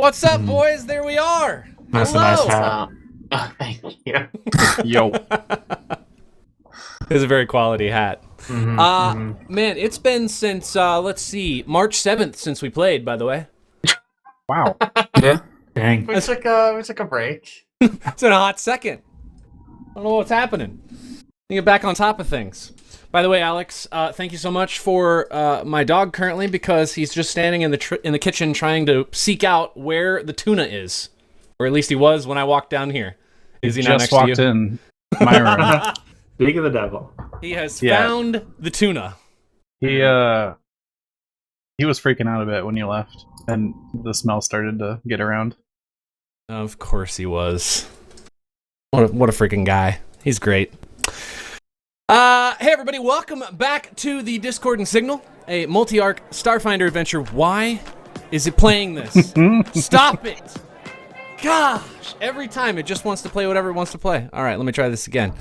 What's up, boys? There we are. That's Hello. a nice hat. Oh, thank you. Yo. It's a very quality hat. Mm-hmm, Man, it's been since, let's see, March 7th since we played, by the way. Wow. Yeah. Dang. We took a break. It's been a hot second. I don't know what's happening. You get back on top of things. By the way, Alex, thank you so much for my dog currently, because he's just standing in the kitchen trying to seek out where the tuna is. Or at least he was when I walked down here. Is he not next just walked to you? in my room. Speak of the devil. He has Yeah. found the tuna. He was freaking out a bit when you left, and the smell started to get around. Of course he was. What a freaking guy. He's great. Hey everybody, welcome back to the Discord and Signal, a multi-arc Starfinder adventure. Why is it playing this? Stop it! Gosh, every time it just wants to play whatever it wants to play. All right, let me try this again.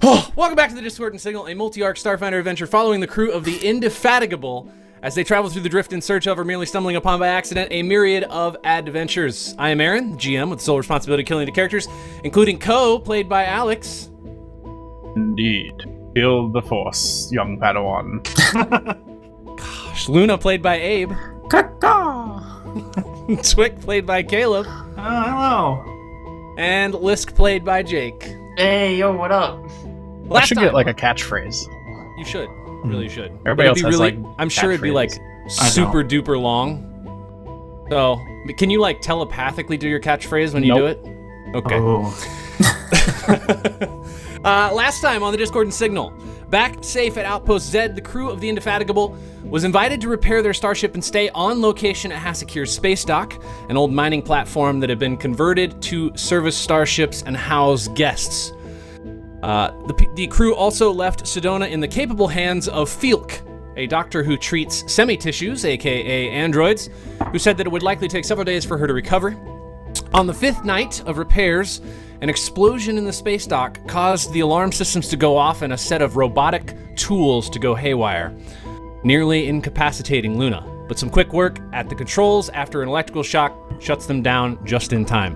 Welcome back to the Discord and Signal, a multi-arc Starfinder adventure following the crew of the Indefatigable as they travel through the drift in search of, or merely stumbling upon by accident, a myriad of adventures. I am Aaron, GM, with the sole responsibility of killing the characters, including Ko, played by Alex. Indeed. Feel the force, young Padawan. Gosh, Luna, played by Abe. Twick, played by Caleb. Hello. And Lisk, played by Jake. Hey, yo, what up? I should get like a catchphrase. You should. Really should. Everybody else It'd be has, really, like, I'm sure it'd be like super duper long. So, can you like telepathically do your catchphrase when you do it? Okay. Oh. Last time on the Discord and Signal, back safe at Outpost Z, the crew of the Indefatigable was invited to repair their starship and stay on location at Hassachir's space dock, an old mining platform that had been converted to service starships and house guests. The crew also left Sedona in the capable hands of Fielk, a doctor who treats semi-tissues, aka androids, who said that it would likely take several days for her to recover. On the fifth night of repairs, an explosion in the space dock caused the alarm systems to go off and a set of robotic tools to go haywire, nearly incapacitating Luna. But some quick work at the controls after an electrical shock shuts them down just in time.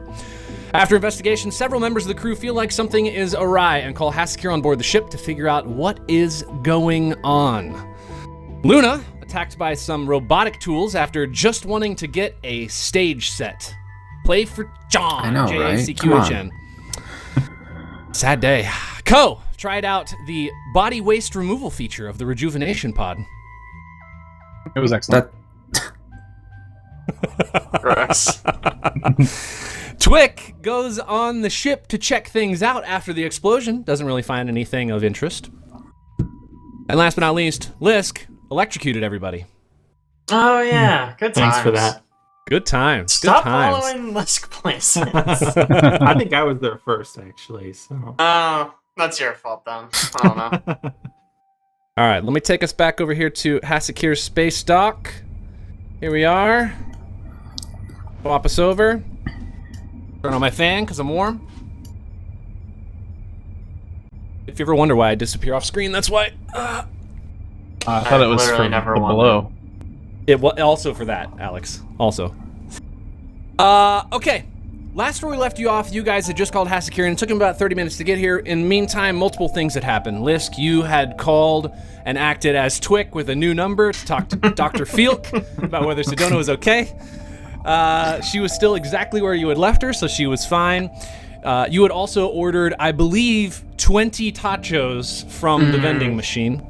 After investigation, several members of the crew feel like something is awry and call Hassachir on board the ship to figure out what is going on. Luna, attacked by some robotic tools after just wanting to get a stage set. Play for John, I know, right? J-A-C-Q-H-N. Sad day. Ko tried out the body waste removal feature of the rejuvenation pod. It was excellent. Gross. Twick goes on the ship to check things out after the explosion. Doesn't really find anything of interest. And last but not least, Lisk electrocuted everybody. Oh yeah, good times. Thanks for that. Good times. Stop Good times. following Lisk places. I think I was there first, actually. So. Oh, that's your fault then. I don't know. All right, let me take us back over here to Hassachir's space dock. Here we are. Swap us over. Turn on my fan because I'm warm. If you ever wonder why I disappear off screen, that's why. I thought it was literally from never below. It was also for that, Alex. Also. Okay. Last where we left you off, you guys had just called Hassachir, and it took him about 30 minutes to get here. In the meantime, multiple things had happened. Lisk, you had called and acted as Twick with a new number to talk to Dr. Fielk about whether Sedona was okay. She was still exactly where you had left her, so she was fine. You had also ordered, I believe, 20 tachos from the vending machine.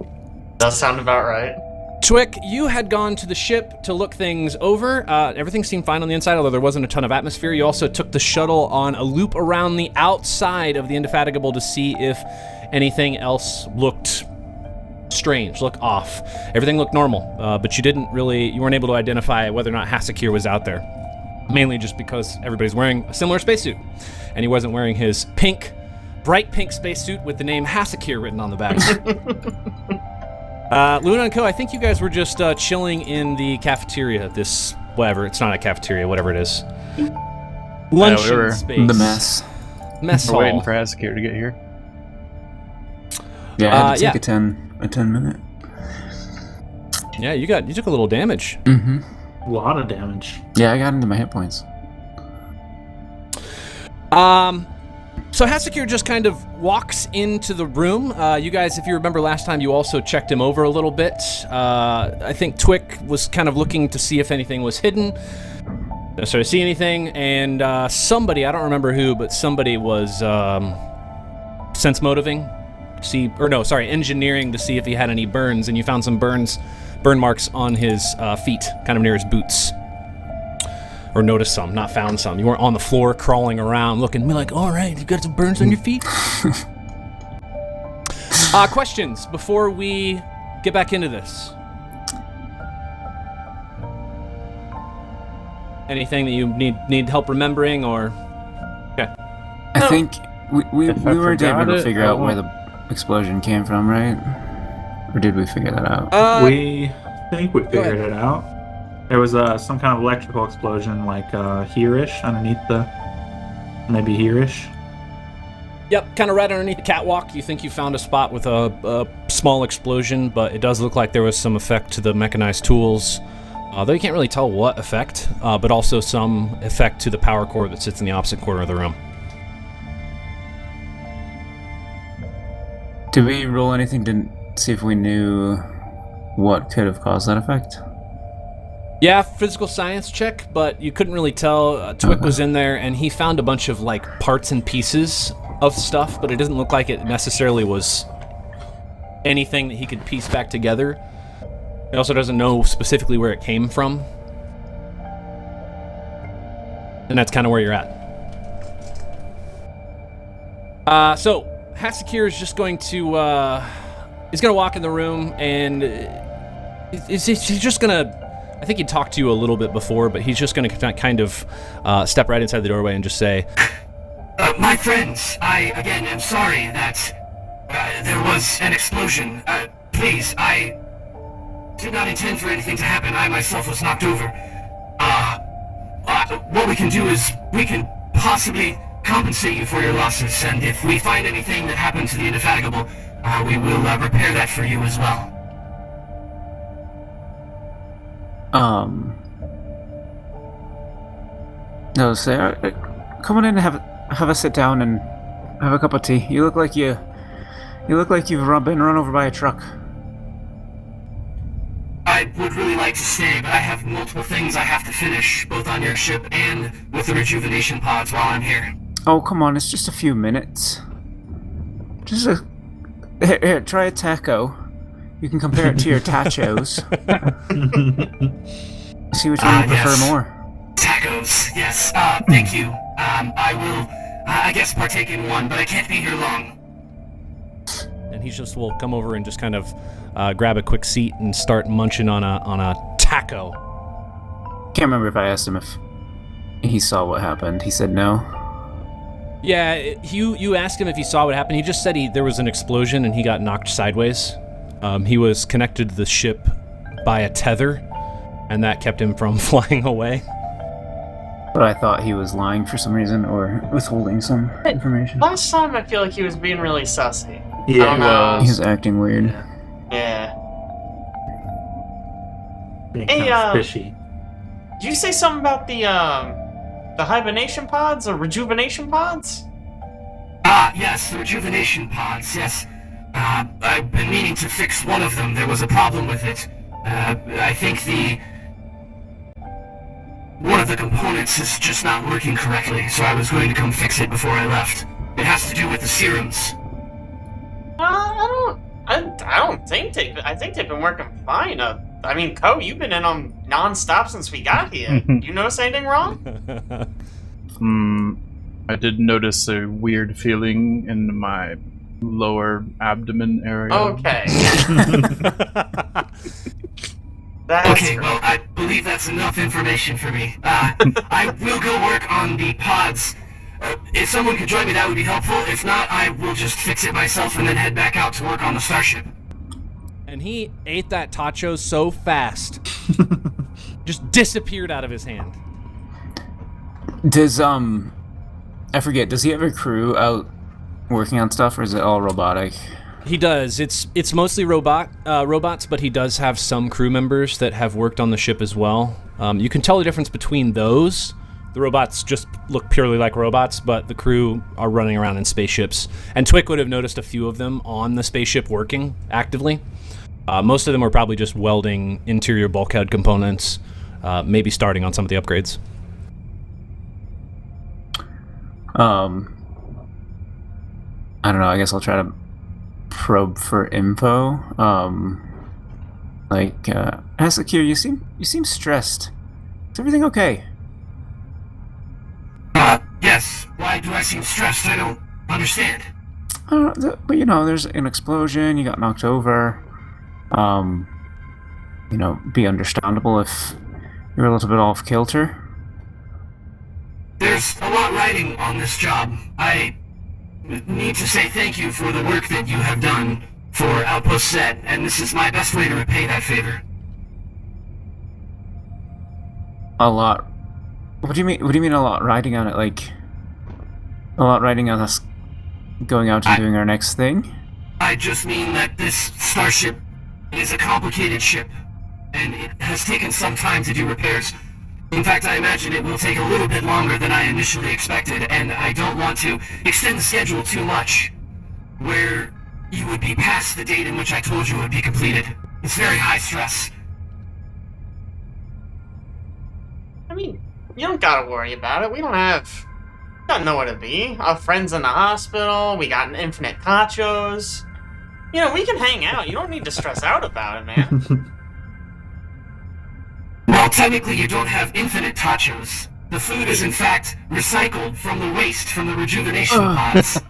Does sound about right. Twick, you had gone to the ship to look things over. Everything seemed fine on the inside, although there wasn't a ton of atmosphere. You also took the shuttle on a loop around the outside of the Indefatigable to see if anything else looked strange, looked off. Everything looked normal, but you weren't able to identify whether or not Hassachir was out there. Mainly just because everybody's wearing a similar spacesuit, and he wasn't wearing his bright pink spacesuit with the name Hassachir written on the back. Luna and Ko, I think you guys were just chilling in the cafeteria. Whatever, it's not a cafeteria, whatever it is. Luncheon space. The mess. Mess We're hall. waiting for Hassachir to get here. Yeah, I had to yeah. take a 10 minute. Yeah, you took a little damage. Mm-hmm. A lot of damage. Yeah, I got into my hit points. So Hassachir just kind of walks into the room. You guys, if you remember last time, you also checked him over a little bit. I think Twick was kind of looking to see if anything was hidden. Didn't necessarily see anything, and somebody, I don't remember who, but somebody was sense motiving, engineering to see if he had any burns, and you found some burn marks on his feet, kind of near his boots. Or noticed some, not found some. You weren't on the floor crawling around looking like, all right, you got some burns on your feet? Questions before we get back into this? Anything that you need help remembering, or... Okay. I think we weren't able to figure out where the explosion came from, right? Or did we figure that out? We think we figured it out. There was some kind of electrical explosion, like here-ish, underneath maybe here-ish. Yep, kind of right underneath the catwalk. You think you found a spot with a small explosion, but it does look like there was some effect to the mechanized tools. Though you can't really tell what effect, but also some effect to the power core that sits in the opposite corner of the room. Did we roll anything to see if we knew what could have caused that effect? Yeah, physical science check, but you couldn't really tell. Twick was in there, and he found a bunch of parts and pieces of stuff, but it doesn't look like it necessarily was anything that he could piece back together. He also doesn't know specifically where it came from. And that's kind of where you're at. So, Hassachir is just going to, he's going to walk in the room, and he's just going to, I think he talked to you a little bit before, but he's just going to kind of step right inside the doorway and just say, my friends, I, again, am sorry that there was an explosion. Please, I did not intend for anything to happen. I myself was knocked over. What we can do is we can possibly compensate you for your losses, and if we find anything that happened to the Indefatigable, we will repair that for you as well. No, Sarah, come on in and have a sit down and have a cup of tea. You look like you've been run over by a truck. I would really like to stay, but I have multiple things I have to finish, both on your ship and with the rejuvenation pods while I'm here. Oh, come on, it's just a few minutes. Here, try a taco. You can compare it to your tachos. See which one you prefer more. Tacos, yes. Thank you. I will, I guess, partake in one, but I can't be here long. and he just will come over and just kind of grab a quick seat and start munching on a taco. Can't remember if I asked him if he saw what happened. He said no. Yeah, you asked him if he saw what happened. He just said there was an explosion and he got knocked sideways. He was connected to the ship by a tether, and that kept him from flying away. But I thought he was lying for some reason or withholding some information. Last time I feel like he was being really sussy. Yeah, I don't know. He was acting weird. Yeah. being Hey, kind of fishy. Did you say something about the hibernation pods or rejuvenation pods? Yes, the rejuvenation pods, yes. I've been meaning to fix one of them. There was a problem with it. I think one of the components is just not working correctly, so I was going to come fix it before I left. It has to do with the serums. I don't think I think they've been working fine. I mean, Ko, you've been in them non-stop since we got here. You notice anything wrong? I did notice a weird feeling in my lower abdomen area. Okay. Okay, well, I believe that's enough information for me. I will go work on the pods. If someone could join me, that would be helpful. If not, I will just fix it myself and then head back out to work on the starship. And he ate that tacho so fast. Just disappeared out of his hand. Does, I forget, does he have a crew out working on stuff, or is it all robotic? He does. It's mostly robots, but he does have some crew members that have worked on the ship as well. You can tell the difference between those The robots just look purely like robots, but the crew are running around in spaceships. And Twick would have noticed a few of them on the spaceship working actively. Most of them were probably just welding interior bulkhead components, maybe starting on some of the upgrades. I don't know. I guess I'll try to probe for info. Hassachir, you seem stressed. Is everything okay? Yes. Why do I seem stressed? I don't understand. But there's an explosion. You got knocked over. Be understandable if you're a little bit off kilter. There's a lot riding on this job. I need to say thank you for the work that you have done for Outpost Z, and this is my best way to repay that favor. A lot. What do you mean? What do you mean a lot riding on it? Like a lot riding on us going out and doing our next thing? I just mean that this starship is a complicated ship, and it has taken some time to do repairs. In fact, I imagine it will take a little bit longer than I initially expected, and I don't want to extend the schedule too much, where you would be past the date in which I told you it would be completed. It's very high stress. I mean, you don't gotta worry about it. We got nowhere to be. Our friends in the hospital, we got infinite tachos. We can hang out. You don't need to stress out about it, man. Well, technically you don't have infinite tachos. The food is in fact recycled from the waste from the rejuvenation pods.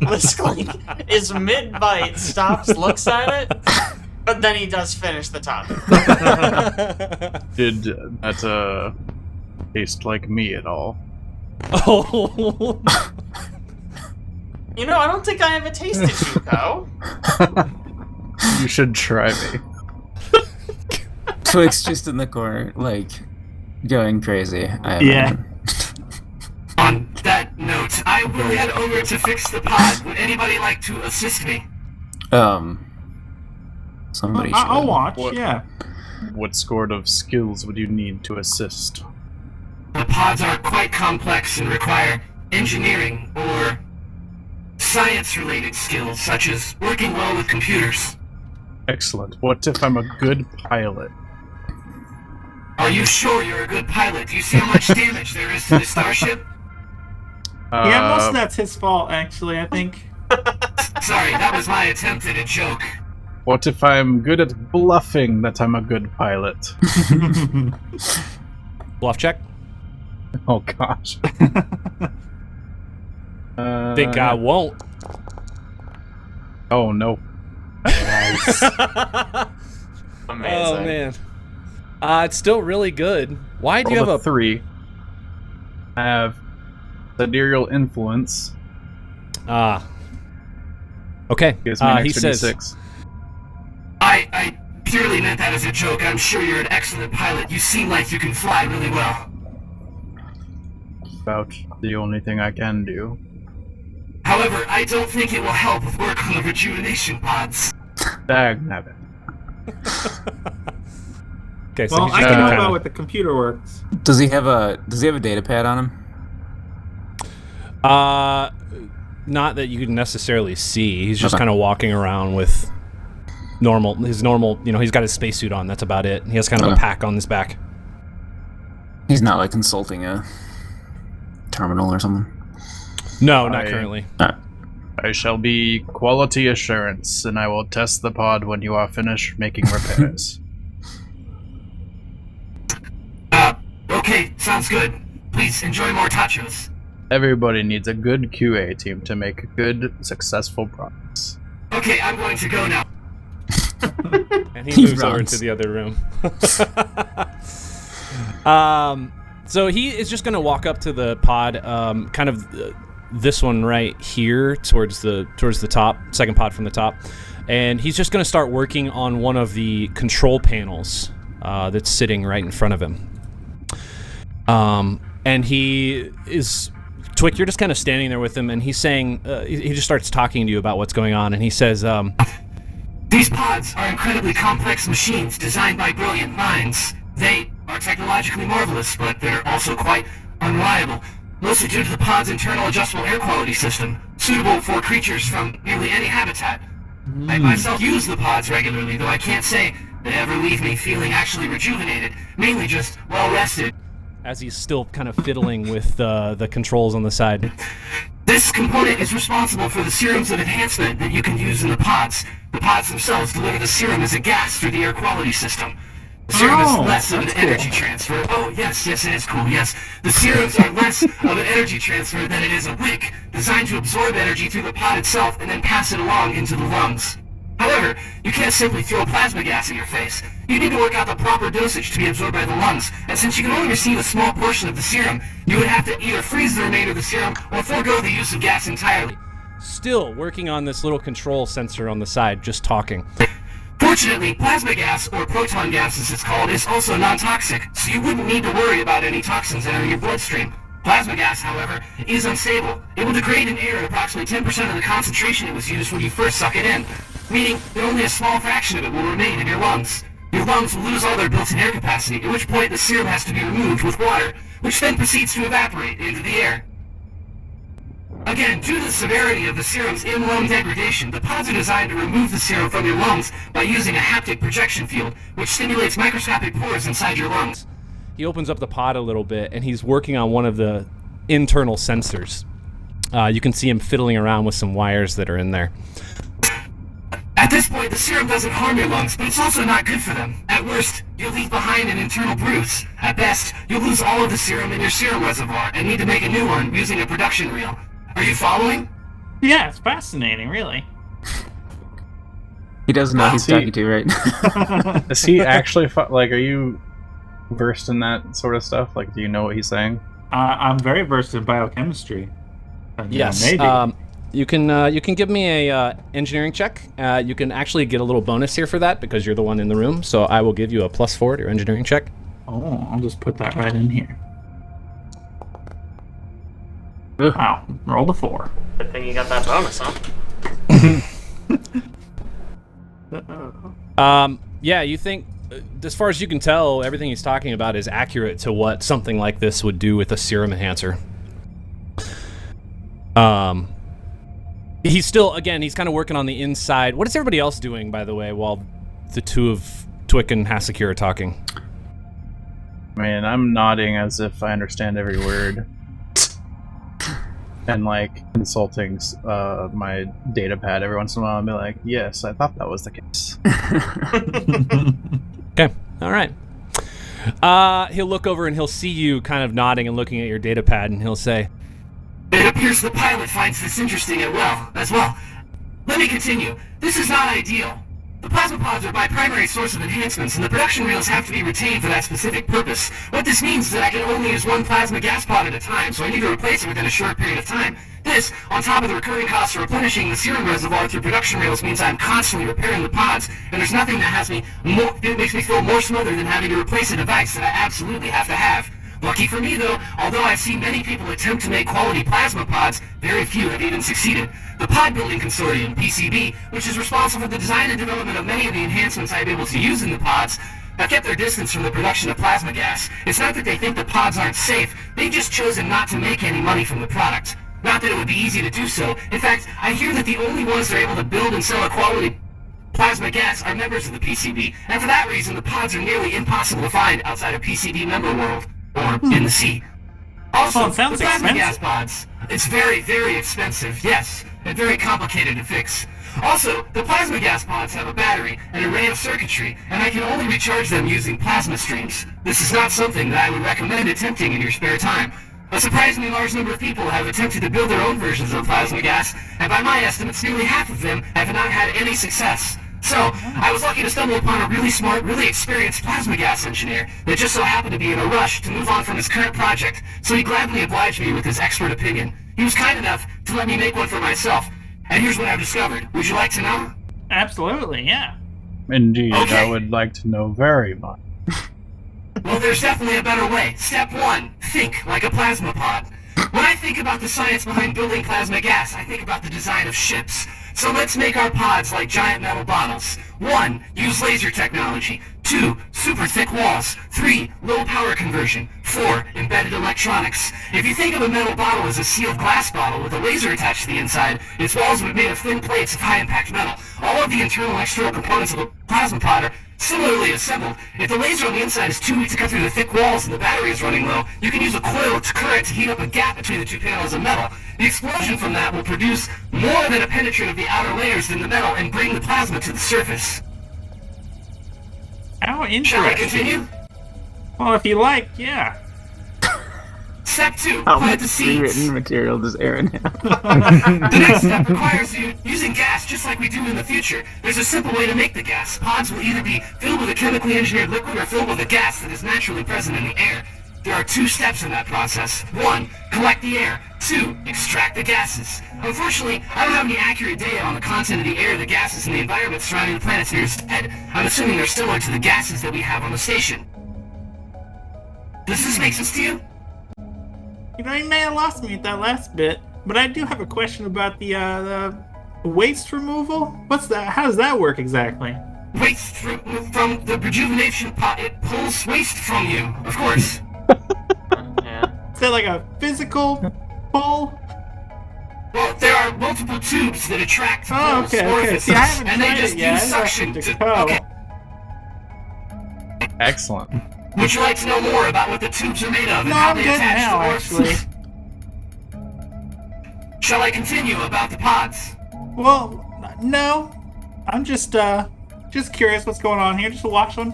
Liskling is mid-bite, stops, looks at it, but then he does finish the taco. Did that taste like me at all? Oh. I don't think I ever tasted you, Ko. You should try me. Twick's just in the corner, going crazy. Yeah. On that note, I will head over to fix the pod. Would anybody like to assist me? Somebody should. I'll watch, What? yeah. What sort of skills would you need to assist? The pods are quite complex and require engineering or science-related skills, such as working well with computers. Excellent. What if I'm a good pilot? Are you sure you're a good pilot? Do you see how much damage there is to the starship? Yeah, most of that's his fault, actually, I think. Sorry, that was my attempt at a joke. What if I'm good at bluffing that I'm a good pilot? Bluff check. Oh gosh. Think I won't. Oh no. Amazing. Oh man. It's still really good. Why do you have a 3? I have sidereal influence. Okay. Gives me an he extra says, D6. I purely meant that as a joke. I'm sure you're an excellent pilot. You seem like you can fly really well. About the only thing I can do. However, I don't think it will help with work on the rejuvenation pods. Dagnabbit. okay, so Well, he's I just can gonna help kinda- out with the computer works. Does he have a data pad on him? Not that you can necessarily see. He's just Okay. kind of walking around with his normal, he's got his spacesuit on. That's about it. He has kind of a Okay. pack on his back. He's not consulting a terminal or something. No, not I- currently. I shall be quality assurance, and I will test the pod when you are finished making repairs. Okay, sounds good. Please enjoy more tachos. Everybody needs a good QA team to make good, successful products. Okay, I'm going to go now. And he He moves over runs. to the other room. So he is just going to walk up to the pod, kind of this one right here towards the top, second pod from the top, and he's just going to start working on one of the control panels that's sitting right in front of him. And he is, Twick, you're just kind of standing there with him, and he's saying, he just starts talking to you about what's going on, and he says, These pods are incredibly complex machines designed by brilliant minds. They are technologically marvelous, but they're also quite unreliable, mostly due to the pod's internal adjustable air quality system, suitable for creatures from nearly any habitat. I myself use the pods regularly, though I can't say they ever leave me feeling actually rejuvenated, mainly just well-rested. As he's still kind of fiddling with the controls on the side. This component is responsible for the serums of enhancement that you can use in the pods. The pods themselves deliver the serum as a gas through the air quality system. The serum is less of an energy transfer. Oh, yes, it is cool, yes. The serums are less of an energy transfer than it is a wick, designed to absorb energy through the pod itself and then pass it along into the lungs. However, you can't simply throw plasma gas in your face. You need to work out the proper dosage to be absorbed by the lungs, and since you can only receive a small portion of the serum, you would have to either freeze the remainder of the serum or forego the use of gas entirely. Still working on this little control sensor on the side, just talking. Fortunately, plasma gas, or proton gas as it's called, is also non-toxic, so you wouldn't need to worry about any toxins entering your bloodstream. Plasma gas, however, is unstable. It will degrade in air at approximately 10% of the concentration it was used when you first suck it in, meaning that only a small fraction of it will remain in your lungs. Your lungs will lose all their built-in air capacity, at which point the serum has to be removed with water, which then proceeds to evaporate into the air. Again, due to the severity of the serum's in-lung degradation, the pods are designed to remove the serum from your lungs by using a haptic projection field, which stimulates microscopic pores inside your lungs. He opens up the pod a little bit, and he's working on one of the internal sensors. You can see him fiddling around with some wires that are in there. At this point, the serum doesn't harm your lungs, but it's also not good for them. At worst, you'll leave behind an internal bruise. At best, you'll lose all of the serum in your serum reservoir and need to make a new one using a production reel. Are you following? Yeah, it's fascinating, really. He doesn't know who he's talking to, right? Is he actually are you versed in that sort of stuff? Like, do you know what he's saying? I'm very versed in biochemistry. Yes. Maybe. You can give me a engineering check. You can actually get a little bonus here for that because you're the one in the room. So I will give you a +4 to your engineering check. Oh, I'll just put that right in here. Wow, rolled a 4. Good thing you got that bonus, huh? Yeah, you think, as far as you can tell, everything he's talking about is accurate to what something like this would do with a serum enhancer. He's still, again, he's kind of working on the inside. What is everybody else doing, by the way, while the two of Twick and Hassachir are talking? I mean, I'm nodding as if I understand every word. And, consulting my data pad every once in a while and be like, yes, I thought that was the case. Okay, all right. He'll look over and he'll see you kind of nodding and looking at your data pad, and he'll say, It appears the pilot finds this interesting as well. Let me continue. This is not ideal. The plasma pods are my primary source of enhancements, and the production reels have to be retained for that specific purpose. What this means is that I can only use one plasma gas pod at a time, so I need to replace it within a short period of time. This, on top of the recurring costs of replenishing the serum reservoir through production reels, means I'm constantly repairing the pods, and there's nothing that makes me feel more smothered than having to replace a device that I absolutely have to have. Lucky for me, though, although I've seen many people attempt to make quality plasma pods, very few have even succeeded. The Pod Building Consortium, PCB, which is responsible for the design and development of many of the enhancements I'm able to use in the pods, have kept their distance from the production of plasma gas. It's not that they think the pods aren't safe, they've just chosen not to make any money from the product. Not that it would be easy to do so. In fact, I hear that the only ones that are able to build and sell a quality plasma gas are members of the PCB, and for that reason the pods are nearly impossible to find outside of PCB member world. Or in the sea. Also, it sounds the plasma expensive. gas pods. It's very, very expensive, yes, and very complicated to fix. Also, the plasma gas pods have a battery, an array of circuitry, and I can only recharge them using plasma streams. This is not something that I would recommend attempting in your spare time. A surprisingly large number of people have attempted to build their own versions of plasma gas, and by my estimates, nearly half of them have not had any success. So, I was lucky to stumble upon a really smart, really experienced plasma gas engineer that just so happened to be in a rush to move on from his current project, so he gladly obliged me with his expert opinion. He was kind enough to let me make one for myself, and here's what I've discovered. Would you like to know? Absolutely, yeah. Indeed, Okay. I would like to know very much. Well, there's definitely a better way. Step 1, think like a plasma pod. When I think about the science behind building plasma gas, I think about the design of ships. So let's make our pods like giant metal bottles. 1, use laser technology. 2, super thick walls. 3, low power conversion. 4, embedded electronics. If you think of a metal bottle as a sealed glass bottle with a laser attached to the inside, its walls would be made of thin plates of high-impact metal. All of the internal and external components of a plasma pod are similarly assembled. If the laser on the inside is too weak to cut through the thick walls and the battery is running low, you can use a coil of current to heat up a gap between the two panels of metal. The explosion from that will produce more than a penetrate of the outer layers in the metal and bring the plasma to the surface. How Shall I interesting. continue? Well, if you like, yeah. Step 2, How plant much the seeds. rewritten material does Aaron have? The next step requires you using gas just like we do in the future. There's a simple way to make the gas. Pods will either be filled with a chemically engineered liquid or filled with a gas that is naturally present in the air. There are 2 steps in that process. 1, collect the air. 2, extract the gases. Unfortunately, I don't have any accurate data on the content of the air, the gases, and the environment surrounding the planet's nearest head. I'm assuming they're similar to the gases that we have on the station. Does this make sense to you? You know, you may have lost me at that last bit, but I do have a question about the waste removal. What's that? How does that work exactly? Waste from the rejuvenation pot. It pulls waste from you, of course. Yeah. Is that like a physical pull? Well, there are multiple tubes that attract Oh, pulls, okay. orifices, See, I haven't and they tried just it yet. use I suction have to to... go. Okay. Excellent. Would you like to know more about what the tubes are made of and No, how I'm they good attach now, to the actually. orifices? Shall I continue about the pods? Well, no. I'm just curious what's going on here. Just watch them.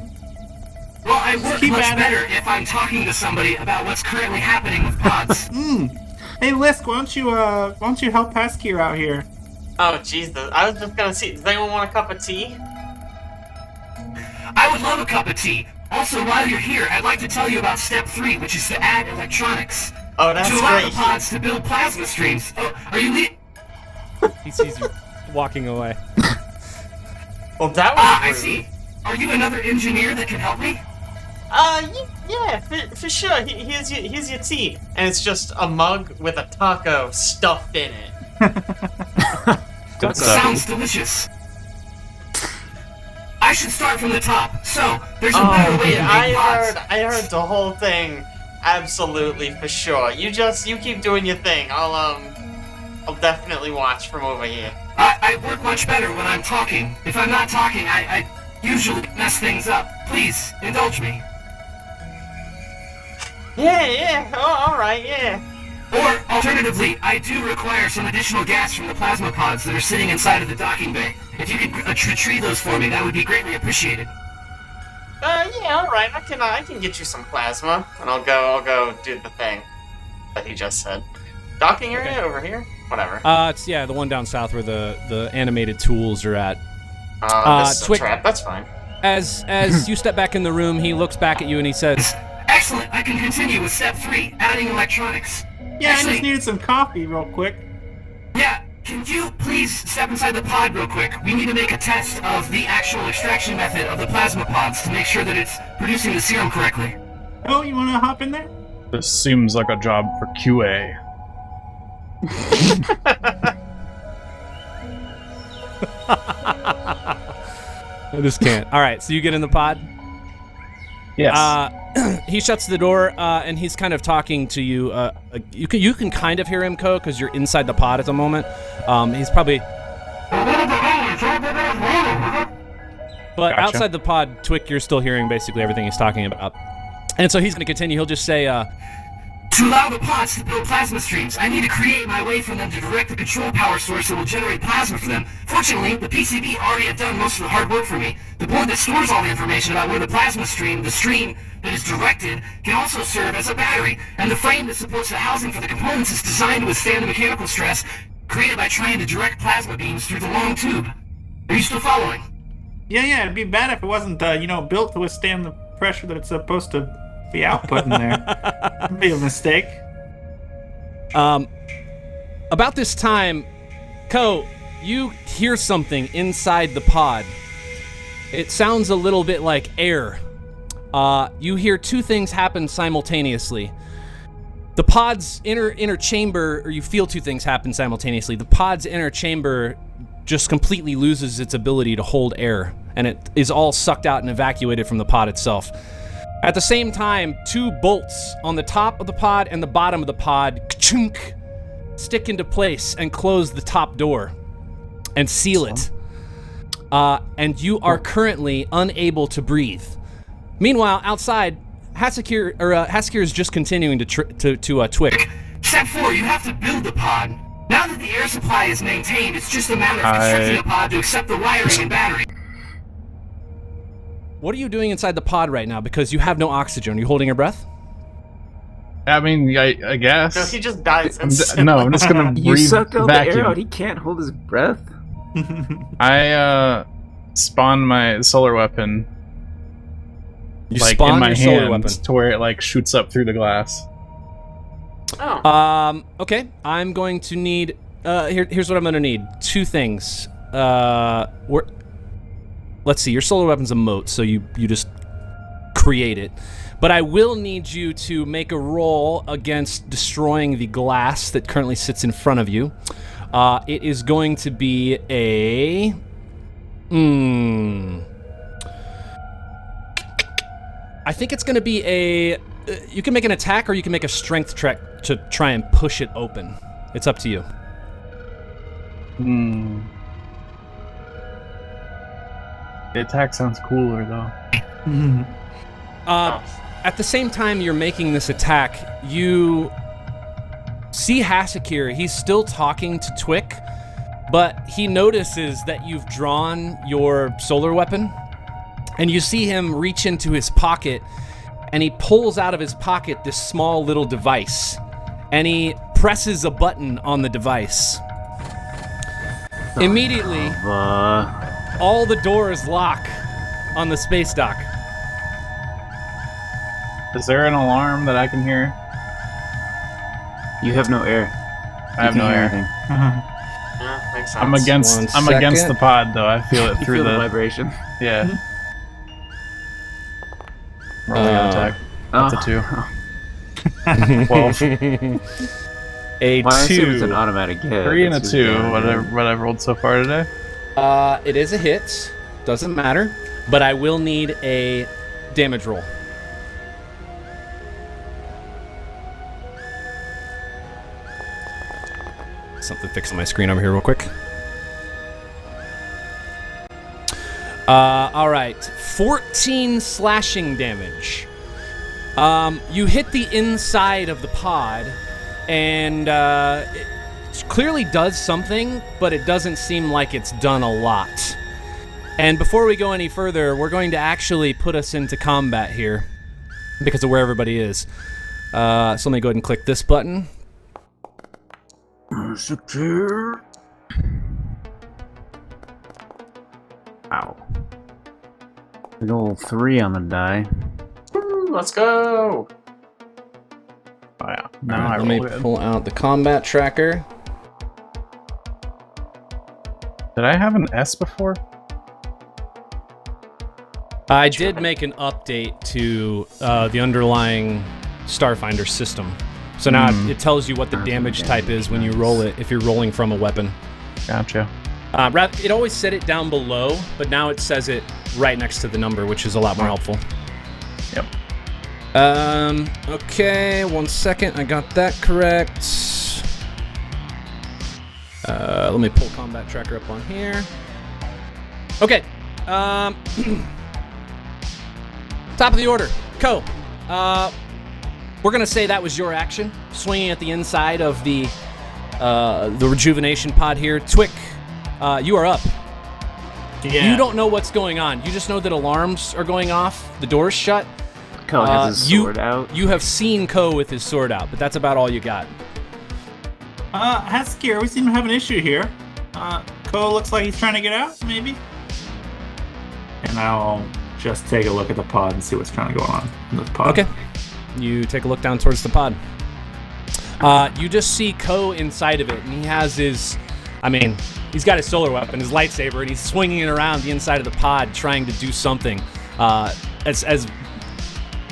Well, I work keep much at it. better if I'm talking to somebody about what's currently happening with pods. Hey, Lisk, why don't you help Hassachir out here? Oh, Jesus. I was just gonna see. Does anyone want a cup of tea? I would love a cup of tea. Also, while you're here, I'd like to tell you about step 3, which is to add electronics. Oh, that's To allow great. the pods to build plasma streams. Oh, are you He sees you walking away. Well, that was Ah, I rude. see. Are you another engineer that can help me? Yeah, for sure. Here's your tea, and it's just a mug with a taco stuffed in it. Good stuff. Sounds delicious. I should start from the top. So, there's a better way to make pods. I heard the whole thing. Absolutely, for sure. You keep doing your thing. I'll definitely watch from over here. I work much better when I'm talking. If I'm not talking, I usually mess things up. Please, indulge me. Yeah. Oh, all right. Yeah. Or, alternatively, I do require some additional gas from the plasma pods that are sitting inside of the docking bay. If you could retrieve those for me, that would be greatly appreciated. Yeah. All right. I can get you some plasma, and I'll go do the thing that he just said. Docking area over here. Whatever. It's the one down south where the animated tools are at. This is a Twick- trap. That's fine. As you step back in the room, he looks back at you and he says, Excellent, I can continue with step 3, adding electronics. Yeah, I Actually, just needed some coffee real quick. yeah, can you please step inside the pod real quick? We need to make a test of the actual extraction method of the plasma pods to make sure that it's producing the serum correctly. Oh, you want to hop in there? This seems like a job for QA. I just can't. All right, so you get in the pod. Yes. He shuts the door, and he's kind of talking to you. You can kind of hear him, Ko, because you're inside the pod at the moment. He's probably. But Gotcha. outside the pod, Twick, you're still hearing basically everything he's talking about. And so he's going to continue. He'll just say, To allow the pods to build plasma streams, I need to create my way from them to direct the control power source that will generate plasma for them. Fortunately, the PCB already have done most of the hard work for me. The board that stores all the information about where the plasma stream, the stream that is directed, can also serve as a battery, and the frame that supports the housing for the components is designed to withstand the mechanical stress created by trying to direct plasma beams through the long tube. Are you still following? Yeah, it'd be bad if it wasn't, built to withstand the pressure that it's supposed to be outputting there. It'd be a mistake. about this time, Ko, you hear something inside the pod. It sounds a little bit like air. You hear two things happen simultaneously. The pod's inner chamber, or you feel two things happen simultaneously. The pod's inner chamber just completely loses its ability to hold air, and it is all sucked out and evacuated from the pod itself. At the same time, 2 bolts on the top of the pod and the bottom of the pod ka-chunk, stick into place and close the top door and seal it. And you are currently unable to breathe. Meanwhile, outside, Hassachir is just continuing to twick. Step 4, you have to build the pod. Now that the air supply is maintained, it's just a matter of constructing a pod to accept the wiring and battery. What are you doing inside the pod right now? Because you have no oxygen. Are you holding your breath? I mean, I guess. No, he just dies. No, I'm just gonna You breathe sucked all the vacuum. air out. He can't hold his breath. I spawned my solar weapon You like spawned in my your solar hand weapon. to where it like shoots up through the glass. Oh. Okay. I'm going to need. Here's what I'm gonna need. 2 things. Let's see. Your solar weapon's a mote, so you just create it. But I will need you to make a roll against destroying the glass that currently sits in front of you. It is going to be a. I think it's going to be a. You can make an attack, or you can make a strength check to try and push it open. It's up to you. The attack sounds cooler though. At the same time you're making this attack, you see Hassachir. He's still talking to Twick, but he notices that you've drawn your solar weapon, and you see him reach into his pocket, and he pulls out of his pocket this small little device, and he presses a button on the device. Immediately, all the doors lock on the space dock. Is there an alarm that I can hear? You have no air. I have no air. Yeah, makes sense. I'm against. One I'm against second. the pod though. I feel it You through feel the the. vibration. Yeah. Rolling an attack. That's a 2. 12. A Well, I assume it's 2. an automatic hit. 3 and a It's 2. just, What I've rolled so far today. It is a hit. Doesn't matter. But I will need a damage roll. Something fixing my screen over here real quick. All right. 14 slashing damage. You hit the inside of the pod, and it clearly does something, but it doesn't seem like it's done a lot. And before we go any further, we're going to actually put us into combat here because of where everybody is. So let me go ahead and click this button. Secure. Ow. Big old 3 on the die. Woo, let's go. Oh yeah. Now I Let me roll it. pull out the combat tracker. Did I have an S before? I did make an update to the underlying Starfinder system. So now it tells you what the damage type is when you roll it, if you're rolling from a weapon. Gotcha. It always said it down below, but now it says it right next to the number, which is a lot more helpful. Yep. Okay, 1 second. I got that correct. Let me pull combat tracker up on here. Okay. Top of the order. Ko. We're gonna say that was your action, swinging at the inside of the rejuvenation pod here. Twick, you are up. Yeah. You don't know what's going on. You just know that alarms are going off. The door's shut. Ko has his sword out. You have seen Ko with his sword out, but that's about all you got. Hassachir, we seem to have an issue here. Ko looks like he's trying to get out, maybe? And I'll just take a look at the pod and see what's trying to go on in the pod. Okay. You take a look down towards the pod. You just see Ko inside of it, and he has his... he's got his solar weapon, his lightsaber, and he's swinging it around the inside of the pod, trying to do something. As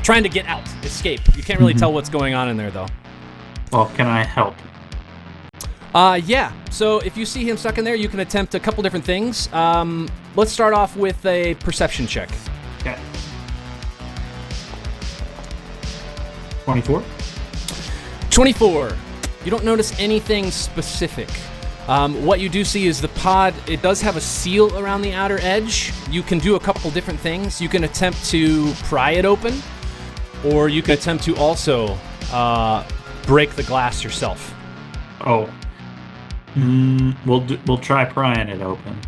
trying to get out, escape. You can't really tell what's going on in there, though. Well, can I help? Yeah. So if you see him stuck in there, you can attempt a couple different things. Let's start off with a perception check. Okay. 24. 24. You don't notice anything specific. What you do see is the pod, it does have a seal around the outer edge. You can do a couple different things. You can attempt to pry it open, or you can attempt to also break the glass yourself. Oh. We'll try prying it open.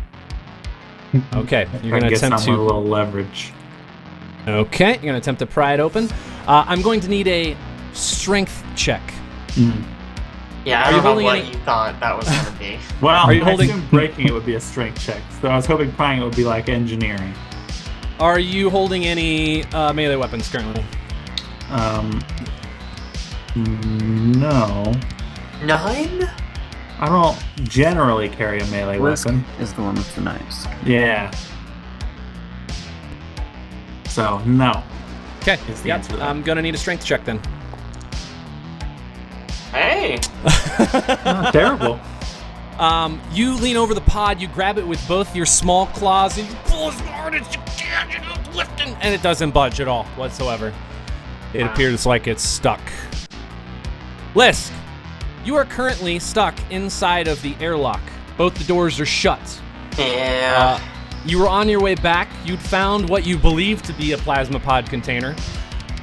Okay, you're I going to get attempt some to... with a little leverage. Okay, you're going to attempt to pry it open. I'm going to need a strength check. Yeah, I Are you don't know holding what any- you thought that was going to be. Well, Are you I holding- assumed breaking it would be a strength check, so I was hoping prying it would be like engineering. Are you holding any melee weapons currently? No. 9? I don't generally carry a melee Whisk weapon. is the one with the knives. Yeah. So, no. Okay, Is the yep. answer to that. I'm going to need a strength check then. Hey! Not terrible. You lean over the pod, you grab it with both your small claws, and you pull as hard as you can, you know, lifting, and it doesn't budge at all whatsoever. It appears like it's stuck. Lisk, you are currently stuck inside of the airlock. Both the doors are shut. Yeah. You were on your way back. You'd found what you believe to be a plasma pod container.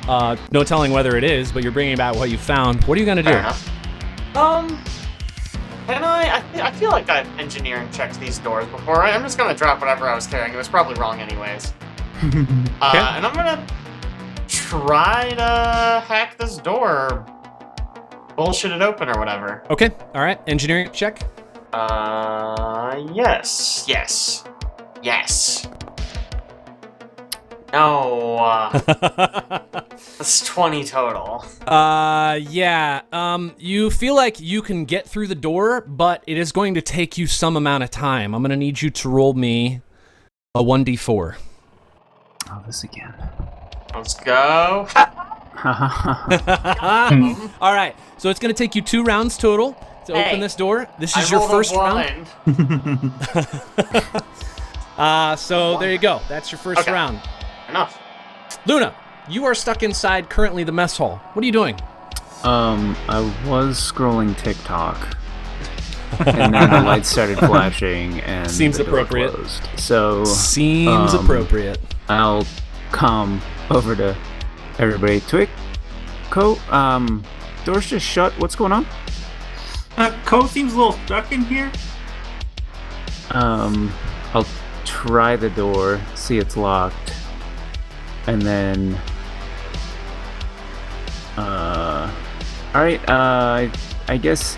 No telling whether it is, but you're bringing back what you found. What are you going to do? Fair enough. Can I feel like I've engineering checked these doors before. I'm just gonna drop whatever I was carrying. It was probably wrong anyways. And I'm gonna try to hack this door, bullshit it open or whatever. Okay, all right. Engineering check. Yes. No, that's 20 total. Yeah. You feel like you can get through the door, but it is going to take you some amount of time. I'm going to need you to roll me a 1d4. Oh, this again. Let's go. All right. So it's going to take you 2 rounds total to open this door. This is your first round. So there you go. That's your first round. Enough. Luna, you are stuck inside currently the mess hall. What are you doing? I was scrolling TikTok, and then the lights started flashing, and Seems the door appropriate. closed. So Seems appropriate. I'll come over to everybody. Twig, Co, door's just shut. What's going on? Ko seems a little stuck in here. I'll try the door, see it's locked, and then alright, I guess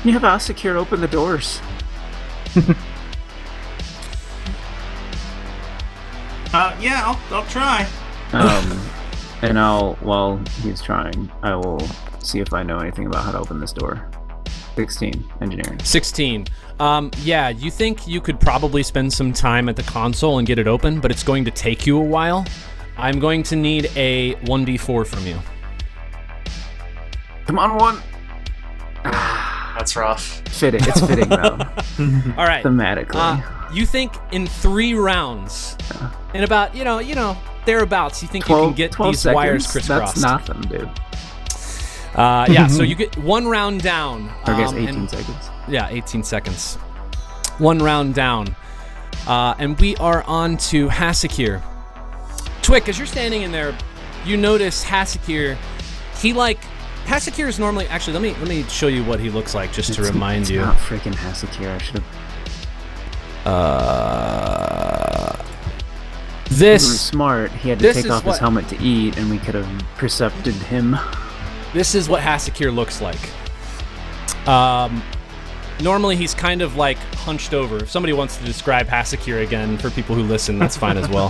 you have Hassachir open the doors. Yeah, I'll try. And while he's trying, I will see if I know anything about how to open this door. 16, engineering. 16. Yeah, you think you could probably spend some time at the console and get it open, but it's going to take you a while. I'm going to need a 1d4 from you. Come on, one. That's rough. Fitting. It's fitting though. All right. Thematically. You think in 3 rounds, in about, you know, thereabouts, you think you can get 12 these seconds? wires crisscrossed. That's nothing, dude. Yeah, so you get 1 round down. Or I guess 18 and- seconds. Yeah, 18 seconds. 1 round down. And we are on to Hassachir. Twick, as you're standing in there, you notice Hassachir. Hassachir is normally... Actually, let me show you what he looks like, just to remind you. It's not freaking Hassachir. I should have... He was This smart. He had to this take is off what- his helmet to eat, and we could have percepted him. This is what Hassachir looks like. Normally, he's kind of like hunched over. If somebody wants to describe Hassachir again for people who listen, that's fine as well.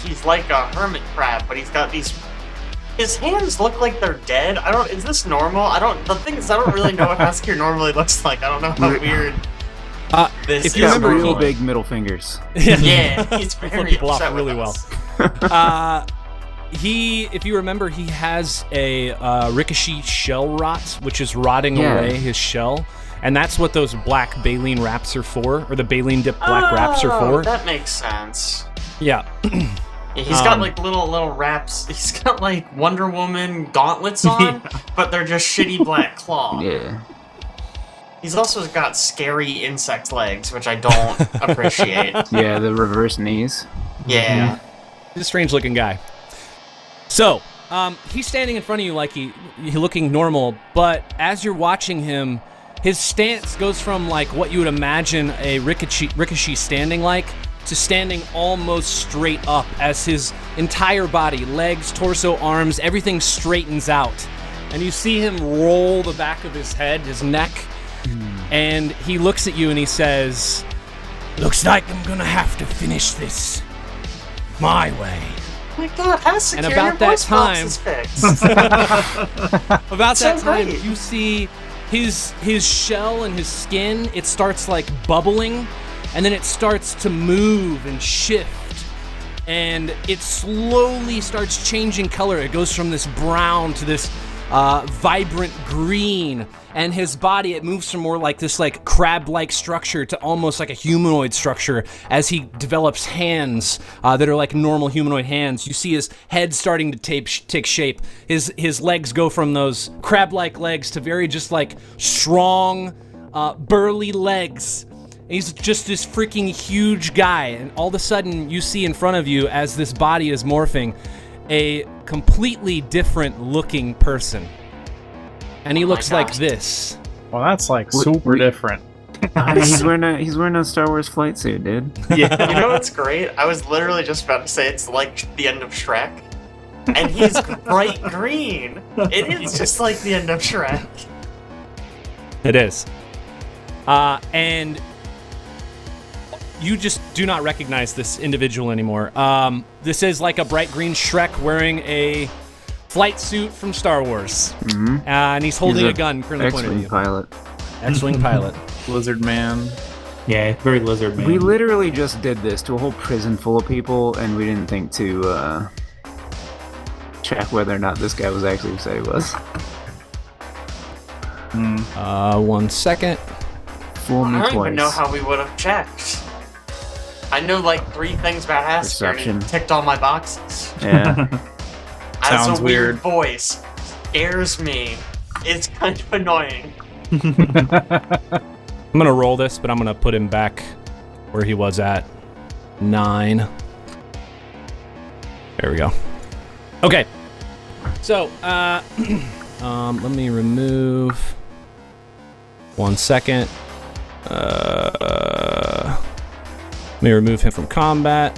He's like a hermit crab, but he's got these... His hands look like they're dead. Is this normal? The thing is, I don't really know what Hassachir normally looks like. I don't know how weird this if is. you remember, real normally. big middle fingers. Yeah, he's very Flip people off upset with really us. well. if you remember, he has a ricochet shell rot, which is rotting Yeah. away his shell. And that's what those black baleen wraps are for, or the baleen dip black wraps are for. That makes sense. Yeah. Yeah, he's got like little wraps. He's got like Wonder Woman gauntlets on, but they're just shitty black claw. Yeah. He's also got scary insect legs, which I don't appreciate. Yeah, the reverse knees. Yeah. He's a strange looking guy. So, he's standing in front of you like he looking normal, but as you're watching him, his stance goes from like what you would imagine a ricochet standing like, to standing almost straight up as his entire body, legs, torso, arms, everything straightens out. And you see him roll the back of his head, his neck, and he looks at you and he says, "Looks like I'm gonna have to finish this my way." Oh my God, Hassachir, And about your that voice box time- is fixed. About that So time, great. you see his shell and his skin, it starts like bubbling, and then it starts to move and shift, and it slowly starts changing color. It goes from this brown to this vibrant green, and his body, it moves from more like this like crab-like structure to almost like a humanoid structure as he develops hands that are like normal humanoid hands. You see his head starting to take shape. His legs go from those crab-like legs to very just like strong, burly legs. He's just this freaking huge guy, and all of a sudden you see in front of you, as this body is morphing, a completely different looking person. And he looks like gosh. this. Well, that's like super different. He's wearing a Star Wars flight suit, dude. You know what's great? I was literally just about to say it's like the end of Shrek. And he's bright green. It is just like the end of Shrek. It is. And you just do not recognize this individual anymore. This is like a bright green Shrek wearing a flight suit from Star Wars. Mm-hmm. And he's holding He's a gun currently pointed at X-wing you. pilot. X-wing pilot. Lizard man. Yeah, very lizard man. We literally just did this to a whole prison full of people, and we didn't think to check whether or not this guy was actually who said he was. 1 second. Fool me I don't twice. even know how we would have checked. I know like 3 things about Hassachir, and Perception. he ticked all my boxes. Yeah. Has Sounds a weird weird. voice. Scares me. It's kind of annoying. I'm gonna roll this, but I'm gonna put him back where he was at 9. There we go. Okay. So, let me remove. 1 second. Let me remove him from combat.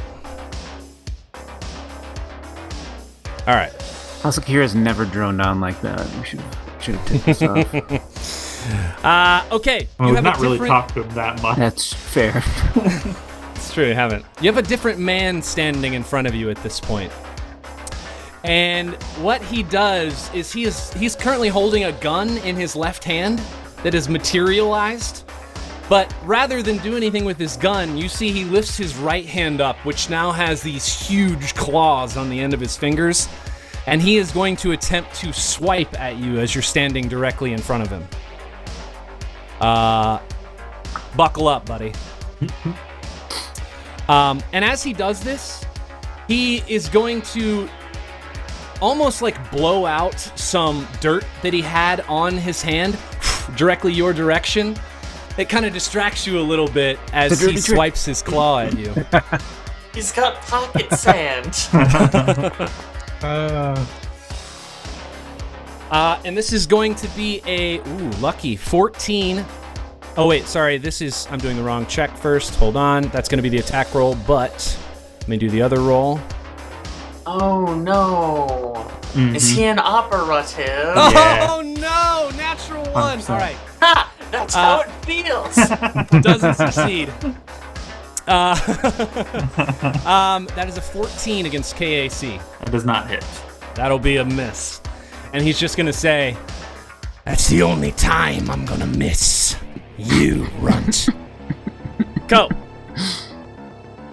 All right. Hassachir has never droned on like that. We should have taken this off. Okay. Well, You we've have not a really different. talked to him that much. That's fair. It's true, you haven't. You have a different man standing in front of you at this point. And what he does is he's currently holding a gun in his left hand that is materialized. But rather than do anything with his gun, you see he lifts his right hand up, which now has these huge claws on the end of his fingers. And he is going to attempt to swipe at you as you're standing directly in front of him. Buckle up, buddy. And as he does this, he is going to almost like blow out some dirt that he had on his hand directly your direction. It kind of distracts you a little bit as he swipes his claw at you. He's got pocket sand. And this is going to be a lucky 14. Oh wait, sorry, I'm doing the wrong check first. Hold on, that's going to be the attack roll, but let me do the other roll. Oh no. Is he an operative? Yeah. Oh no, natural 1. 100%. All right. Ha! That's how it feels. Doesn't succeed. That is a 14 against KAC. That does not hit. That'll be a miss. And he's just gonna say, "That's the only time I'm gonna miss. You runt." Go.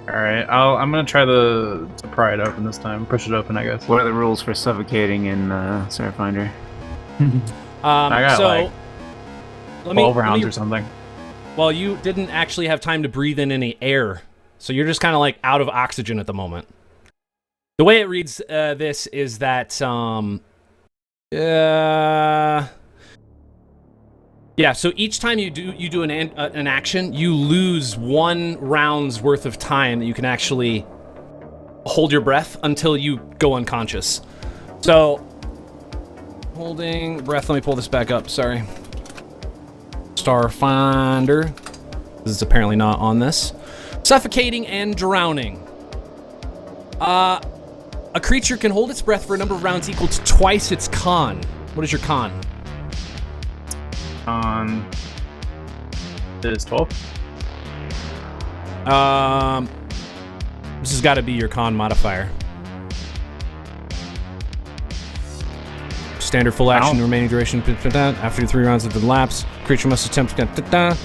All Alright, I'm gonna try to pry it open this time. Push it open, I guess. What are the rules for suffocating in Starfinder? I got like 12 rounds or something. Well, you didn't actually have time to breathe in any air, so you're just kind of like out of oxygen at the moment. The way it reads this is that, yeah, so each time you do an action, you lose 1 round's worth of time that you can actually hold your breath until you go unconscious. So, holding breath, let me pull this back up, sorry. Starfinder. This is apparently not on this. Suffocating and drowning. A creature can hold its breath for a number of rounds equal to twice its con. What is your con? Is 12? This has got to be your con modifier. Standard full action, remaining duration. After 3 rounds of the lapse, creature must attempt to.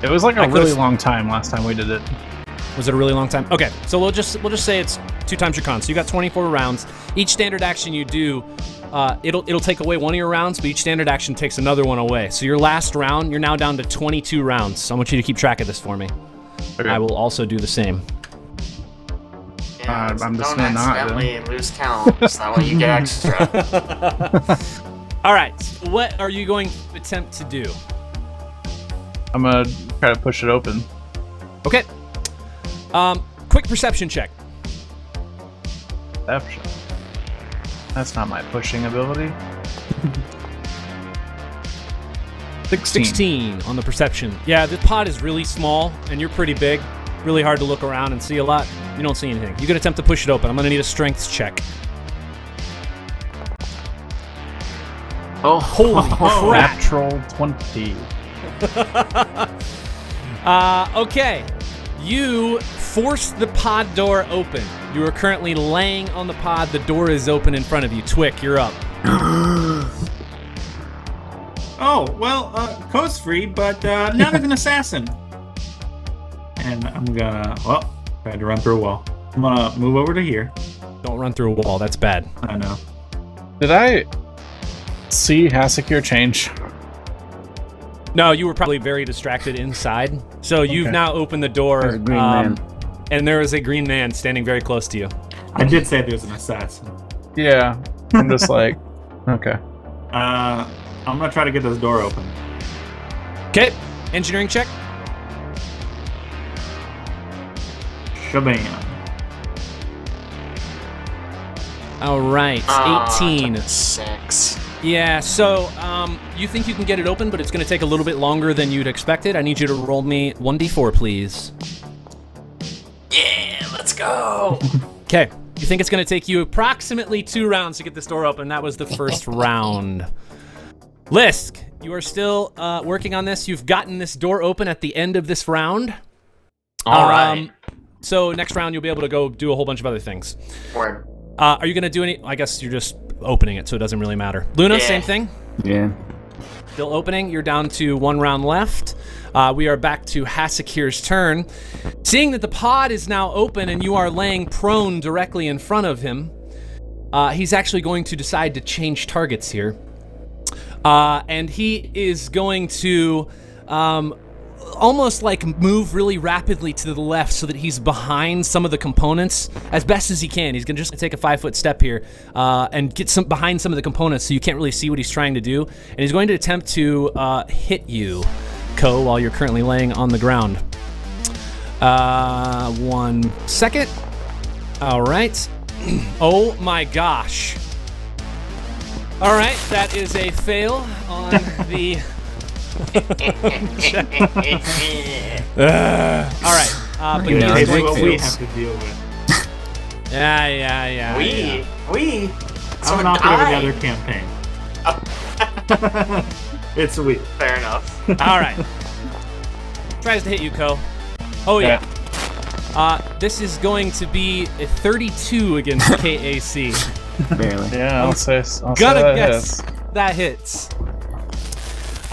It was like a really long time last time we did it. Was it a really long time? Okay, so we'll just say it's 2 times your con. So you got 24 rounds. Each standard action you do, it'll take away 1 of your rounds, but each standard action takes another one away. So your last round, you're now down to 22 rounds. So I want you to keep track of this for me. Okay. I will also do the same. Yeah, I'm just don't accidentally lose count. That way you get extra. All right, what are you going to attempt to do? I'm gonna try to push it open. Okay. Quick perception check. Perception. That's not my pushing ability. 16 on the perception. Yeah, the pod is really small, and you're pretty big. Really hard to look around and see a lot. You don't see anything. You can attempt to push it open. I'm going to need a strength check. Oh, holy crap. Natural 20. Okay. You force the pod door open. You are currently laying on the pod. The door is open in front of you. Twick, you're up. Oh, well, Co's free, but now there's an assassin. And I'm gonna, I had to run through a wall. I'm gonna move over to here. Don't run through a wall, that's bad. I know. Did I see Hassachir change? No, you were probably very distracted inside. So you've now opened the door, There's a green man. And there is a green man standing very close to you. I did say there's an assassin. Yeah, I'm just like, okay. I'm gonna try to get this door open. Okay, engineering check. Shabam. All right, 18. 6. Yeah, so you think you can get it open, but it's going to take a little bit longer than you'd expected. I need you to roll me 1d4, please. Yeah, let's go. Okay, you think it's going to take you approximately 2 rounds to get this door open. That was the first round. Lisk, you are still working on this. You've gotten this door open at the end of this round. All right. So next round, you'll be able to go do a whole bunch of other things. Word. Are you going to do any... I guess you're just opening it, so it doesn't really matter. Luna, same thing? Yeah. Still opening. You're down to 1 round left. We are back to Hassachir's turn. Seeing that the pod is now open and you are laying prone directly in front of him, he's actually going to decide to change targets here. And he is going to almost like move really rapidly to the left so that he's behind some of the components as best as he can. He's gonna just take a 5-foot step here and get behind some of the components so you can't really see what he's trying to do. And he's going to attempt to hit you, Ko, while you're currently laying on the ground. 1 second. All right. Oh my gosh. All right, that is a fail on the... all right. But It's he's going what to... we have to deal with. Yeah. We. I'm not part of the other campaign. It's we. Fair enough. All right. Tries to hit you, Ko. Oh, yeah. This is going to be a 32 against KAC. Barely. Yeah, I'll say Gonna that guess hits. that hits.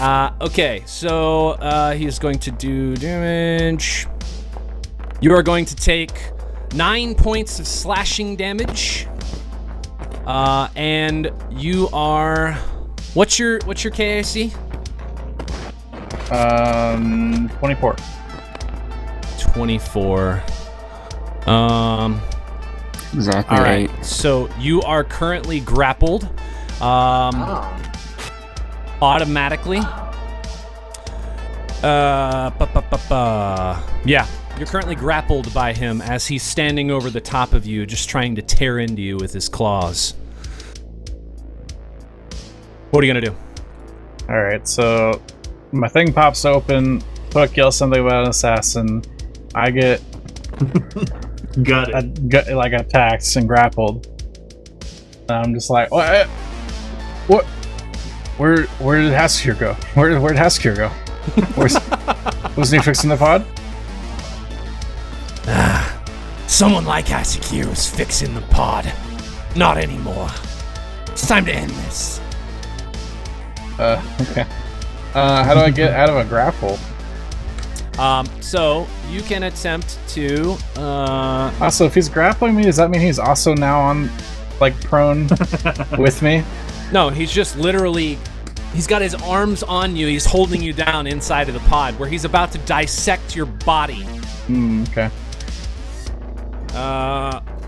Okay, so he's going to do damage. You are going to take 9 points of slashing damage. And you are... What's your KAC? 24. 24. Exactly All right. 8. So you are currently grappled. Automatically. Yeah, you're currently grappled by him as he's standing over the top of you, just trying to tear into you with his claws. What are you gonna do? All right, so my thing pops open. Hook yells something about an assassin. I get Got it. like attacked and grappled. And I'm just like, what? Where did Hassachir go? Where did Hassachir go? Wasn't he fixing the pod? Someone like Hassachir was fixing the pod. Not anymore. It's time to end this. Okay. How do I get out of a grapple? So you can attempt to. Also, if he's grappling me, does that mean he's also now on, like, prone with me? No, he's just literally. He's got his arms on you. He's holding you down inside of the pod, where he's about to dissect your body. Okay.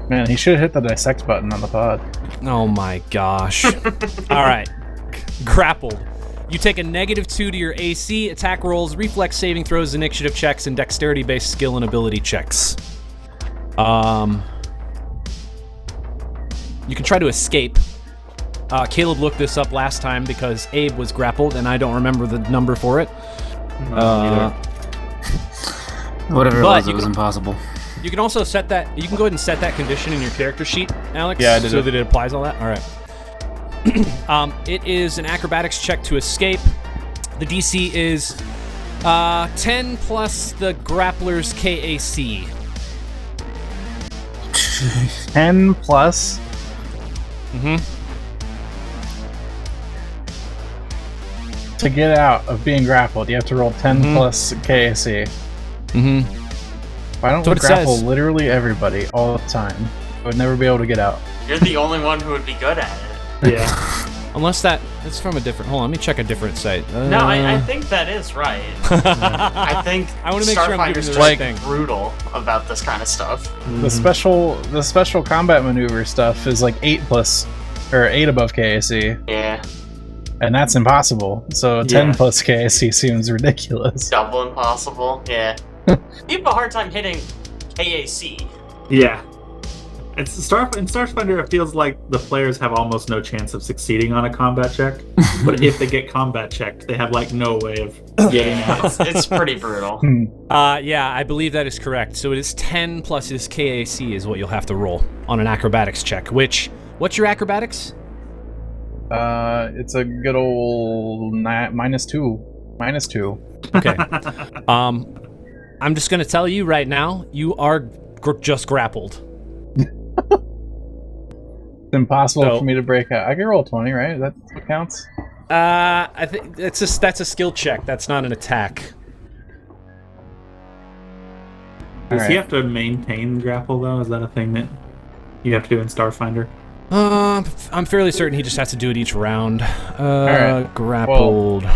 Man, he should have hit the dissect button on the pod. Oh my gosh. All right. Grappled. You take a -2 to your AC, attack rolls, reflex saving throws, initiative checks, and dexterity-based skill and ability checks. You can try to escape. Caleb looked this up last time because Abe was grappled, and I don't remember the number for it. Whatever it but was impossible. You can also set that. You can go ahead and set that condition in your character sheet, Alex. Yeah, I did so it. that it applies all that. All right. It is an acrobatics check to escape. The DC is 10 plus the grappler's KAC. 10 plus? To get out of being grappled, you have to roll 10 plus KAC. If I don't That's what it grapple says. literally everybody all the time, I would never be able to get out. You're the only one who would be good at it. Yeah. Unless that's from a different. Hold on, let me check a different site. No, I think that is right. I think I wanna make sure I'm giving Starfinder's the just right thing. brutal about this kind of stuff. The special combat maneuver stuff is like 8 plus, or 8 above KAC, Yeah, and that's impossible. So 10 Yeah. plus KAC seems ridiculous. double impossible. Yeah, you have a hard time hitting KAC. Yeah. In Starfinder, it feels like the players have almost no chance of succeeding on a combat check. But if they get combat checked, they have like no way of getting out. It's pretty brutal. Yeah, I believe that is correct. So it is 10 plus his KAC is what you'll have to roll on an acrobatics check. What's your acrobatics? It's a good old -2. -2. Okay. I'm just gonna tell you right now, you are just grappled. It's impossible So- for me to break out. I can roll 20, right? That what counts? I think that's a skill check. That's not an attack. Does he Alright. have to maintain grapple though? Is that a thing that you have to do in Starfinder? I'm fairly certain he just has to do it each round. Alright. Grappled.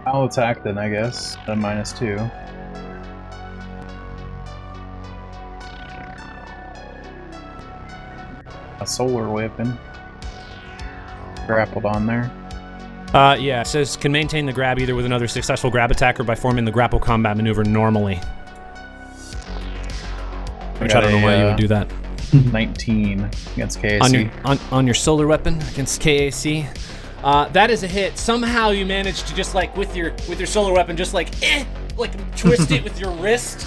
I'll attack then, I guess. A -2. A solar weapon. Grappled on there. Yeah, it says can maintain the grab either with another successful grab attack or by forming the grapple combat maneuver normally. Which I don't know why you would do that. 19 against KAC. On your solar weapon against KAC. That is a hit. Somehow you managed to just like with your solar weapon, just like twist it with your wrist,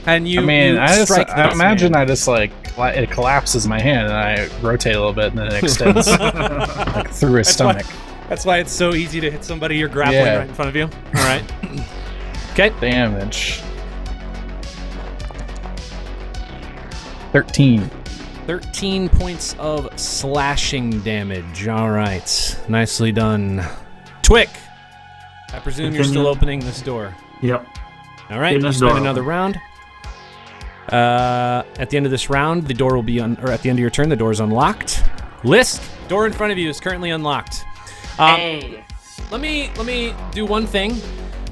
and you. I mean, you I strike the imagine man. I just like it collapses my hand and I rotate a little bit and then it extends like through his stomach. That's why it's so easy to hit somebody you're grappling Yeah. right in front of you. All right. Okay. Damage. 13. 13 points of slashing damage. All right. Nicely done. Twick, I presume you're still opening this door. Yep. All right, you spend another round. At the end of this round, the door will be or at the end of your turn, the door is unlocked. Lisk, door in front of you is currently unlocked. Hey. Let me do one thing.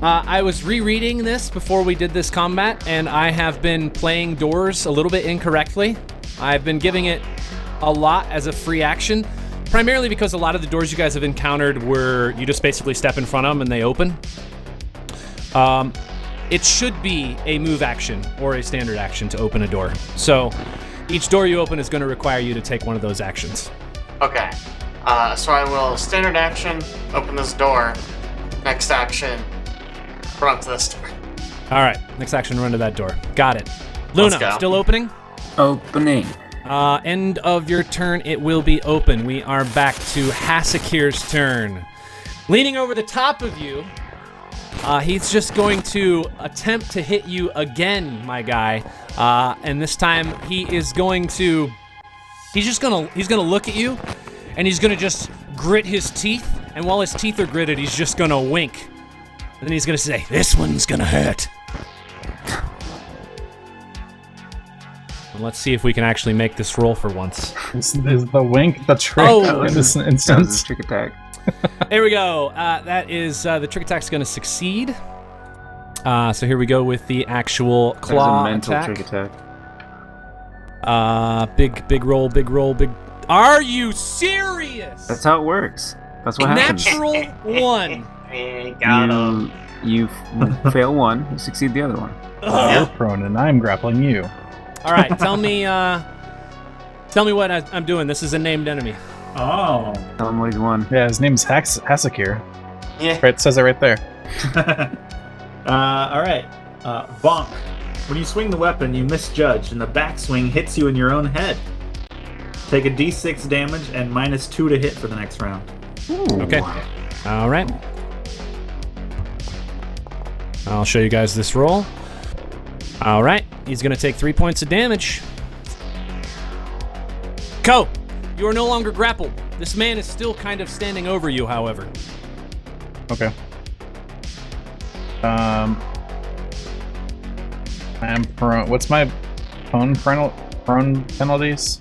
I was rereading this before we did this combat, and I have been playing doors a little bit incorrectly. I've been giving it a lot as a free action, primarily because a lot of the doors you guys have encountered were you just basically step in front of them and they open. It should be a move action or a standard action to open a door. So each door you open is going to require you to take one of those actions. Okay. So I will standard action, open this door. Next action, run up to this door. All right. Next action, run to that door. Got it. Luna, go. still opening? Opening. End of your turn, it will be open. We are back to Hassachir's turn. Leaning over the top of you, he's just going to attempt to hit you again, my guy. And this time he is going to, he's gonna look at you, and he's gonna just grit his teeth. And while his teeth are gritted, he's just gonna wink. And then he's gonna say, "This one's gonna hurt." Let's see if we can actually make this roll for once. Is the wink the trick in this That was instance? a trick attack. There we go. That is the trick attack's going to succeed. So here we go with the actual That was claw a mental attack. trick attack. Big roll, big roll, big. Are you serious? That's how it works. That's what happens. Natural one. Hey, got him. You fail one, you succeed the other one. You're prone and I'm grappling you. All right, tell me what I'm doing. This is a named enemy. Oh. Tell him what he's won. Yeah, his name's Hassachir. Yeah. Right, it says it right there. All right. Bonk. When you swing the weapon, you misjudge, and the backswing hits you in your own head. Take a d6 damage and -2 to hit for the next round. Okay. All right. I'll show you guys this roll. All right. He's going to take 3 points of damage. Ko, you are no longer grappled. This man is still kind of standing over you, however. Okay. I'm prone. What's my prone penalties?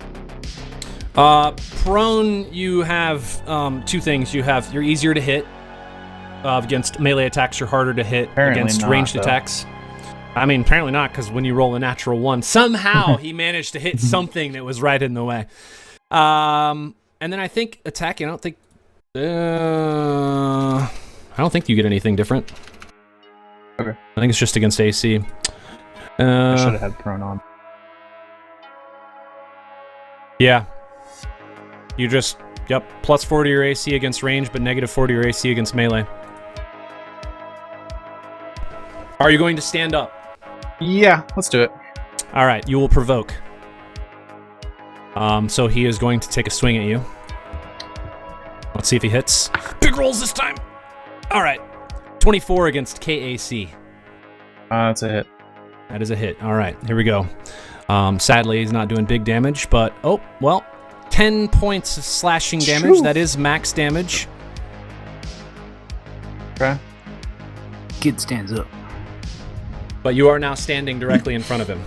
Prone, you have two things. You're easier to hit against melee attacks. You're harder to hit Apparently against not, ranged though. attacks. I mean, apparently not, because when you roll a natural one, somehow he managed to hit something that was right in the way. And then I think attacking. I don't think you get anything different. Okay. I think it's just against AC. I should have had prone on. Yeah. You just, plus 40 your AC against range, but -40 your AC against melee. Are you going to stand up? Yeah, let's do it. All right, you will provoke. So he is going to take a swing at you. Let's see if he hits. Big rolls this time. All right. 24 against KAC. That's a hit. That is a hit. All right, here we go. Sadly, he's not doing big damage, but 10 points of slashing damage. Shoo. That is max damage. Okay. Kid stands up. But you are now standing directly in front of him.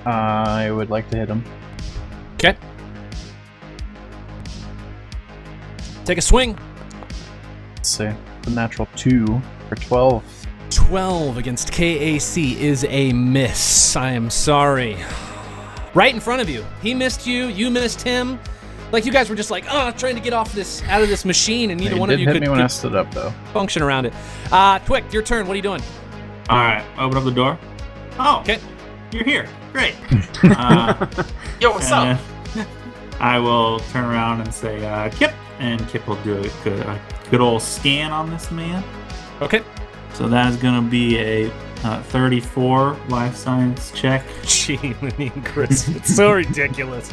I would like to hit him. Okay. Take a swing. Let's see. The natural 2 for 12. 12 against KAC is a miss. I am sorry. Right in front of you. He missed you. You missed him. Like you guys were just like, trying to get out of this machine, and neither one of you hit could me when I stood up, though. function around it. Twick, your turn. What are you doing? All right. Open up the door. Oh. Okay. You're here. Great. Yo, what's up? I will turn around and say, Kip. And Kip will do a good old scan on this man. Okay. So that is going to be a 34 life science check. Gee, Chris, it's so ridiculous.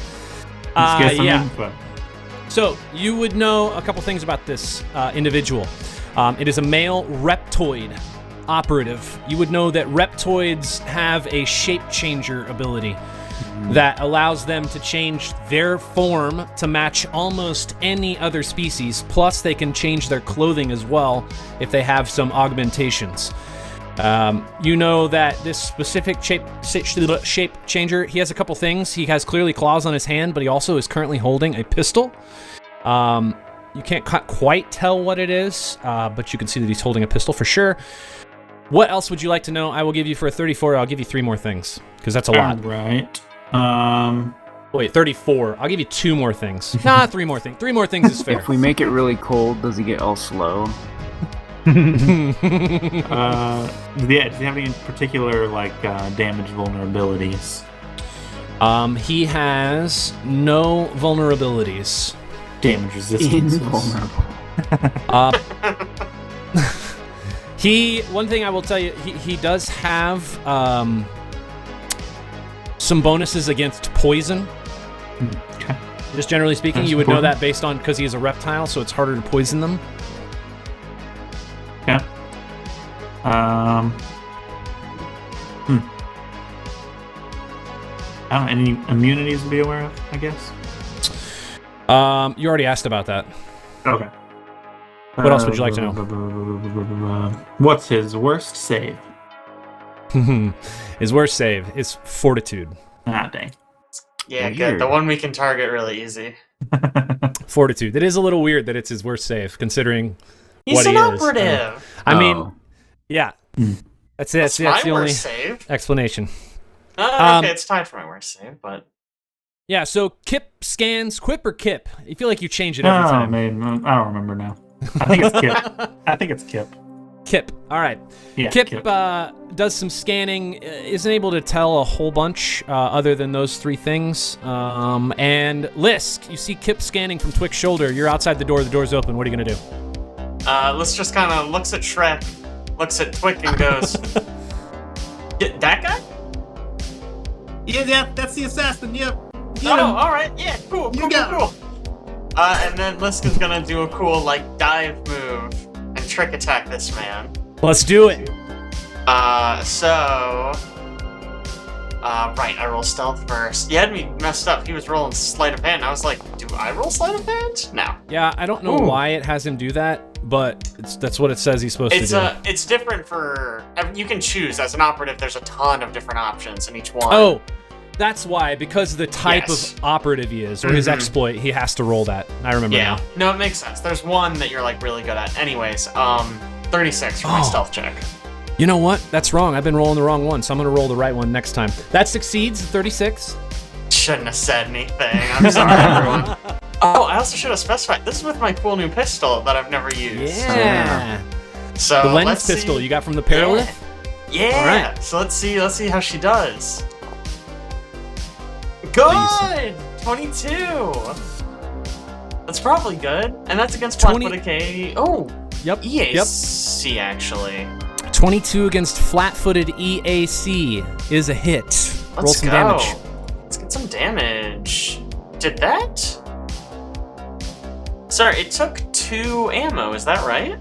Let's get some yeah. info. So you would know a couple things about this individual. It is a male reptoid operative. You would know that reptoids have a shape changer ability. that allows them to change their form to match almost any other species. Plus, they can change their clothing as well if they have some augmentations. You know that this specific shape changer, he has a couple things. He has clearly claws on his hand, but he also is currently holding a pistol. You can't quite tell what it is, but you can see that he's holding a pistol for sure. What else would you like to know? I will give you for a 34. I'll give you 3 more things because that's a lot. Right. Wait, 34. I'll give you 2 more things. Nah, 3 more things. 3 more things is fair. If we make it really cold, does he get all slow? Does he have any particular damage vulnerabilities? He has no vulnerabilities. Damage resistance. Invulnerable. One thing I will tell you, he does have some bonuses against poison. Okay. Just generally speaking, That's you would know important. that based on because he is a reptile, so it's harder to poison them. Yeah. I don't know, any immunities to be aware of, I guess? You already asked about that. Okay. What else would you like to know? What's his worst save? His worst save is fortitude. Ah, dang. Yeah, Weird. good. The one we can target really easy. Fortitude. It is a little weird that it's his worst save, considering He's what an he is. operative. I Oh. mean, yeah. That's it. That's That's my the only worst save. explanation. Okay, it's tied for my worst save, but Yeah, so Kip scans. Quip or Kip? You feel like you change it every Oh, time. man, I don't remember now. I think it's Kip. I think it's Kip. Kip. All right. Yeah, Kip does some scanning, isn't able to tell a whole bunch other than those 3 things. And Lisk, you see Kip scanning from Twick's shoulder. You're outside the door. The door's open. What are you going to do? let's just kind of looks at Shrek, looks at Twick, and goes, "That guy? Yeah, that's the assassin. Yep. Oh, all right. Yeah, cool. And then Lisk is gonna do a cool dive move and trick attack this man. Let's do it. Right, I roll stealth first. You had me messed up. He was rolling sleight of hand. I was like, do I roll sleight of hand? No. Yeah, I don't know why it has him do that, but that's what it says he's supposed to do. It's different for... You can choose. As an operative, there's a ton of different options, and each one... Oh, that's why. Because of the type Yes. of operative he is, or his exploit, he has to roll that. I remember Yeah. now. No, it makes sense. There's one that you're really good at. Anyways, 36 for my stealth check. You know what? That's wrong. I've been rolling the wrong one, so I'm going to roll the right one next time. That succeeds, 36. Shouldn't have said anything. I'm sorry, everyone. Oh, I also should have specified. This is with my cool new pistol that I've never used. Yeah. So The lens let's pistol see. you got from the Paralith? Yeah. All right. So let's see how she does. Good. 22. That's probably good, and that's against 20 flat-footed K. Oh. Yep. EAC actually. 22 against flat-footed EAC is a hit. Roll Let's some go. damage. Let's get some damage. Did that? Sorry, it took 2 ammo. Is that right?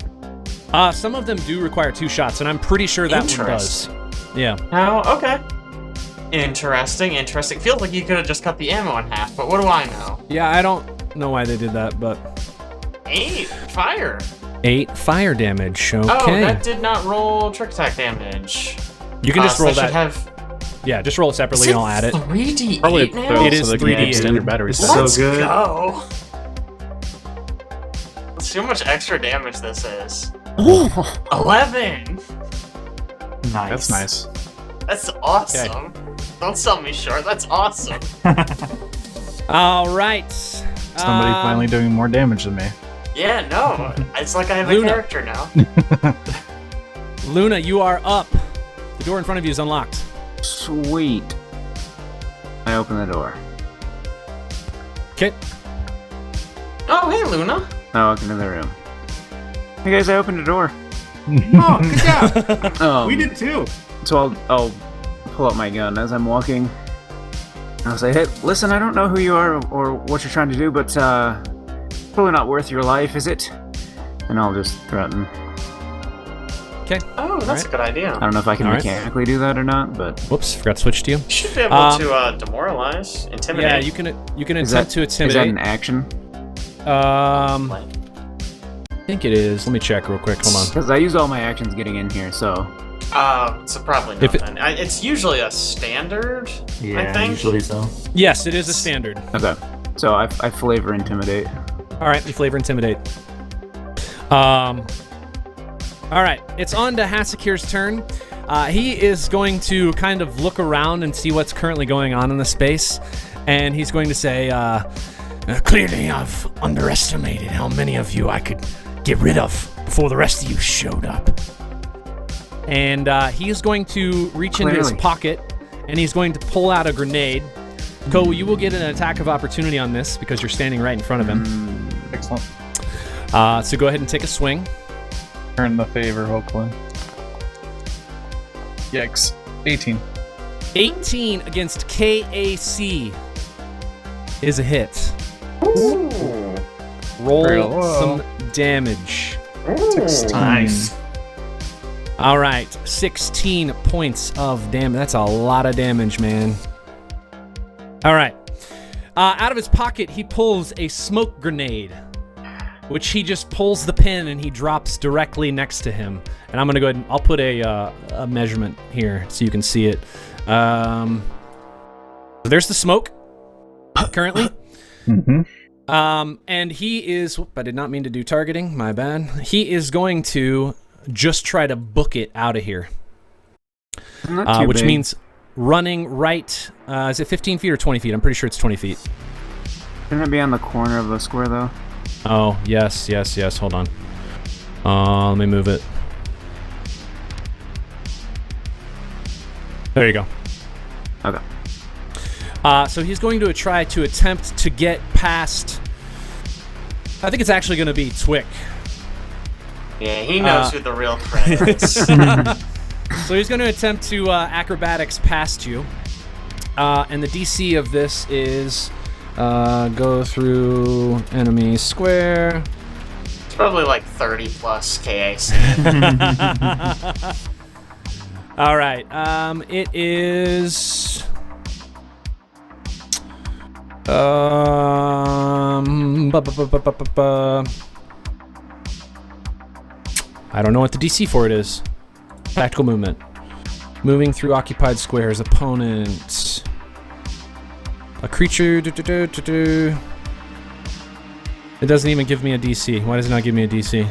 Some of them do require 2 shots, and I'm pretty sure that one does. Yeah. Oh, okay. Interesting. Feels like you could have just cut the ammo in half, but what do I know? Yeah, I don't know why they did that, but 8 fire. 8 fire damage. Okay. Oh, that did not roll trick attack damage. You can just roll so that. Yeah, just roll it separately and I'll add it. 3d8 Probably now? It is so they can 3D. extend your batteries. So Let's good. go. Let's see how much extra damage this is. 11. Nice. That's nice. That's awesome. Don't sell me short. That's awesome. All right. Somebody finally doing more damage than me. Yeah, no. It's like I have Luna. a character now. Luna, you are up. The door in front of you is unlocked. Sweet. I open the door. Okay. Oh, hey, Luna. I walk into the room. Hey guys, I opened the door. Oh, good job. We did too. So I'll pull out my gun as I'm walking. I'll say, hey, listen, I don't know who you are or what you're trying to do, but probably not worth your life, is it? And I'll just threaten. Okay. Oh, that's a good idea. I don't know if I can All right. mechanically do that or not, but Whoops, forgot to switch to you. You should be able to demoralize, intimidate. Yeah, you can attempt to is that intimidate. an action? I think it is. Let me check real quick. Hold on. Because I use all my actions getting in here, so So probably If nothing. It's usually a standard, Yeah, I think. usually so. Yes, it is a standard. okay. So I flavor intimidate. All right, you flavor intimidate. All right, it's on to Hassachir's turn. He is going to kind of look around and see what's currently going on in the space, and he's going to say, clearly I've underestimated how many of you I could get rid of before the rest of you showed up. And he is going to reach into his pocket, and he's going to pull out a grenade. Ko, you will get an attack of opportunity on this because you're standing right in front of him. Excellent. So go ahead and take a swing. Turn the favor, hopefully. Yikes. 18. 18 against KAC is a hit. Ooh. Roll Real. some damage. 16. Nice. All right, 16 points of damage. That's a lot of damage, man. All right. Out of his pocket, he pulls a smoke grenade, which he just pulls the pin and he drops directly next to him. And I'm going to go ahead and I'll put a measurement here so you can see it. So there's the smoke currently. Mm-hmm. And he is, I did not mean to do targeting, my bad. He is going to just try to book it out of here. Not too Which big. means running right, is it 15 feet or 20 feet? I'm pretty sure it's 20 feet. Shouldn't it be on the corner of the square though? Oh, yes, hold on. Let me move it. There you go. Okay. So he's going to try to attempt to get past, I think it's actually going to be Twick. Yeah, he knows who the real threat is. So he's going to attempt to acrobatics past you. And the DC of this is go through enemy square. It's probably like 30 plus KAC. All right. It is. I don't know what the DC for it is. Tactical movement. Moving through occupied squares. Opponent. A creature. It doesn't even give me a DC. Why does it not give me a DC?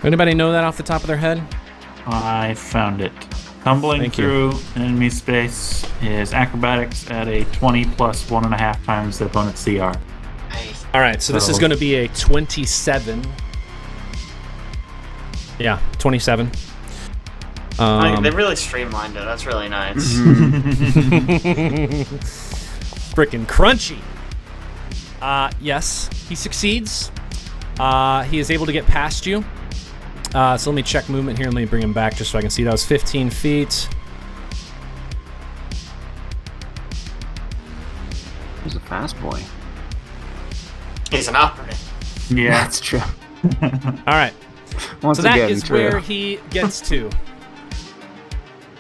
Anybody know that off the top of their head? I found it. Tumbling Thank you. through an enemy space is acrobatics at a 20 plus 1.5 times the opponent's CR. All right, so this is going to be a 27. Yeah, 27. They really streamlined it. That's really nice. Frickin' crunchy. Yes, he succeeds. He is able to get past you. So let me check movement here and let me bring him back just so I can see. That was 15 feet. He's a fast boy. He's an operative. Yeah. That's true. All right. Once So that again, is true. where he gets to.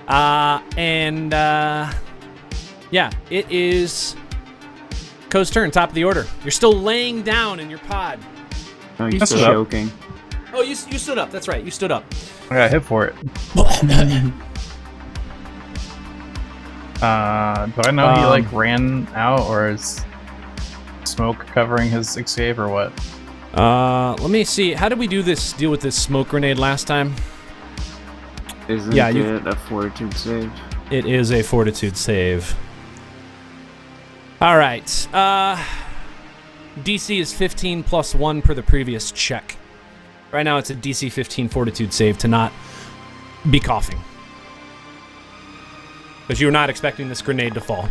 Yeah, it is Ko's turn, top of the order. You're still laying down in your pod. Oh, he's That's still up. choking. Oh, you stood up. That's right. You stood up. I got hit for it. Do I know he like ran out, or is smoke covering his escape, or what? Let me see. How did we deal with this smoke grenade last time? Isn't Yeah, it a fortitude save? It is a fortitude save. All right. DC is 15 plus 1 per the previous check. Right now it's a DC 15 fortitude save to not be coughing. Because you were not expecting this grenade to fall.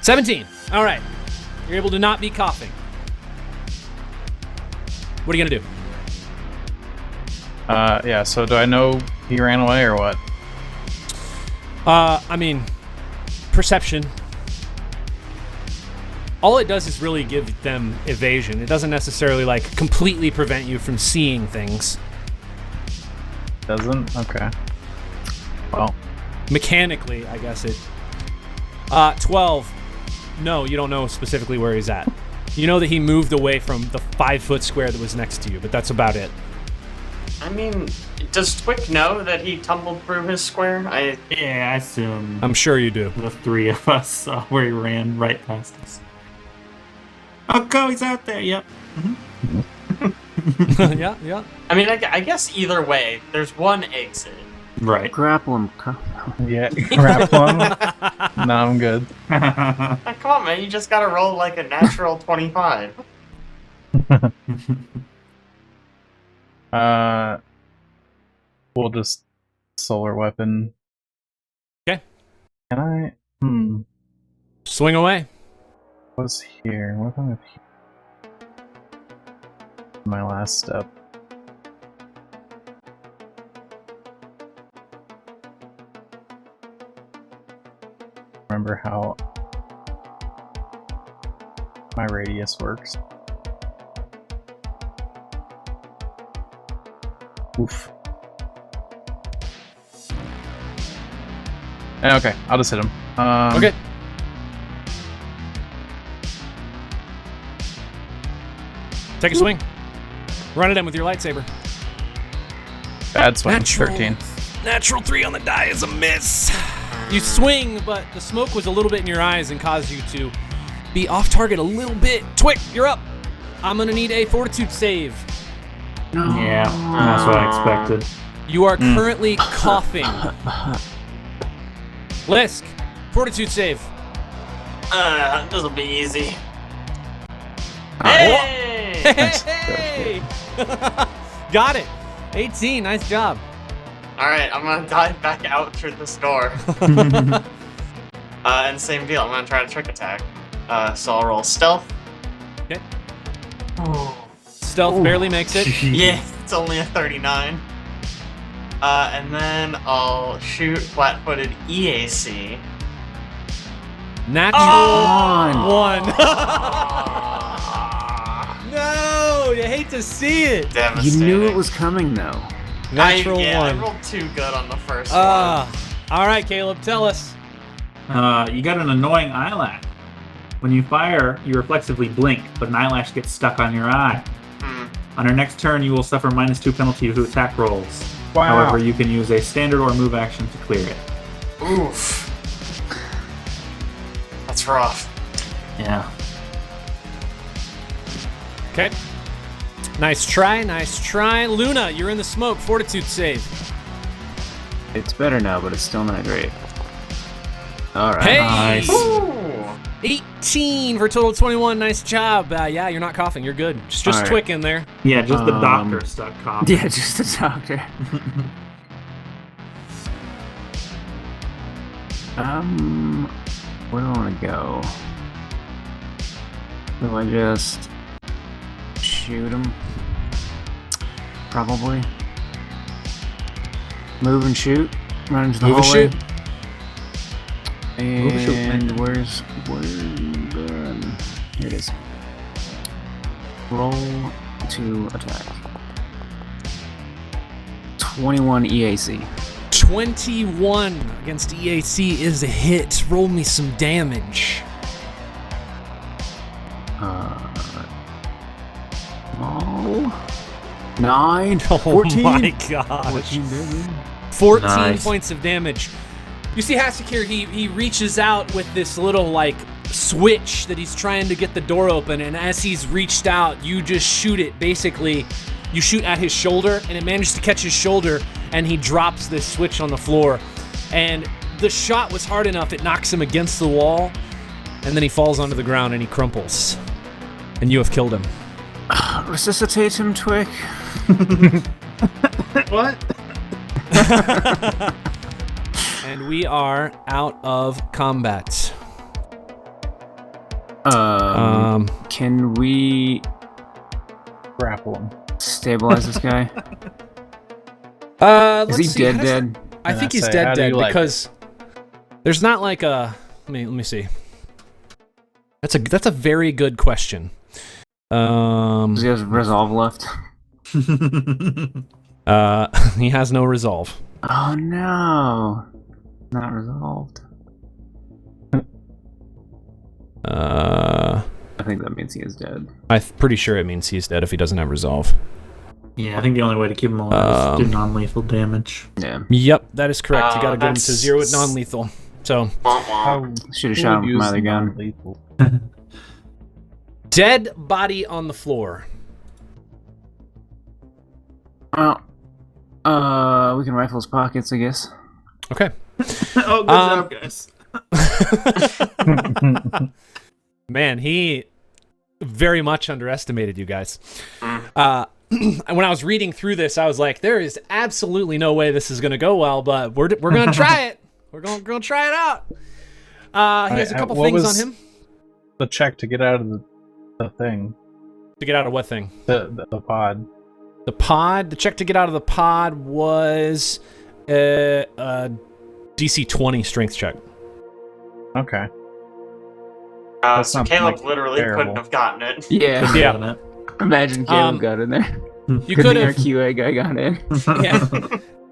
17. All right. You're able to not be coughing. What are you going to do? Yeah, so do I know he ran away or what? I mean, perception. all it does is really give them evasion. It doesn't necessarily like completely prevent you from seeing things. Doesn't? Okay. Well, Mechanically, I guess it. 12. No, you don't know specifically where he's at. You know that he moved away from the 5-foot square that was next to you, but that's about it. I mean, does Twick know that he tumbled through his square? Yeah, I assume I'm sure you do. the three of us saw where he ran right past us. Oh, go! He's out there. Yep. Yeah. I mean, I guess either way, there's one exit. Right. Grapple him. yeah, grapple him. No, I'm good. Come on, man, you just gotta roll like a natural 25. We'll just solar weapon. Okay. Can I? Swing away. What's here? What if I have here? My last step. Remember how my radius works. Oof. Okay, I'll just hit him. Okay. Take a swing. Run at him with your lightsaber. Bad swing. 13. Natural 3 on the die is a miss. You swing, but the smoke was a little bit in your eyes and caused you to be off target a little bit. Twick, you're up. I'm gonna need a fortitude save. Yeah, that's what I expected. You are currently coughing. Lisk, fortitude save. This'll be easy. Hey! Hey! Hey! Got it. 18, nice job. Alright, I'm gonna dive back out through this door. And same deal, I'm gonna try to trick attack. So I'll roll stealth. Okay. Stealth barely makes it. Yeah, it's only a 39. And then I'll shoot flat-footed EAC. Natural 1. No, you hate to see it. You Devastating. knew it was coming, though. Natural 1. I rolled too good on the first one. All right, Caleb, tell us. You got an annoying eyelash. When you fire, you reflexively blink, but an eyelash gets stuck on your eye. On your next turn, you will suffer -2 penalty to attack rolls. Wow. However, you can use a standard or move action to clear it. Oof. That's rough. Yeah. Okay. Nice try, nice try. Luna, you're in the smoke. Fortitude save. It's better now, but it's still not great. Alright. Hey! Nice. Ooh. 18 for a total of 21. Nice job. Yeah, you're not coughing. You're good. Just All right. Twick in there. Yeah, just the doctor stuck coughing. Yeah, just the doctor. Where do I want to go? Will I just shoot him? Probably. Move and shoot. Run into the Move and hallway. shoot. And shoot. where's here it is. Roll to attack. 21 EAC. 21 against EAC is a hit. Roll me some damage. Oh. 9. Oh 14. my gosh. 14 damage. 14 Nice. points of damage. You see Hassachir, he reaches out with this little like switch that he's trying to get the door open, and as he's reached out, you just shoot it. Basically, you shoot at his shoulder, and it manages to catch his shoulder, and he drops this switch on the floor. And the shot was hard enough, it knocks him against the wall, and then he falls onto the ground and he crumples. And you have killed him. Resuscitate him, Twick. What? And we are out of combat. Can we Grapple him. stabilize this guy? Let's Is he see. dead? How does- Dead? I And think I he's say, dead how do you like because there's not like a. Let me see. That's a very good question. Does he have resolve left? He has no resolve. Oh no, not resolved. I think that means he is dead. I'm pretty sure it means he's dead if he doesn't have resolve. Yeah, I think the only way to keep him alive is do non-lethal damage. Yeah. Yep, that is correct. You gotta get him to that's- 0 with non-lethal. So, Should have shot him with my other gun. Lethal. dead body on the floor. Well, we can rifle his pockets, I guess. Okay. Oh, good job, guys. Man, he very much underestimated you guys. When I was reading through this, I was like, there is absolutely no way this is going to go well, but we're going to try it. We're going to try it out. He has a couple things on him. The check to get out of the thing. To get out of what thing? The pod. The pod. The check to get out of the pod was a DC 20 strength check. Okay. So not, Caleb like, literally terrible. couldn't have gotten it. Yeah. Yeah. Imagine Caleb got in there. You Good could thing our have. QA guy got in. Yeah.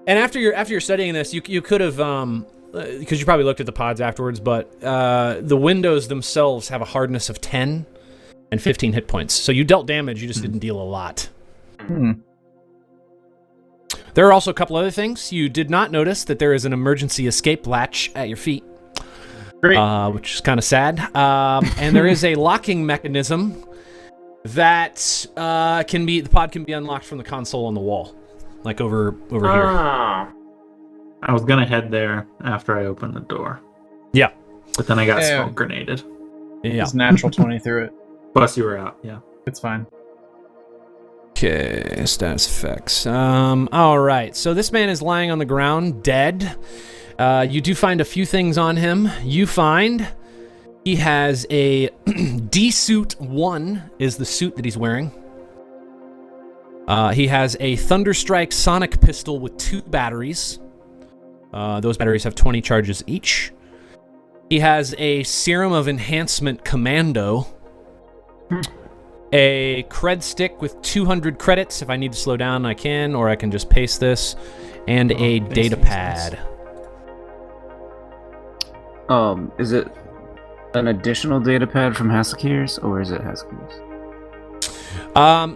And after you're studying this, you could have because you probably looked at the pods afterwards, but the windows themselves have a hardness of 10 and 15 hit points. So you dealt damage, you just didn't deal a lot. There are also a couple other things. You did not notice that there is an emergency escape latch at your feet. Great. Which is kind of sad. And there is a locking mechanism that the pod can be unlocked from the console on the wall, like over here. Oh. I was gonna head there after I opened the door, Yeah, but then I got Yeah. smoke grenaded. yeah. It's natural 20 through it. Plus, you were out. Yeah. It's fine. Okay, status effects. All right. So this man is lying on the ground, dead. You do find a few things on him. You find he has a D-suit 1 is the suit that he's wearing. He has a Thunderstrike sonic pistol with 2 batteries. Those batteries have 20 charges each. He has a Serum of Enhancement Commando. A cred stick with 200 credits. If I need to slow down, I can, or I can just paste this. And a data pad. Is it an additional data pad from Hassachir's, or is it Hassachir's?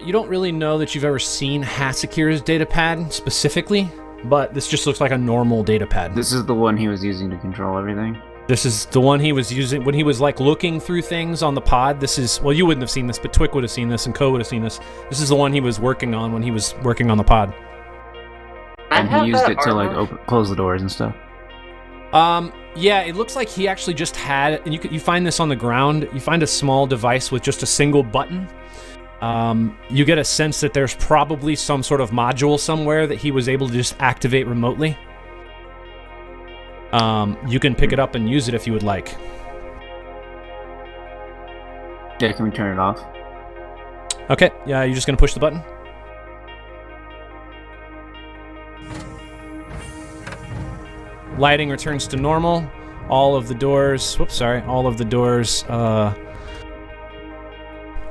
You don't really know that you've ever seen Hassachir's data pad specifically, but this just looks like a normal data pad. This is the one he was using to control everything. This is the one he was using when he was like looking through things on the pod. This is, well, you wouldn't have seen this, but Twick would have seen this and Co would have seen this. This is the one he was working on when he was working on the pod. And he used it to like close the doors and stuff. Yeah, it looks like he actually just had, and you find this on the ground. You find a small device with just a single button. You get a sense that there's probably some sort of module somewhere that he was able to just activate remotely. You can pick it up and use it if you would like. Yeah, can we turn it off? Okay, yeah, you're just gonna push the button? Lighting returns to normal. All of the doors, all of the doors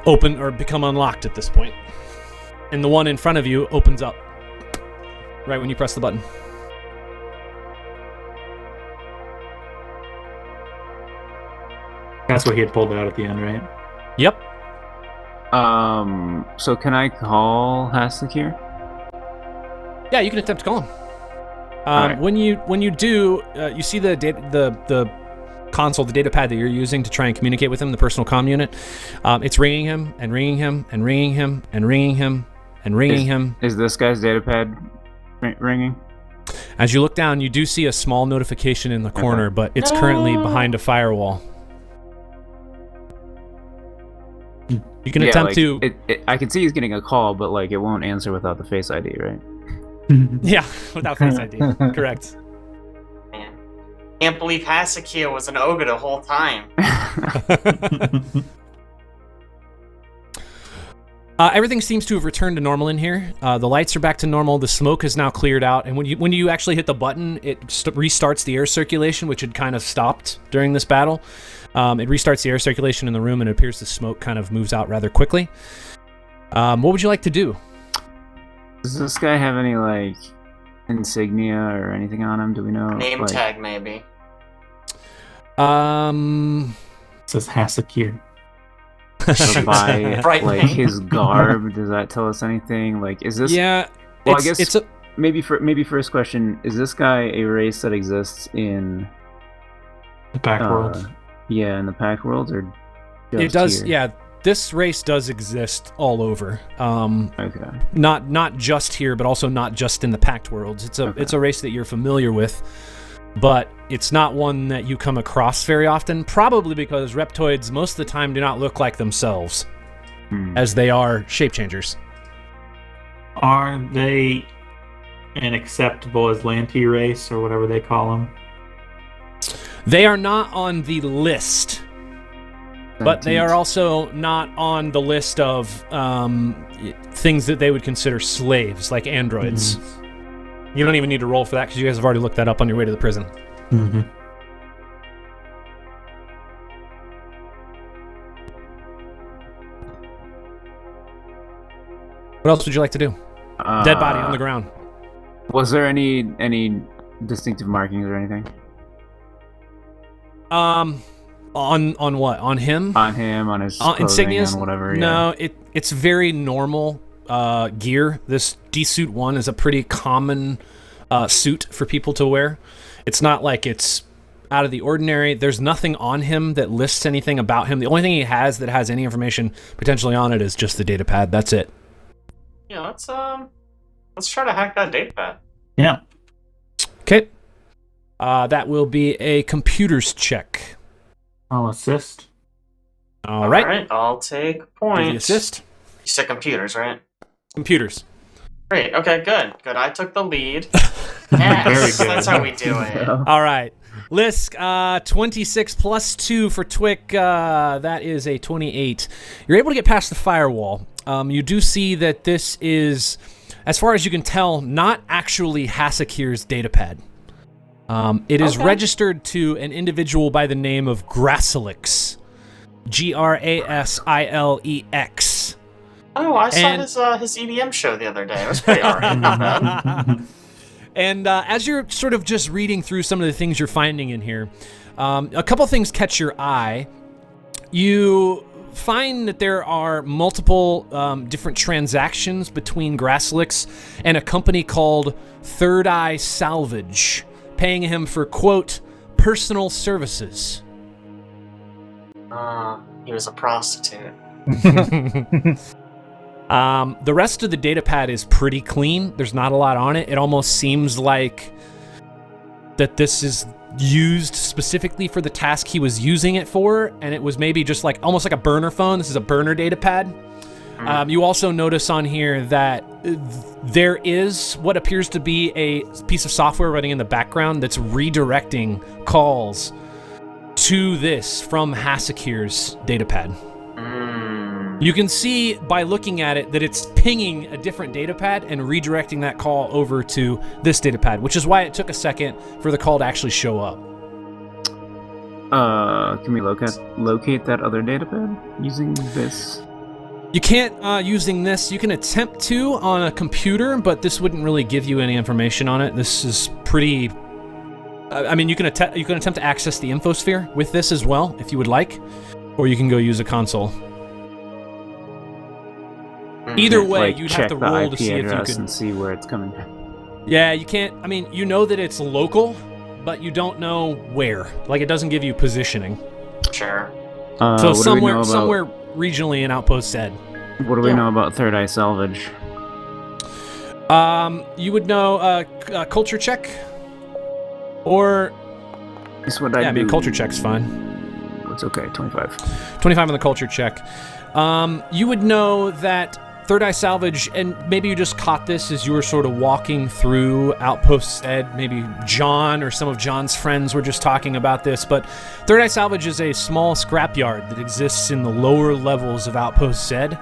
open or become unlocked at this point. And the one in front of you opens up right when you press the button. That's what he had pulled out at the end, right? Yep. So can I call Hassachir? Yeah, you can attempt to call him. Alright. When you do, you see the console, the data pad that you're using to try and communicate with him, the personal comm unit. It's ringing him and ringing him and ringing him and ringing him and ringing him. Is this guy's data pad ringing? As you look down, you do see a small notification in the corner, but it's currently behind a firewall. You can attempt to... I can see he's getting a call, but like it won't answer without the Face ID, right? Yeah, without Face ID. Correct. Man. Can't believe Hassachir was an ogre the whole time. Everything seems to have returned to normal in here. The lights are back to normal. The smoke is now cleared out. And when you actually hit the button, it restarts the air circulation, which had kind of stopped during this battle. It restarts the air circulation in the room, and it appears the smoke kind of moves out rather quickly. What would you like to do? Does this guy have any, like, insignia or anything on him? Do we know? Name like... tag, maybe. It says Hassachir. So by Frightening. like his garb, does that tell us anything? Like, is this? Yeah. Well, I guess maybe first question: is this guy a race that exists in The Pack World. Yeah, in the Pack Worlds, or just it does. here? Yeah, this race does exist all over. Okay. Not just here, but also not just in the Pact Worlds. It's a race that you're familiar with, but it's not one that you come across very often. Probably because reptoids most of the time do not look like themselves, as they are shapechangers. Are they an acceptable Aslanti race or whatever they call them? They are not on the list, but they are also not on the list of things that they would consider slaves, like androids. You don't even need to roll for that because you guys have already looked that up on your way to the prison. Mm-hmm. What else would you like to do? Dead body on the ground. Was there any distinctive markings or anything? On what? On him? On him, on his clothing, insignias? on whatever. No, it's very normal gear. This D-Suit 1 is a pretty common suit for people to wear. It's not like it's out of the ordinary. There's nothing on him that lists anything about him. The only thing he has that has any information potentially on it is just the data pad. That's it. Yeah, let's try to hack that data pad. Yeah. Okay. That will be a computers check. I'll assist. All right. All right, I'll take Give the points. assist. You said computers, right? Computers. Great. Okay, good. I took the lead. Yes, Very good. that's how we do it. All right. Lisk, 26 plus 2 for Twick. That is a 28. You're able to get past the firewall. You do see that this is, as far as you can tell, not actually Hassachir's datapad. It is registered to an individual by the name of Grasilex. Grasilex. Oh, I saw his EDM show the other day. It was pretty alright. Not bad. And as you're sort of just reading through some of the things you're finding in here, a couple things catch your eye. You find that there are multiple different transactions between Grasilex and a company called Third Eye Salvage, paying him for, quote, personal services. He was a prostitute. The rest of the datapad is pretty clean. There's not a lot on it. It almost seems like that this is used specifically for the task he was using it for, and it was maybe just like almost like a burner phone. This is a burner datapad. You also notice on here that there is what appears to be a piece of software running in the background that's redirecting calls to this from Hassachir's datapad. You can see by looking at it that it's pinging a different datapad and redirecting that call over to this datapad, which is why it took a second for the call to actually show up. Can we locate that other datapad using this? You can't using this. You can attempt to on a computer, but this wouldn't really give you any information on it. This is pretty. I mean, you can attempt to access the infosphere with this as well if you would like, or you can go use a console. Either way, you'd have to roll to see if you could and see where it's coming from. Yeah, you can't. I mean, you know that it's local, but you don't know where. Like, it doesn't give you positioning. Sure. So somewhere regionally in Outpost Z. What do we know about Third Eye Salvage? You would know a culture check, or This what I do. I mean, culture check's fine. It's okay. 25. 25 on the culture check. You would know that Third Eye Salvage, and maybe you just caught this as you were sort of walking through Outpost Ed. Maybe John or some of John's friends were just talking about this, but Third Eye Salvage is a small scrapyard that exists in the lower levels of Outpost Ed.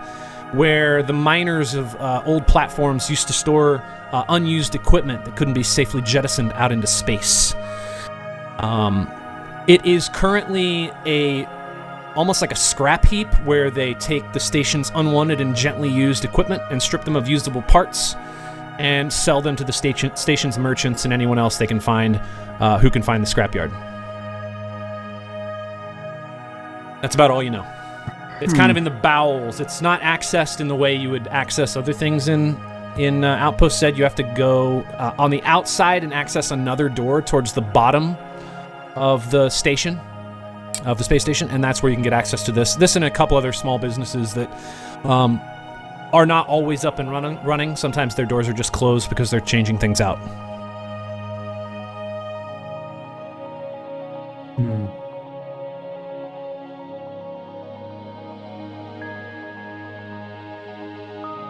where the miners of old platforms used to store unused equipment that couldn't be safely jettisoned out into space. It is currently almost like a scrap heap where they take the station's unwanted and gently used equipment and strip them of usable parts and sell them to the station's merchants and anyone else they can find who can find the scrapyard. That's about all you know. It's kind of in the bowels. It's not accessed in the way you would access other things in Outpost Z. You have to go on the outside and access another door towards the bottom of the station, of the space station, and that's where you can get access to this. This and a couple other small businesses that are not always up and running. Sometimes their doors are just closed because they're changing things out.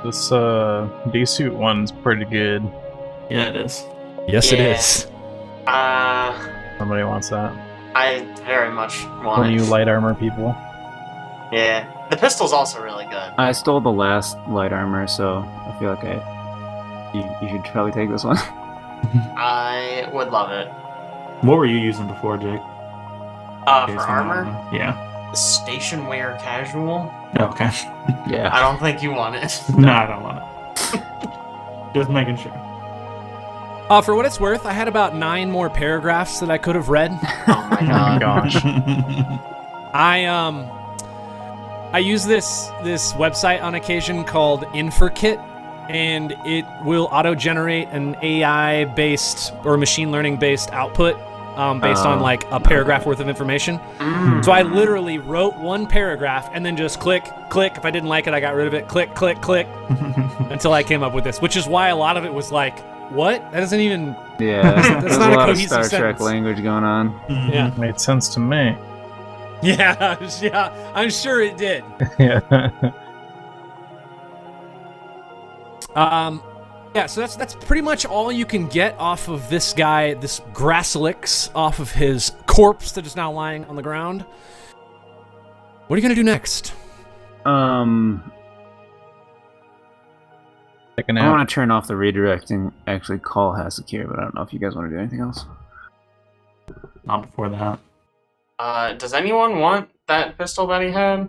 This D-suit one's pretty good. Yeah, it is. Yes, Yeah. it is. Somebody wants that. I very much want One of it. you light armor people. Yeah. The pistol's also really good. I stole the last light armor, so I feel like you should probably take this one. I would love it. What were you using before, Jake? For armor, Yeah. station wear casual. Okay. Yeah. I don't think you want it. No, I don't want it. Just making sure. For what it's worth, I had about 9 more paragraphs that I could have read. Oh my Oh my god. gosh. I use this website on occasion called InferKit, and it will auto-generate an AI-based or machine learning-based output based on like a paragraph worth of information. So I literally wrote one paragraph and then just click. If I didn't like it, I got rid of it. Click, until I came up with this, which is why a lot of it was like, what? That doesn't even... Yeah. That's There's not a a lot of cohesive Star Trek sentence. language going on. Yeah. Made sense to me. Yeah, I'm sure it did. Yeah. Yeah, so that's pretty much all you can get off of this guy, this Grassilix, off of his corpse that is now lying on the ground. What are you gonna do next? Checking I out. want to turn off the redirect and actually call Hassachir, but I don't know if you guys want to do anything else. Not before that. Does anyone want that pistol that he had?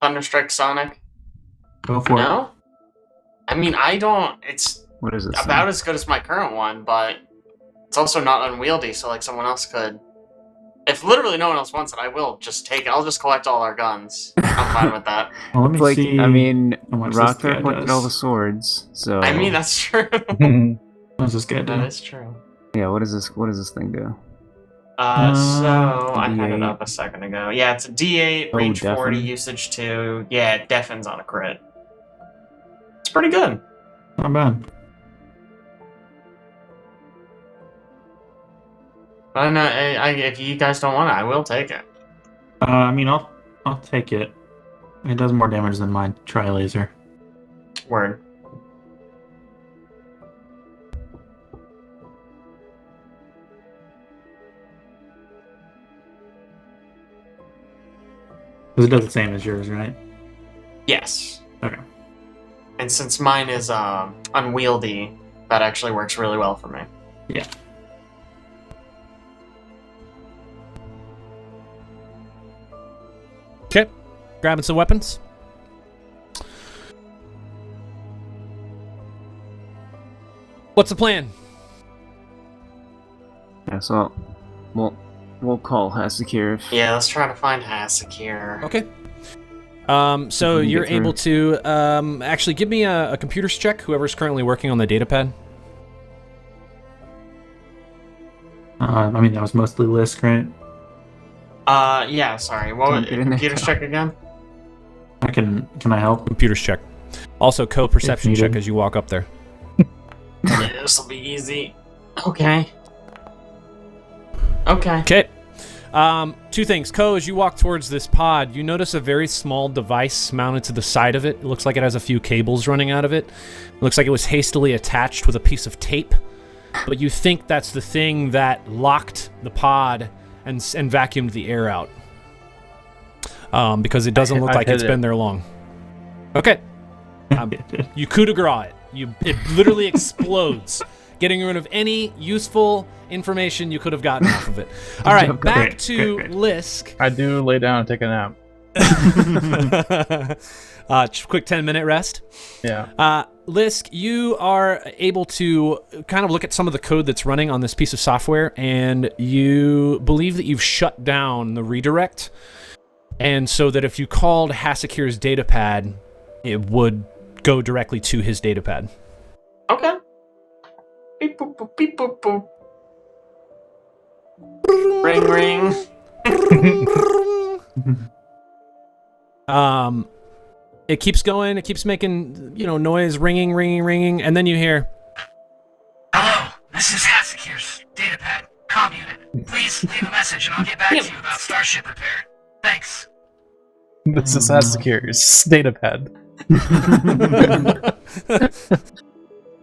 Thunderstrike Sonic? Go for it. No? I mean, I don't... It's What is this? about as good as my current one, but it's also not unwieldy, so like someone else could... If literally no one else wants it, I will just take it. I'll just collect all our guns. I'm fine with that. Well, let me Like, see. I mean, how much this Rockthor guy collected does. all the swords, so... I mean, that's true. What does this guy That do? is true. Yeah, what does this thing do? So I had it D8. up a second ago. Yeah, it's a D8, Oh, range 40, deafen. usage 2. Yeah, it deafens on a crit. It's pretty good. Not bad. But no, if you guys don't want it, I will take it. I mean, I'll take it. It does more damage than my tri-laser. Word. Because it does the same as yours, right? Yes. Okay. And since mine is unwieldy, that actually works really well for me. Yeah. Okay, grabbing some weapons. What's the plan? Yeah, so we'll call Hassachir if... Yeah, let's try to find Hassachir. Okay. So Can you you're get able to actually give me a computers check. Whoever's currently working on the datapad. I mean, that was mostly Lisk, right? Yeah, sorry. What Don't was get in there. computer check again? Can I help? Computers check. Also, co-perception If check needed. as you walk up there. Yeah, this'll be easy. Okay. Okay. Okay. Two things. Ko, as you walk towards this pod, you notice a very small device mounted to the side of it. It looks like it has a few cables running out of it. It looks like it was hastily attached with a piece of tape. But you think that's the thing that locked the pod and vacuumed the air out. because it doesn't look like it's been there long. Okay. You coup de grace it. It literally explodes, getting rid of any useful information you could have gotten off of it. All right, back to Lisk. I do lay down and take a nap. Quick 10-minute rest. Yeah. Lisk, you are able to kind of look at some of the code that's running on this piece of software, and you believe that you've shut down the redirect, and so that if you called Hassachir's datapad, it would go directly to his datapad. Okay. Beep boop boop beep boop boop. Ring ring. It keeps going. It keeps making, noise, ringing, and then you hear, Hello, this is Hassachir's datapad, comm unit. Please leave a message and I'll get back to you about Starship repair. Thanks. This is Hassachir's datapad.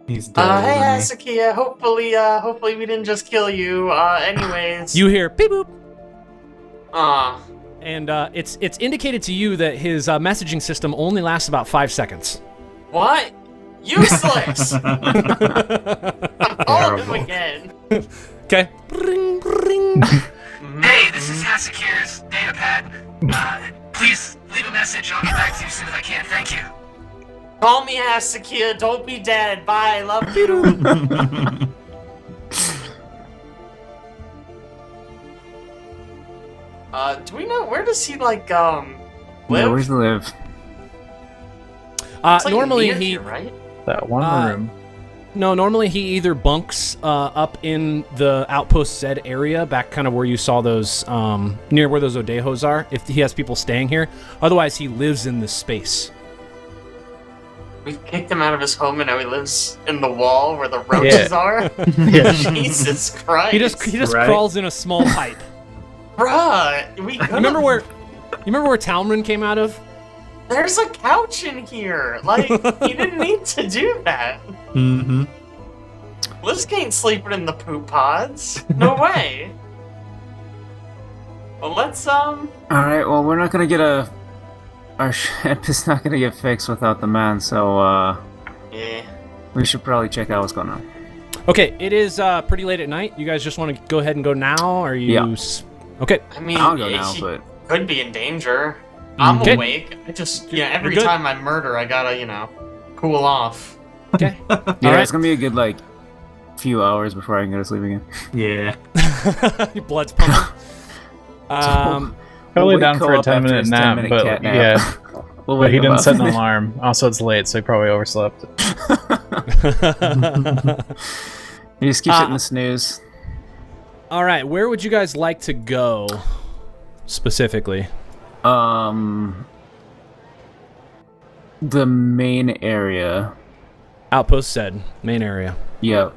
He's dead. Hey Hassachir, hopefully we didn't just kill you. Anyways. you hear beep boop. And And it's indicated to you that his messaging system only lasts about 5 seconds. what? Useless! I'm calling him again. Okay. Ring, ring. Hey, this is Hassachir's datapad. Please leave a message and I'll get back to you as soon as I can. Thank you. Call me Hassachir, don't be dead. Bye, love you. Do we know, where does he, live? Yeah, where's he live? It's like Normally near he... here, right? That one room. No, normally he either bunks up in the Outpost Z area, back kind of where you saw those, near where those Odejos are, if he has people staying here. Otherwise, he lives in this space. We've kicked him out of his home and now he lives in the wall where the roaches are? Yeah. Jesus Christ. He just crawls in a small pipe. Bruh, we You could've... remember where Talmrin came out of? There's a couch in here. Like, he didn't need to do that. Mm-hmm. Lisk ain't sleeping in the poop pods. No way. Well, let's, Alright, well, we're not gonna get our ship is not gonna get fixed without the man, so, yeah. we should probably check out what's going on. Okay, it is pretty late at night. You guys just want to go ahead and go now? Or you... Yeah. Okay. I mean, I'll go now, he but... could be in danger. I'm Okay. awake. I just, every good. time I murder, I gotta, cool off. Okay. Yeah, Alright. it's gonna be a good, few hours before I can go to sleep again. Yeah. Your blood's pumping. Probably wake down for a Co-op after 10-minute his nap, 10-minute but cat nap. yeah. We'll But he wake him didn't up. set an alarm. Also, it's late, so he probably overslept. He just keeps hitting the snooze. All right, where would you guys like to go specifically? The main area. Outpost said, main area. Yep.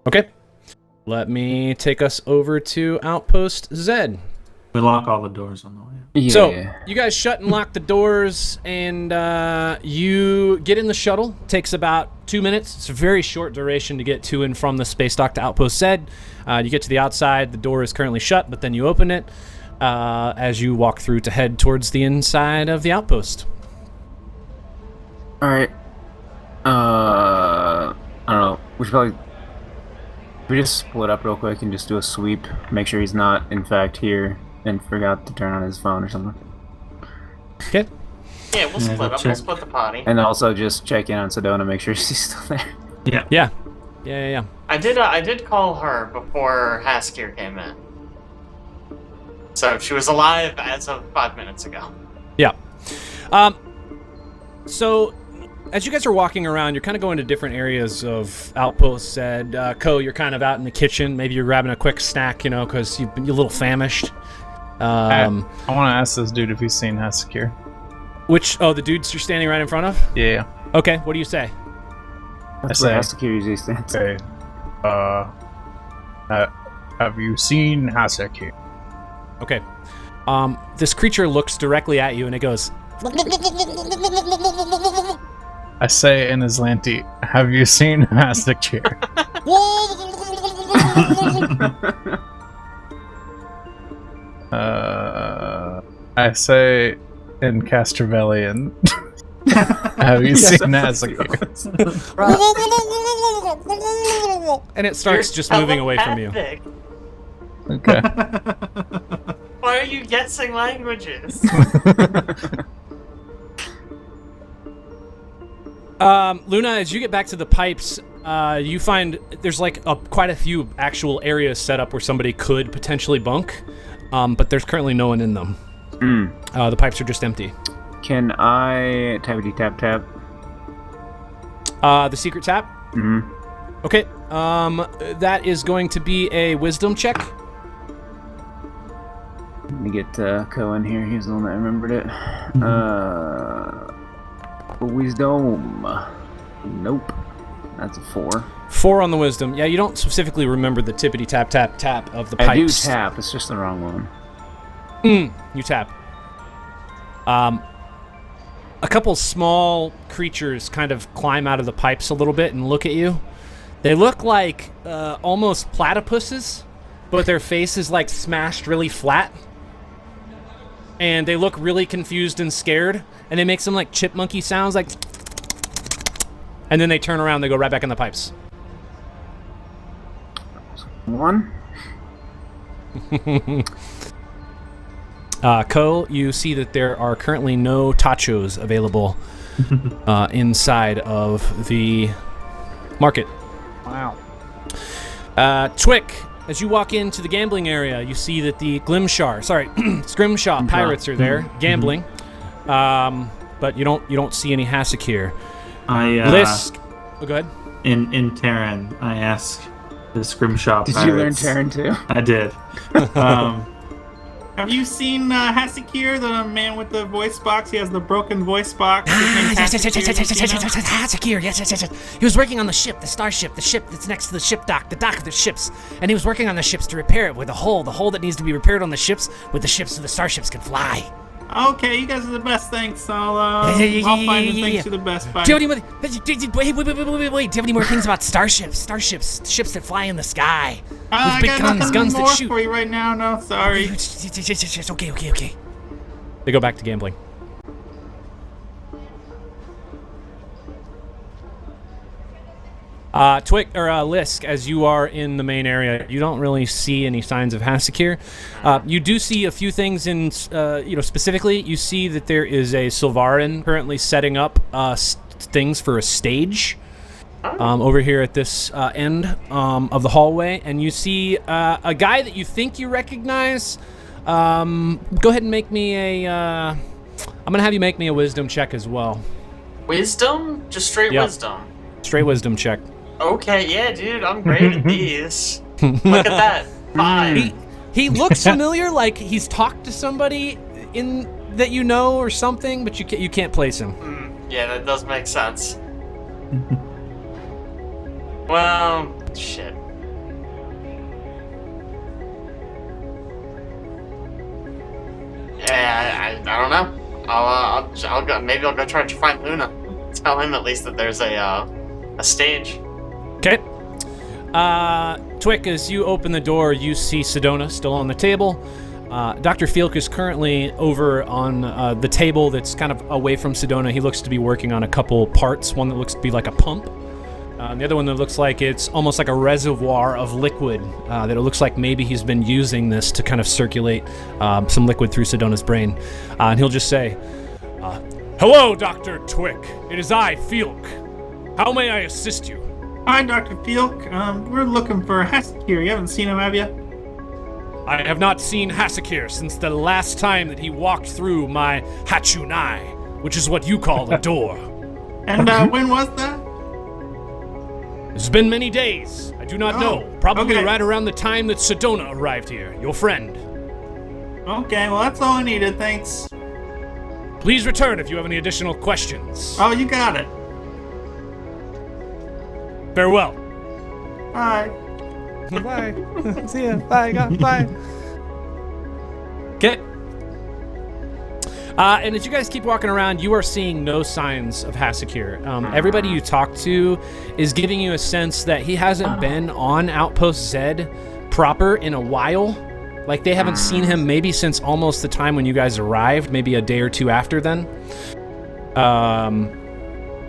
Okay. Let me take us over to Outpost Z. We lock all the doors on the way. Yeah. So, you guys shut and lock the doors, and you get in the shuttle. Takes about 2 minutes. It's a very short duration to get to and from the space dock to Outpost Z. You get to the outside. The door is currently shut, but then you open it as you walk through to head towards the inside of the outpost. Alright. I don't know. We should probably... We just split up real quick and just do a sweep. Make sure he's not, in fact, here and forgot to turn on his phone or something. Okay. Yeah, we'll split up. We'll split the party. And also just check in on Sedona, make sure she's still there. Yeah. Yeah. I did call her before Hassachir came in. So she was alive as of 5 minutes ago. Yeah. So, as you guys are walking around, you're kind of going to different areas of Outpost Zed. Ko, you're kind of out in the kitchen. Maybe you're grabbing a quick snack, because you're a little famished. I want to ask this dude if he's seen Hassachir. The dudes you're standing right in front of? Yeah. Okay, what do you say? That's I where say- Hassachir usually stands. Okay. Have you seen Hassachir? Okay. This creature looks directly at you and it goes, I say in Aslanti, have you seen Hassachir? I say in Castrovellian. Have you seen Hassachir? And it starts just moving away from you. Telepathic. Okay. Why are you guessing languages? Luna, as you get back to the pipes, you find there's like quite a few actual areas set up where somebody could potentially bunk, but there's currently no one in them. The pipes are just empty. Can I tappity tap tap? The secret tap? Mm-hmm. Okay, that is going to be a wisdom check. Let me get Ko in here. He's the one that remembered it. Wisdom. Nope. That's a 4. 4 on the wisdom. Yeah, you don't specifically remember the tippity tap tap tap of the pipes. I do tap. It's just the wrong one. You tap. A couple small creatures kind of climb out of the pipes a little bit and look at you. They look like almost platypuses, but their face is like smashed really flat. And they look really confused and scared. And they make some like chipmunky sounds like... And then they turn around, they go right back in the pipes. 1. Ko, you see that there are currently no tachos available inside of the market. Wow. Twick, as you walk into the gambling area, you see that the Scrimshaw pirates are there gambling, but you don't see any Hassachir. Lisk. Oh, go ahead. In Terran, I ask the Scrimshaw pirates. Did you learn Terran too? I did. Have you seen Hassachir, the man with the voice box? He has the broken voice box. Hassachir, yes. He was working on the ship, the starship, the ship that's next to the ship dock, the dock of the ships. And he was working on the ships to repair it with the hole that needs to be repaired on the ships with the ships so the starships can fly. Okay, you guys are the best. Thanks. I'll find the things you're the best. Bye. Do you have any more, wait. Do you have any more things about starships, ships that fly in the sky? I With big got nothing guns more that shoot. for you right now. No, sorry. Okay. They go back to gambling. Twick or Lisk, as you are in the main area, you don't really see any signs of Hassachir. You do see a few things in, specifically, you see that there is a Sylvarin currently setting up things for a stage over here at this end of the hallway, and you see a guy that you think you recognize. Go ahead and make me a. I'm gonna have you make me a wisdom check as well. Wisdom? Just straight wisdom. Straight wisdom check. Okay, yeah, dude, I'm great at these. Look at that. 5. He looks familiar, like he's talked to somebody in that you know or something, but you can't place him. Yeah, that does make sense. Well, shit. Yeah, I don't know. I'll go. Maybe I'll go try to find Luna. Tell him at least that there's a stage. Okay. Twick, as you open the door, you see Sedona still on the table. Dr. Fielk is currently over on the table that's kind of away from Sedona. He looks to be working on a couple parts. One that looks to be like a pump. And the other one that looks like it's almost like a reservoir of liquid that it looks like maybe he's been using this to kind of circulate some liquid through Sedona's brain. And he'll just say, "Hello, Dr. Twick. It is I, Fielk. How may I assist you?" Hi, Dr. Fielk. We're looking for Hassachir. You haven't seen him, have you? I have not seen Hassachir since the last time that he walked through my Hachunai, which is what you call a door. And when was that? It's been many days. I do not know. Probably okay. right around the time that Sedona arrived here, your friend. Okay, well, that's all I needed. Thanks. Please return if you have any additional questions. Oh, you got it. Farewell. Bye. Bye. See ya. Bye. Bye. Okay. And as you guys keep walking around, you are seeing no signs of Hassachir. Everybody you talk to is giving you a sense that he hasn't been on Outpost Z proper in a while. Like, they haven't seen him maybe since almost the time when you guys arrived, maybe a day or two after then.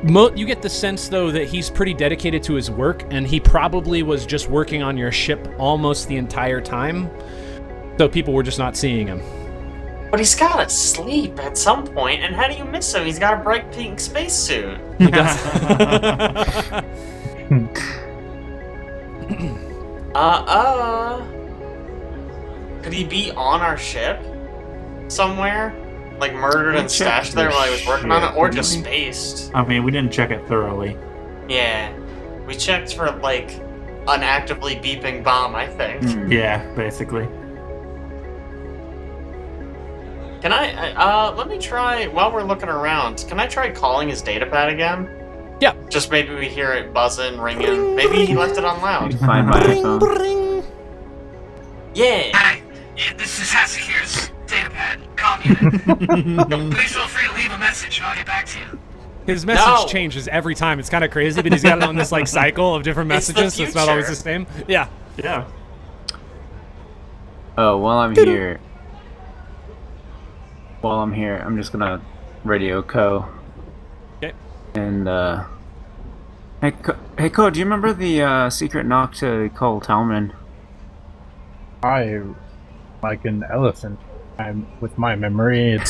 You get the sense, though, that he's pretty dedicated to his work, and he probably was just working on your ship almost the entire time, so people were just not seeing him. But he's gotta sleep at some point, and how do you miss him? He's got a bright pink spacesuit. He does. Could he be on our ship somewhere? Like murdered and stashed there while he was working on it? Or just spaced? I mean, we didn't check it thoroughly. Yeah. We checked for, like, an actively beeping bomb, I think. Yeah, basically. Can I, let me try, while we're looking around, can I try calling his datapad again? Yeah. Just maybe we hear it buzzing, ringing. Maybe he left it on loud. Find my iPhone. Yeah. Hi, this is Hassachir's datapad. Call me. Please feel free to leave a message and I'll get back to you. His message changes every time. It's kind of crazy, but he's got it on this like cycle of different It's the messages, so it's not always the future. same. Yeah. Yeah. Oh, while I'm here, I'm just gonna radio Co. Okay. And hey Co, do you remember the secret knock to call Talman? I, like an elephant, with my memory,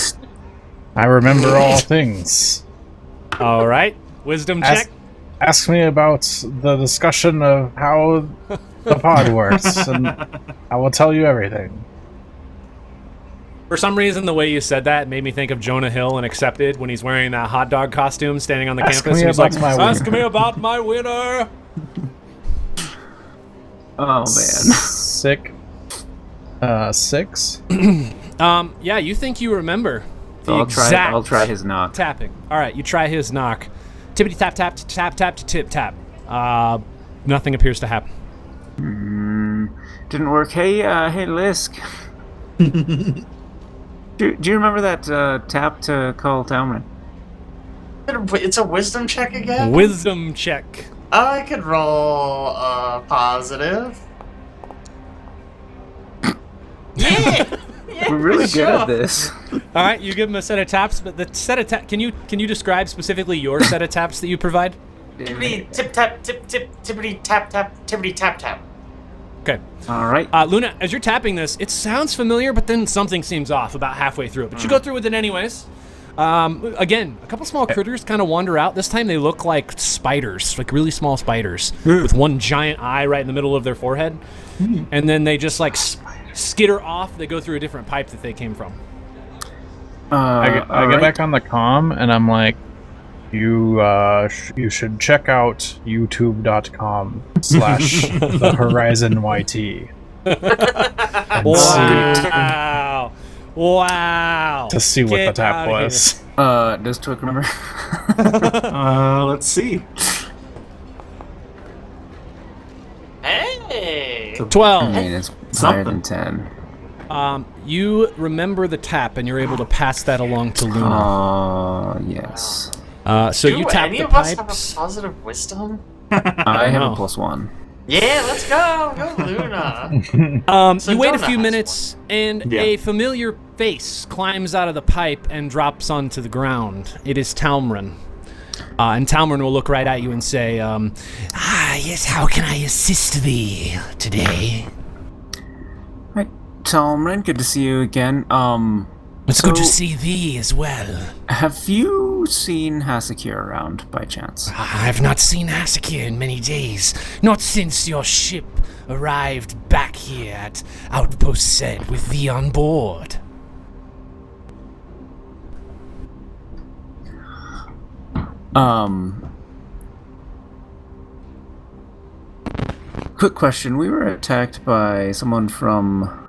I remember all things. All right. Wisdom check. Ask me about the discussion of how the pod works, and I will tell you everything. For some reason, the way you said that made me think of Jonah Hill in Accepted when he's wearing that hot dog costume standing on the Ask campus. me And he's about like, my winner." ask me about my winner. Oh man. Sick. 6. Yeah, you think you remember the exact I'll try his knock. tapping. All right, you try his knock. Tippity tap tap tap tap tip tap. Nothing appears to happen. Didn't work. Hey Lisk. Do you remember that tap to call Talman? It's a wisdom check again? Wisdom check. I could roll a positive. Yeah! We're really sure. good at this. All right, you give him a set of taps, but the set of can you describe specifically your set of taps that you provide? Tippity tip tap tip tip tippity tap tap tippity tap tap. Okay. All right. Luna, as you're tapping this, it sounds familiar, but then something seems off about halfway through it. But you go through with it anyways. Again, a couple small critters kind of wander out. This time they look like spiders, like really small spiders, with one giant eye right in the middle of their forehead. And then they just like skitter off. They go through a different pipe that they came from. I get back on the comm and I'm like, you should check out youtube.com/the Horizon YT. Wow. To see what Get the tap outta was. Does Twig remember? Let's see. Hey! 12. I mean, it's higher than 10. You remember the tap, and you're able to pass that along to Luna. Yes. So Do you tap any the of us have a pipes. positive wisdom? I have know. a +1. Yeah, let's go! Go, Luna! So You wait a Jonah few has minutes, and Yeah. a familiar face climbs out of the pipe and drops onto the ground. It is Talmrin. And Talmrin will look right at you and say, Yes, how can I assist thee today? Right, Talmrin, good to see you again. It's good to So- see thee as well. Have you seen Hassachir around by chance? I've not seen Hassachir in many days. Not since your ship arrived back here at Outpost Z with thee on board. Quick question. We were attacked by someone from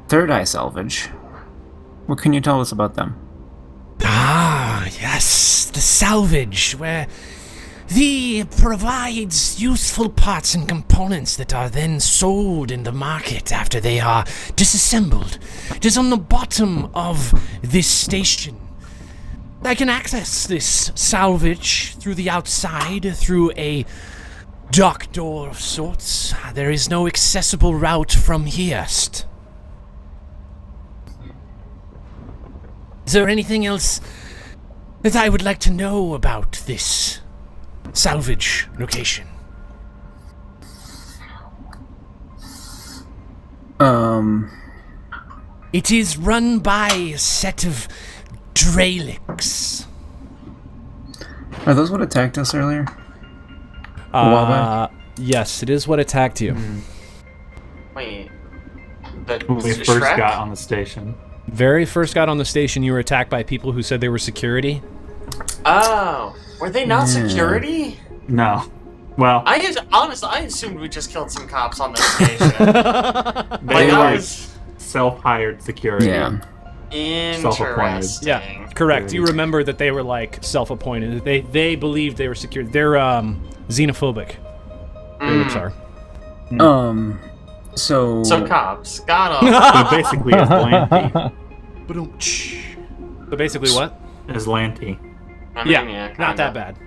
Third Eye Salvage. What can you tell us about them? Yes, the Salvage, where thee provides useful parts and components that are then sold in the market after they are disassembled. It is on the bottom of this station. I can access this salvage through the outside, through a dock door of sorts. There is no accessible route from here. Is there anything else that I would like to know about this salvage location? It is run by a set of Dralics. Are those what attacked us earlier? A while back? Yes, it is what attacked you. Wait. When we first got on the station. Very first got on the station, you were attacked by people who said they were security. Oh, were they not security? No. Well, honestly, I assumed we just killed some cops on the station. they were self-hired security. Yeah. Interesting. Yeah, correct. You remember that they were like self-appointed. They believed they were security. They're xenophobic. Dralics are. So cops. Got them. So basically, Aslanti. So basically what? Aslanti. Yeah, not that bad.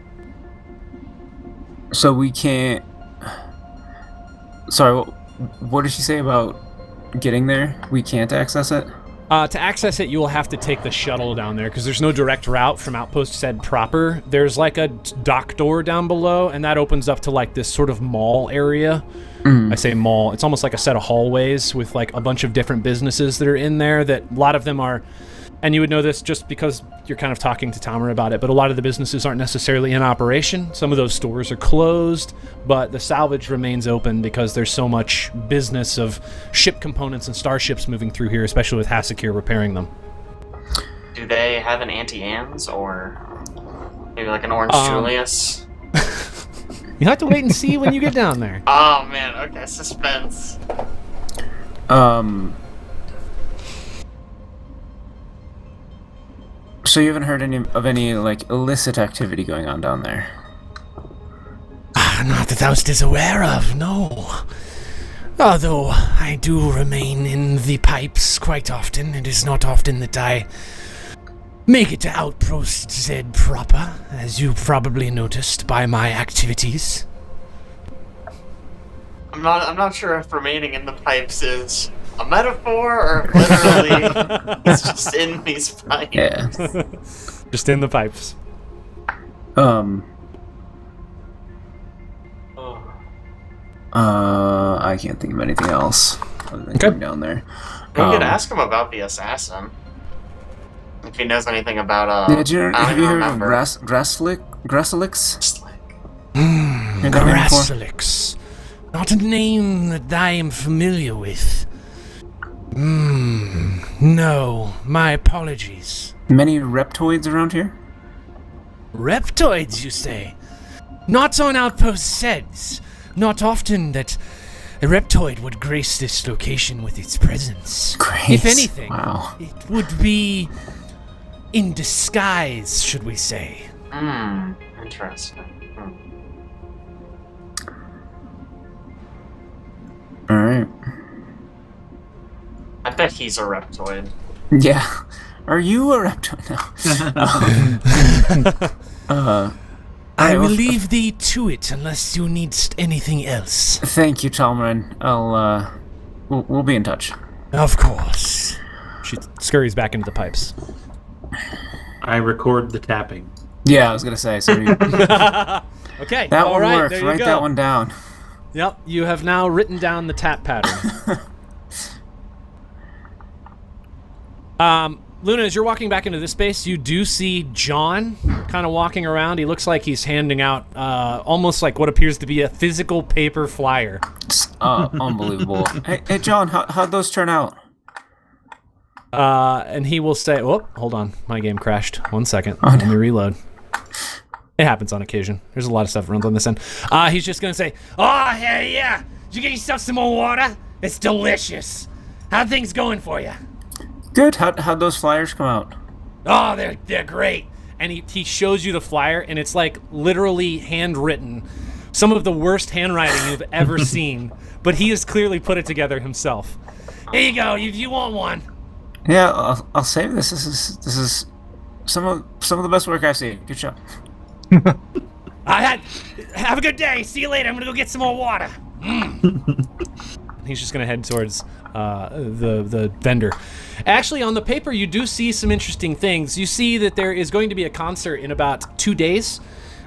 So we can't... Sorry, what did she say about getting there? We can't access it? To access it, you will have to take the shuttle down there, because there's no direct route from Outpost Said proper. There's like a dock door down below, and that opens up to like this sort of mall area. I say mall. It's almost like a set of hallways with like a bunch of different businesses that are in there that a lot of them are... And you would know this just because you're kind of talking to Tomer about it, but a lot of the businesses aren't necessarily in operation. Some of those stores are closed, but the salvage remains open because there's so much business of ship components and starships moving through here, especially with Hassachir repairing them. Do they have an Auntie-Anne's or maybe like an Orange Julius? You have to wait and see when you get down there. Oh man, okay, suspense. So you haven't heard any like illicit activity going on down there? Not that I was aware of, no. Although I do remain in the pipes quite often. It is not often that I make it to Outpost Z proper, as you probably noticed by my activities. I'm not sure if remaining in the pipes is a metaphor or if literally it's just in these pipes. Yeah. Just in the pipes. I can't think of anything else other than going down there. We could ask him about the assassin. If he knows anything about have you heard of Grasselix? Grasselix. Not a name that I am familiar with. No, my apologies. Many reptoids around here? Reptoids, you say? Not on Outpost Seds. Not often that a reptoid would grace this location with its presence. Grace? If anything, wow. It would be in disguise, should we say. Interesting. Alright. I bet he's a reptoid. Yeah. Are you a reptoid now? I will leave thee to it unless you need anything else. Thank you, Talmarin. We'll be in touch. Of course. She scurries back into the pipes. I record the tapping. Yeah, I was gonna say. So Okay. that all one right, worked. there you Write go. that one down. Yep. You have now written down the tap pattern. Luna, as you're walking back into this space, you do see John kind of walking around. He looks like he's handing out almost like what appears to be a physical paper flyer. Unbelievable. Hey, John, how'd those turn out? And he will say, oh, hold on. My game crashed. 1 second. Let me reload. It happens on occasion. There's a lot of stuff that runs on this end. He's just going to say, oh, hell yeah. Did you get yourself some more water? It's delicious. How things going for you? Good. How'd those flyers come out? Oh, they're great. And he shows you the flyer, and it's like literally handwritten. Some of the worst handwriting you've ever seen, but he has clearly put it together himself. Here you go. You want one? Yeah, I'll save this. This is some of the best work I've seen. Good job. Have a good day. See you later. I'm gonna go get some more water. He's just going to head towards the vendor. Actually, on the paper, you do see some interesting things. You see that there is going to be a concert in about 2 days.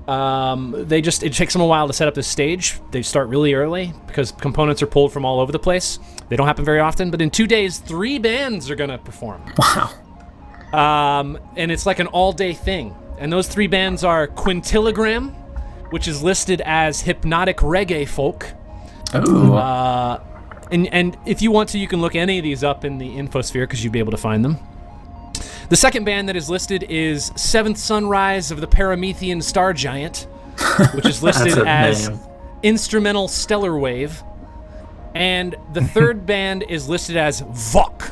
It takes them a while to set up the stage. They start really early because components are pulled from all over the place. They don't happen very often, but in 2 days, 3 bands are going to perform. Wow. And it's like an all-day thing. And those 3 bands are Quintilogram, which is listed as hypnotic reggae folk. Ooh. And if you want to, you can look any of these up in the infosphere because you'd be able to find them. The second band that is listed is Seventh Sunrise of the Paramethian Star Giant, which is listed as Instrumental Stellar Wave. And the third band is listed as Vok,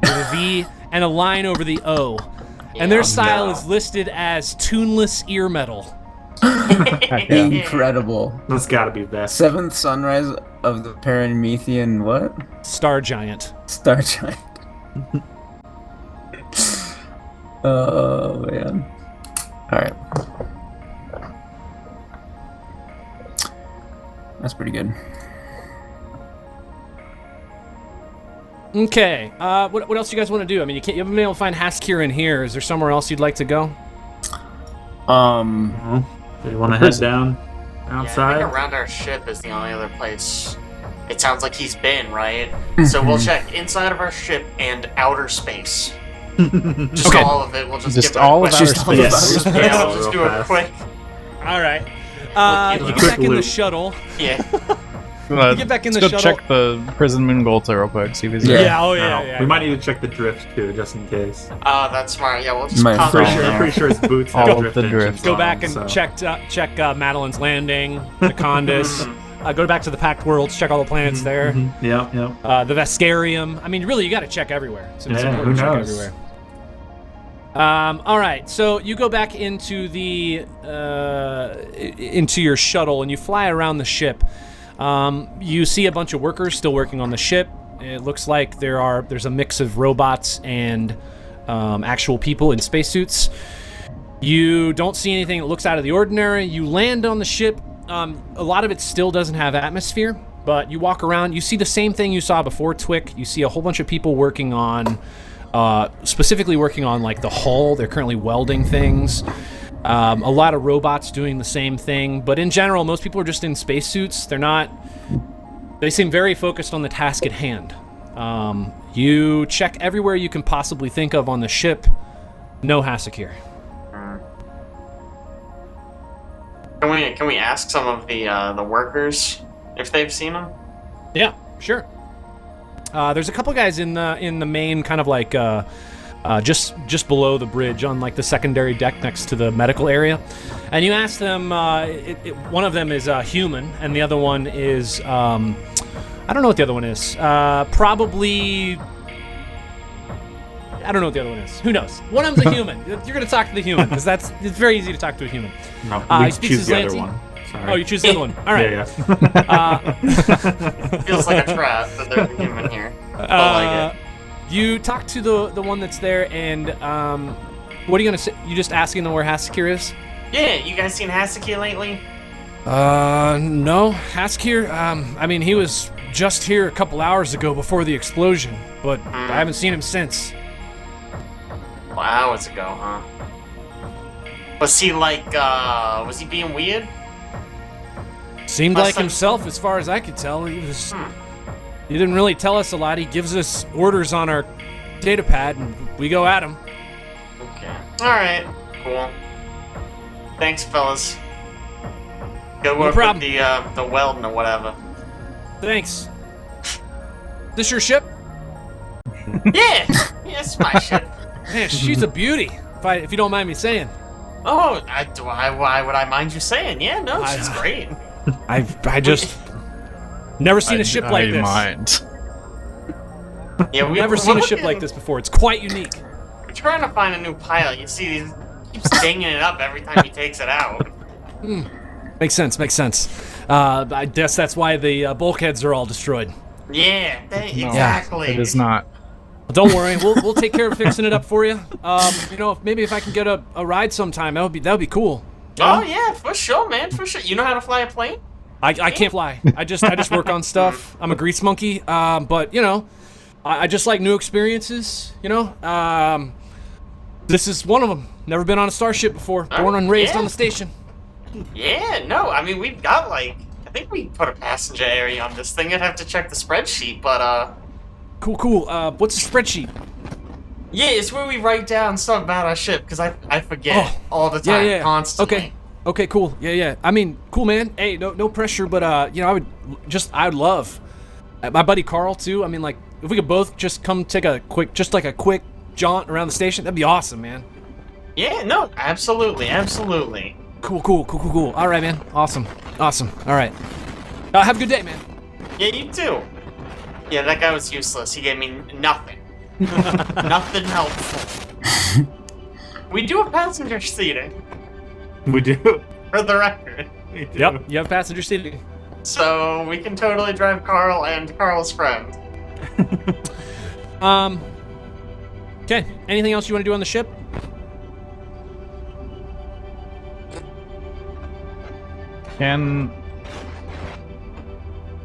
with a V and a line over the O. And their style is listed as tuneless ear metal. Incredible. That's gotta be best. Seventh Sunrise of the Paramethian what? Star Giant. Star Giant. Oh, man. Alright. That's pretty good. Okay. What else do you guys want to do? I mean, you haven't been able to find Hassachir in here. Is there somewhere else you'd like to go? Do you want to head down outside? Yeah, I think around our ship is the only other place it sounds like he's been, right? So we'll check inside of our ship and outer space. Just all of it. We'll just give all of outer space. Yeah, we'll just do it quick. All right. You get back in the shuttle. Yeah. You get back in the Let's go shuttle. check the prison moon Golta real quick. See if he's Yeah. there. Yeah. We might need to check the drift too, just in case. Oh, that's smart. Yeah, we'll just Might pop freak in you there. I'm pretty sure his boots All have of drift the engines drift. Go on back them, and so. check Madeline's Landing, the Condis. Go back to the Packed Worlds. Check all the planets there. Yep. The Vescarium. I mean, really, you got to check everywhere. So it's Yeah, important who to check knows? everywhere. All right, so you go back into into your shuttle and you fly around the ship. You see a bunch of workers still working on the ship. It looks like there's a mix of robots and actual people in spacesuits. You don't see anything that looks out of the ordinary. You land on the ship. A lot of it still doesn't have atmosphere, but you walk around. You see the same thing you saw before, Twick. You see a whole bunch of people working on, specifically working on like the hull. They're currently welding things. A lot of robots doing the same thing, but in general, most people are just in spacesuits. They seem very focused on the task at hand. You check everywhere you can possibly think of on the ship. No Hassachir. Can we ask some of the workers if they've seen him? Yeah, sure. There's a couple guys in the main kind of like just below the bridge on like the secondary deck next to the medical area, and you ask them. One of them is a human, and the other one is I don't know what the other one is. Probably. I don't know what the other one is. Who knows? One of them's a human. You're gonna talk to the human because it's very easy to talk to a human. No, He we speaks choose his the other Lancy. one. Sorry. Oh, you choose the other one. All right. Yeah. Feels like a trap that they're human here. I like it. You talk to the one that's there, and what are you gonna say? You just asking them where Hassachir is? Yeah, you guys seen Hassachir lately? No, Hassachir. I mean, he was just here a couple hours ago before the explosion, but I haven't seen him since. Well, hours ago, huh? Was he was he being weird? Seemed Last like time- himself, as far as I could tell. He was. He didn't really tell us a lot. He gives us orders on our data pad, and we go at him. Okay. Alright, cool. Thanks, fellas. Good work problem. with the welding or whatever. Thanks. This your ship? Yeah! Yeah, it's my ship. Man, she's a beauty. If you don't mind me saying. Oh, why would I mind you saying? Yeah, no, she's great. I just never seen a ship like this. Mind. Yeah, I've never seen a ship like this before. It's quite unique. We're trying to find a new pilot. You see, he keeps dinging it up every time he takes it out. Makes sense. I guess that's why the bulkheads are all destroyed. Yeah, exactly. It is not. Well, don't worry, we'll take care of fixing it up for you. Maybe if I can get a ride sometime, that would be cool. Oh yeah, for sure, man, for sure. You know how to fly a plane? I can't fly. I just work on stuff. I'm a grease monkey. But you know, I just like new experiences. You know, this is one of them. Never been on a starship before. Born and raised on the station. Yeah, no, I mean, we've got, like, I think we put a passenger area on this thing. I'd have to check the spreadsheet, but, Cool. What's the spreadsheet? yeah, it's where we write down stuff about our ship, because I forget all the time, Yeah. constantly. Okay, cool. Yeah. I mean, cool, man. Hey, no pressure, but, you know, I'd love, my buddy Carl, too. I mean, like, if we could both just come take a quick jaunt around the station, that'd be awesome, man. Yeah, no, absolutely. Cool. All right, man. Awesome. All right. Have a good day, man. Yeah, you too. Yeah, that guy was useless. He gave me nothing. Nothing helpful. We do have passenger seating, We do. for the record. We do. Yep, you have passenger seating. So we can totally drive Carl and Carl's friend. Okay. Anything else you want to do on the ship? Can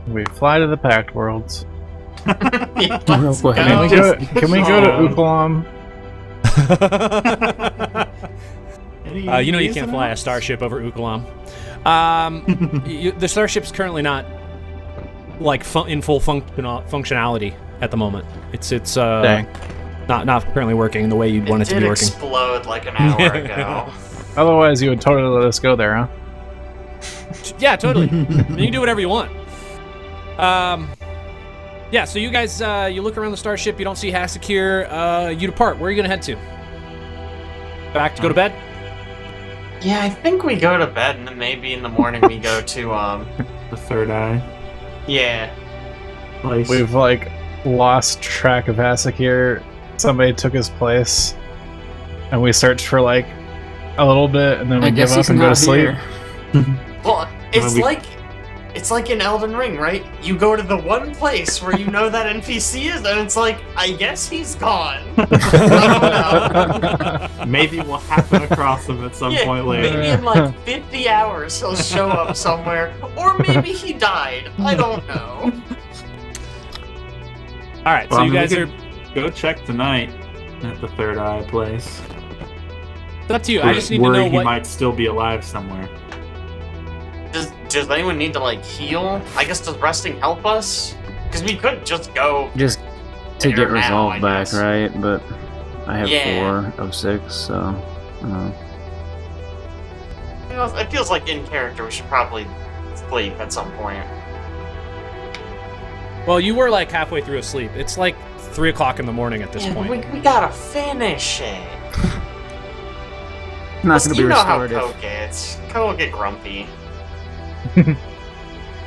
we fly to the Pact Worlds? Yeah, Real quick. Can we go to Ukalam? You know you can't fly a starship over Ukalam. The starship's currently not like in full functionality at the moment. It's Dang. not currently working the way you'd want it to be did working. explode like an hour ago. Otherwise, you would totally let us go there, huh? Yeah, totally. You can do whatever you want. Yeah, so you guys, you look around the starship, you don't see Hassachir, you depart. Where are you gonna head to? Back to go to bed? Yeah, I think we go to bed and then maybe in the morning we go to, The third eye yeah. place. We've like lost track of Hassachir. Somebody took his place, and we searched for like a little bit, and then we I give guess up he's and go to not sleep. here. Well, it's we- like in Elden Ring, right? You go to the one place where you know that NPC is, and it's like, I guess he's gone. I don't know. Maybe we'll happen across him at some point later. Maybe in like 50 hours he'll show up somewhere, or maybe he died. I don't know. All right, Well, so I you mean, guys we are. could go check tonight at the third eye place. It's up to you. I just need to Worried know he what. might still be alive somewhere. Does anyone need to like heal? I guess does resting help us? Because we could just go. Just to Here get now, resolve I back, guess. right? But I have Yeah. 4 of 6, so. You know, it feels like in character we should probably sleep at some point. Well, you were like halfway through asleep. It's like 3 o'clock in the morning at this Yeah, point. we gotta finish it. Not gonna be You know how restorative. Coke gets. Coke will get grumpy. We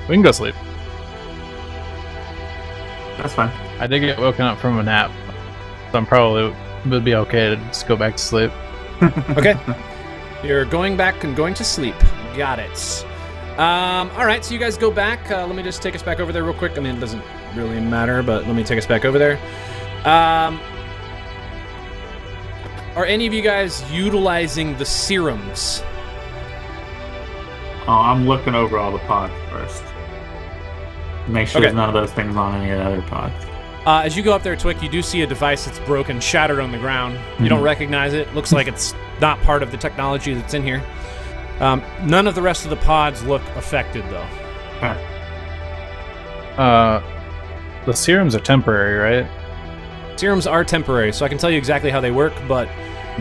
can go sleep. That's fine. I did get woken up from a nap, so I'm probably would be okay to just go back to sleep. Okay. You're going back and going to sleep. Got it. All right, so you guys go back. Let me just take us back over there real quick. I mean, it doesn't really matter, but let me take us back over there. Are any of you guys utilizing the serums? Oh, I'm looking over all the pods first. Make sure Okay. there's none of those things on any of the other pods. As you go up there, Twick, you do see a device that's broken, shattered on the ground. You don't recognize it. Looks like it's not part of the technology that's in here. None of the rest of the pods look affected, though. The serums are temporary, right? Serums are temporary, so I can tell you exactly how they work, but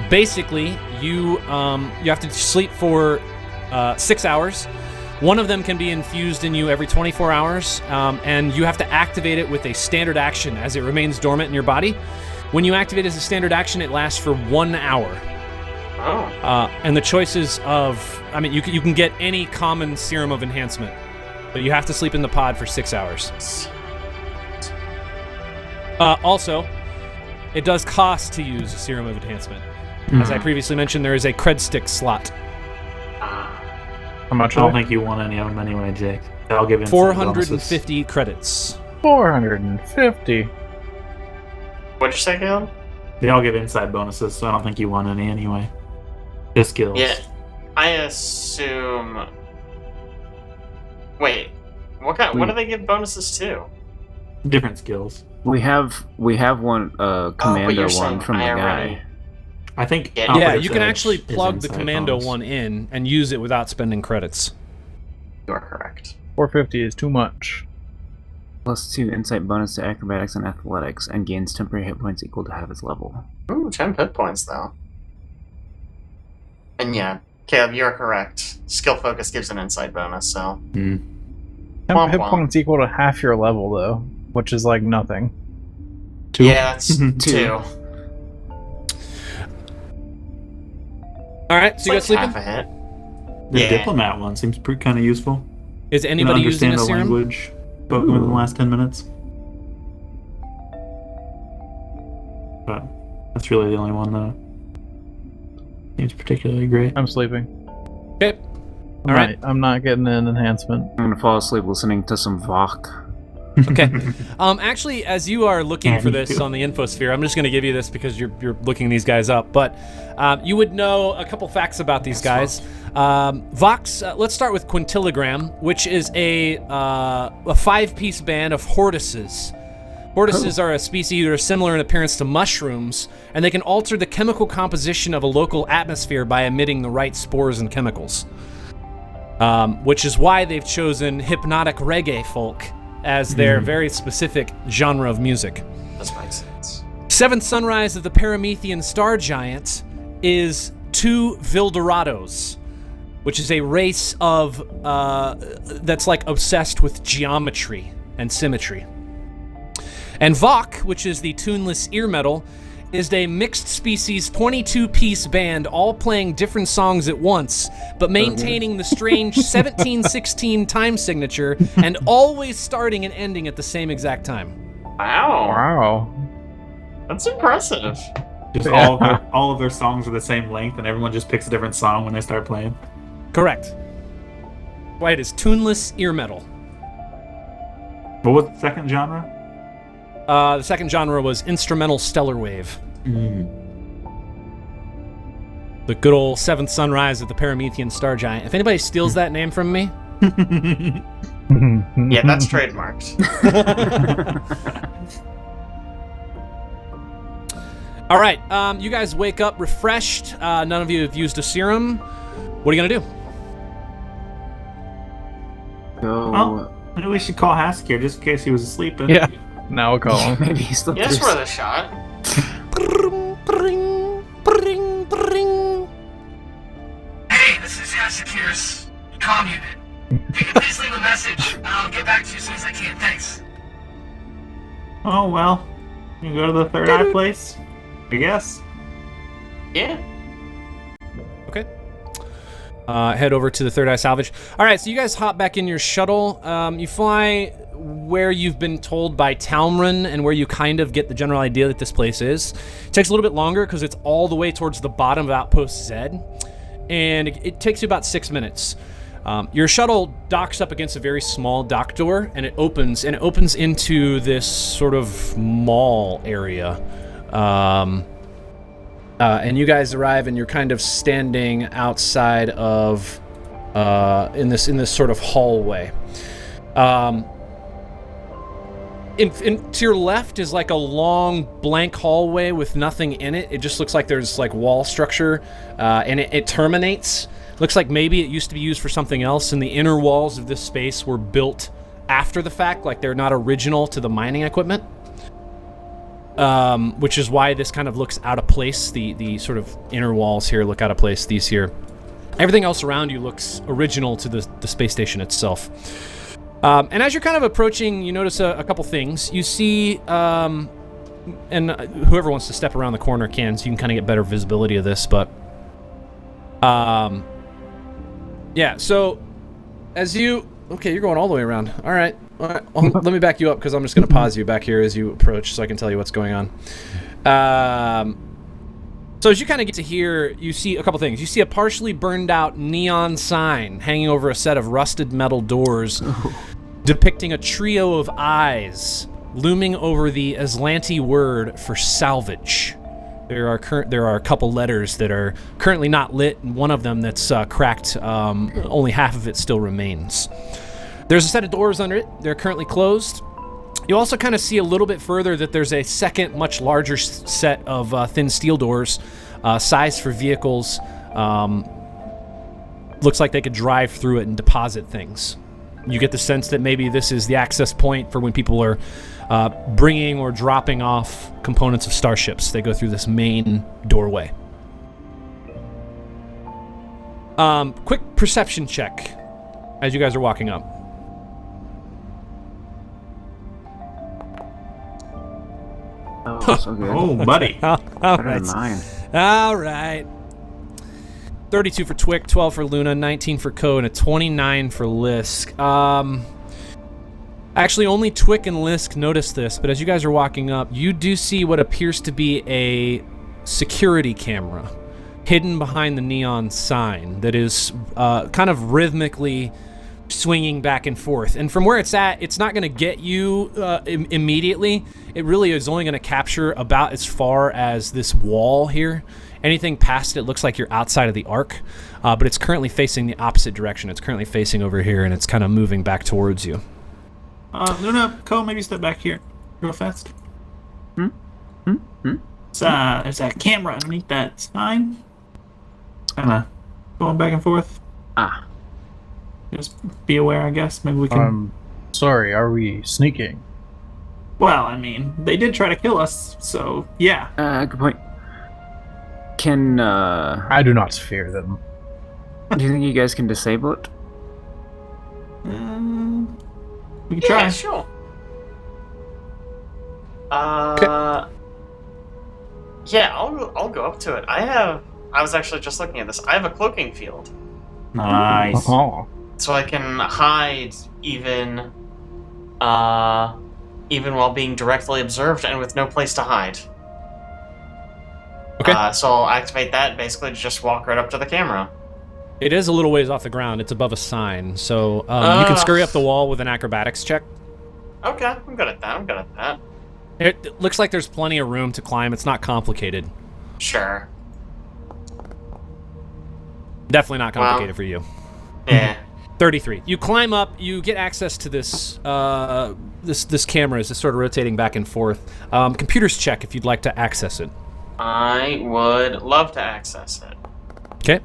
basically, you have to sleep for 6 hours. One of them can be infused in you every 24 hours, and you have to activate it with a standard action as it remains dormant in your body. When you activate as a standard action, it lasts for 1 hour. Oh. And the choices of, I mean, you can get any common serum of enhancement, but you have to sleep in the pod for 6 hours. Also, it does cost to use a serum of enhancement. As I previously mentioned, there is a cred stick slot. How much I are don't they? think you want any of them anyway, Jake. I'll give insight bonuses. 450 credits. 450. What'd you say, Caleb? They all give inside bonuses, so I don't think you want any anyway. Just skills. Yeah. I assume. Wait, what do they give bonuses to? Different skills. We have one commando you're one saying from the already- guy. I think. Yeah, Yeah, Operative you can Edge actually is plug the inside commando bonus. one in and use it without spending credits. You are correct. 450 is too much. +2 insight bonus to acrobatics and athletics, and gains temporary hit points equal to half its level. Ooh, 10 hit points, though. And yeah, Caleb, you're correct. Skill focus gives an insight bonus, so... 10 Womp hit womp. points equal to half your level, though, which is like nothing. 2. Yeah, that's 2. All right, so you guys It's like sleeping? half a hit. The Yeah. diplomat one seems kind of useful. Is You anybody using understand a the serum? language spoken within the last 10 minutes. But that's really the only one that seems particularly great. I'm sleeping. Okay. All right. I'm not getting an enhancement. I'm gonna fall asleep listening to some Vok. Okay. Actually, as you are looking Yeah, for me this too. on the infosphere, I'm just going to give you this because you're looking these guys up. But you would know a couple facts about these guys. Vox. Let's start with Quintilogram, which is a 5-piece band of hortices. Hortices are a species that are similar in appearance to mushrooms, and they can alter the chemical composition of a local atmosphere by emitting the right spores and chemicals. Which is why they've chosen hypnotic reggae folk as their very specific genre of music. This makes sense. Seventh sunrise of the Paramethian star giant is 2 Vildorados, which is a race of that's like obsessed with geometry and symmetry. And Vok, which is the tuneless ear metal, is a mixed species 22-piece band all playing different songs at once, but maintaining the strange 17/16 time signature and always starting and ending at the same exact time. Wow. Wow. That's impressive. Just all of their songs are the same length, and everyone just picks a different song when they start playing. Correct. Why it is tuneless ear metal. What was the second genre? The second genre was instrumental stellar wave. The good old seventh sunrise of the Paramethian star giant. If anybody steals that name from me, Yeah, that's trademarked. all right. You guys wake up refreshed. None of you have used a serum. What are you gonna do? Go. Well, maybe we should call Hassachir just in case he was asleep. Yeah. Now we'll call him. Maybe he slipped Yes, through. worth a shot. Hey, this is Hassachir's comm unit. If you could please leave a message, I'll get back to you as soon as I can. Thanks. Oh well, you go to the third eye place, I guess. Yeah. Okay. Head over to the Third Eye Salvage. All right, so you guys hop back in your shuttle. You fly where you've been told by Talmrin and where you kind of get the general idea that this place is. It takes a little bit longer because it's all the way towards the bottom of Outpost Z, and it takes you about 6 minutes. Your shuttle docks up against a very small dock door, and it opens into this sort of mall area. And you guys arrive, and you're kind of standing outside of in this sort of hallway. To your left is like a long blank hallway with nothing in it. It just looks like there's like wall structure, and it terminates. Looks like maybe it used to be used for something else, and the inner walls of this space were built after the fact, like they're not original to the mining equipment. Which is why this kind of looks out of place. The sort of inner walls here look out of place. These here. Everything else around you looks original to the space station itself. And as you're kind of approaching, you notice a couple things. You see, and whoever wants to step around the corner can, so you can kind of get better visibility of this. But, yeah, so as you... Okay, you're going all the way around. All right. Let me back you up because I'm just going to pause you back here as you approach so I can tell you what's going on. So as you kind of get to here, you see a couple things. You see a partially burned out neon sign hanging over a set of rusted metal doors depicting a trio of eyes looming over the Aslanti word for salvage. There are a couple letters that are currently not lit, and one of them that's cracked. Only half of it still remains. There's a set of doors under it. They're currently closed. You also kind of see a little bit further that there's a second, much larger set of thin steel doors, sized for vehicles. Looks like they could drive through it and deposit things. You get the sense that maybe this is the access point for when people are bringing or dropping off components of starships. They go through this main doorway. Quick perception check as you guys are walking up. Oh, so good. Oh, buddy. All Better right. than mine. All right. 32 for Twick, 12 for Luna, 19 for Ko, and a 29 for Lisk. Actually, only Twick and Lisk noticed this, but as you guys are walking up, you do see what appears to be a security camera hidden behind the neon sign that is kind of rhythmically swinging back and forth. And from where it's at, it's not going to get you immediately. It really is only going to capture about as far as this wall here. Anything past it looks like you're outside of the arc, but it's currently facing the opposite direction. It's currently facing over here, and it's kind of moving back towards you. Luna, Cole, maybe step back here real fast. There's a camera underneath that sign. Kind of going back and forth. Just be aware, I guess. Maybe we can... Sorry, are we sneaking? Well, I mean, they did try to kill us, so yeah. Good point. Can, I do not fear them. do you think you guys can disable it? We can try. Yeah, sure. Yeah, I'll go up to it. I was actually just looking at this. I have a cloaking field. Nice. Oh. So I can hide even while being directly observed and with no place to hide. Okay. So I'll activate that and basically just walk right up to the camera. It is a little ways off the ground. It's above a sign, so you can scurry up the wall with an acrobatics check. Okay, I'm good at that. It looks like there's plenty of room to climb. It's not complicated. Sure. Definitely not complicated for you. Yeah. 33. You climb up. You get access to this this camera as it's sort of rotating back and forth. Computers check if you'd like to access it. I would love to access it. Okay.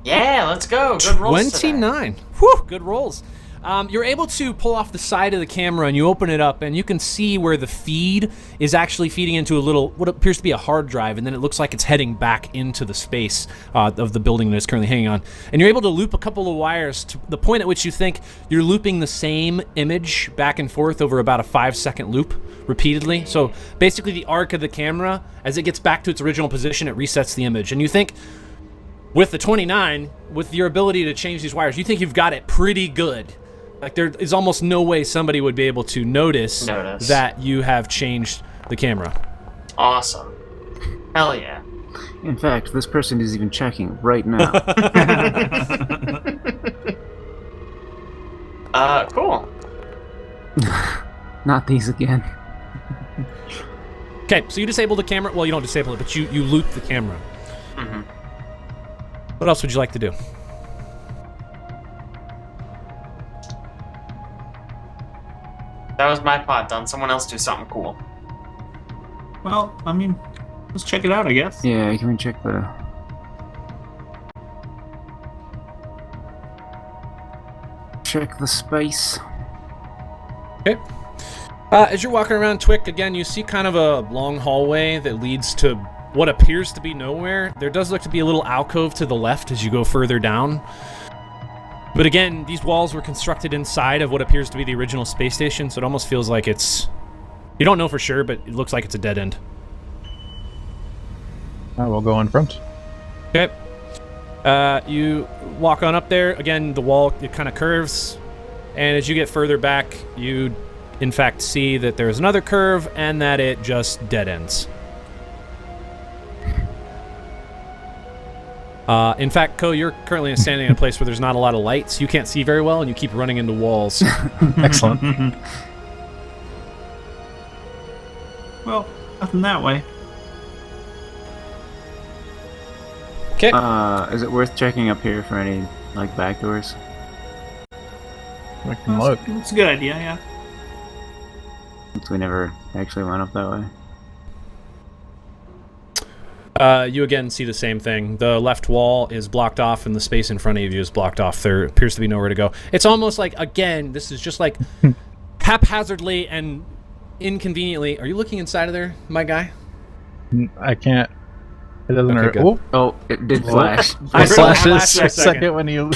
Yeah, let's go. Good rolls today. 29. Whew, good rolls. You're able to pull off the side of the camera and you open it up and you can see where the feed is actually feeding into a little, what appears to be a hard drive, and then it looks like it's heading back into the space of the building that it's currently hanging on. And you're able to loop a couple of wires to the point at which you think you're looping the same image back and forth over about a 5-second loop repeatedly. So basically the arc of the camera, as it gets back to its original position, it resets the image. And you think, with the 29, with your ability to change these wires, you think you've got it pretty good. Like, there is almost no way somebody would be able to notice that you have changed the camera. Awesome. Hell yeah. In fact, this person is even checking right now. Cool. Not these again. Okay, so you disable the camera. Well, you don't disable it, but you loop the camera. Mm-hmm. What else would you like to do? That was my pod done. Someone else do something cool. Well, I mean, let's check it out, I guess. Yeah, can we check the... Check the space. Okay. As you're walking around Twick, again, you see kind of a long hallway that leads to what appears to be nowhere. There does look to be a little alcove to the left as you go further down. But again, these walls were constructed inside of what appears to be the original space station, so it almost feels like it's... You don't know for sure, but it looks like it's a dead end. I will go in front. Okay. You walk on up there. Again, the wall, it kind of curves. And as you get further back, you, in fact, see that there's another curve and that it just dead ends. In fact, Ko, you're currently standing in a place where there's not a lot of lights. You can't see very well, and you keep running into walls. Excellent. Well, nothing that way. Okay. Is it worth checking up here for any, like, back doors? We can look. It's a good idea, yeah. Since we never actually went up that way. You again see the same thing. The left wall is blocked off and the space in front of you is blocked off. There appears to be nowhere to go. It's almost like, again, this is just like haphazardly and inconveniently. Are you looking inside of there, my guy? I can't. It doesn't Okay, hurt. Oh, it did flash. I It saw it flashes flash for for a a second. second when you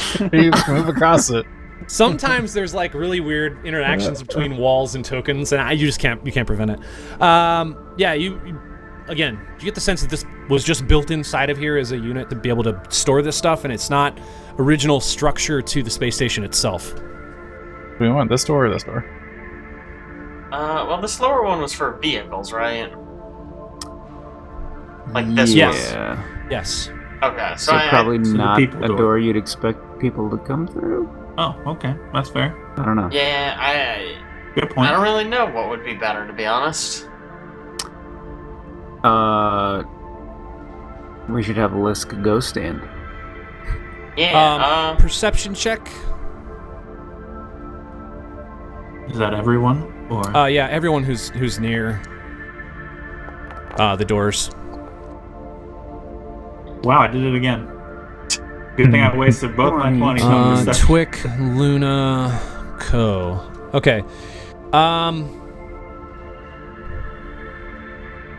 move across it. Sometimes there's like really weird interactions between walls and tokens, and you can't prevent it. Yeah, you again, you get the sense that this was just built inside of here as a unit to be able to store this stuff, and it's not original structure to the space station itself. Do we want this door or this door? Well, this lower one was for vehicles, right? Like this Yes. Yeah. Yes. one? Okay, So I probably so the not people a door. door you'd expect people to come through. Oh, okay. That's fair. I don't know. Yeah, Good I point. don't really know what would be better, to be honest. We should have Lisk go stand. Yeah, Perception check. Is that everyone? Or Yeah, everyone who's near the doors. wow, I did it again. Good thing I wasted both my 20 on this stuff. Twick, Luna, Co. Okay.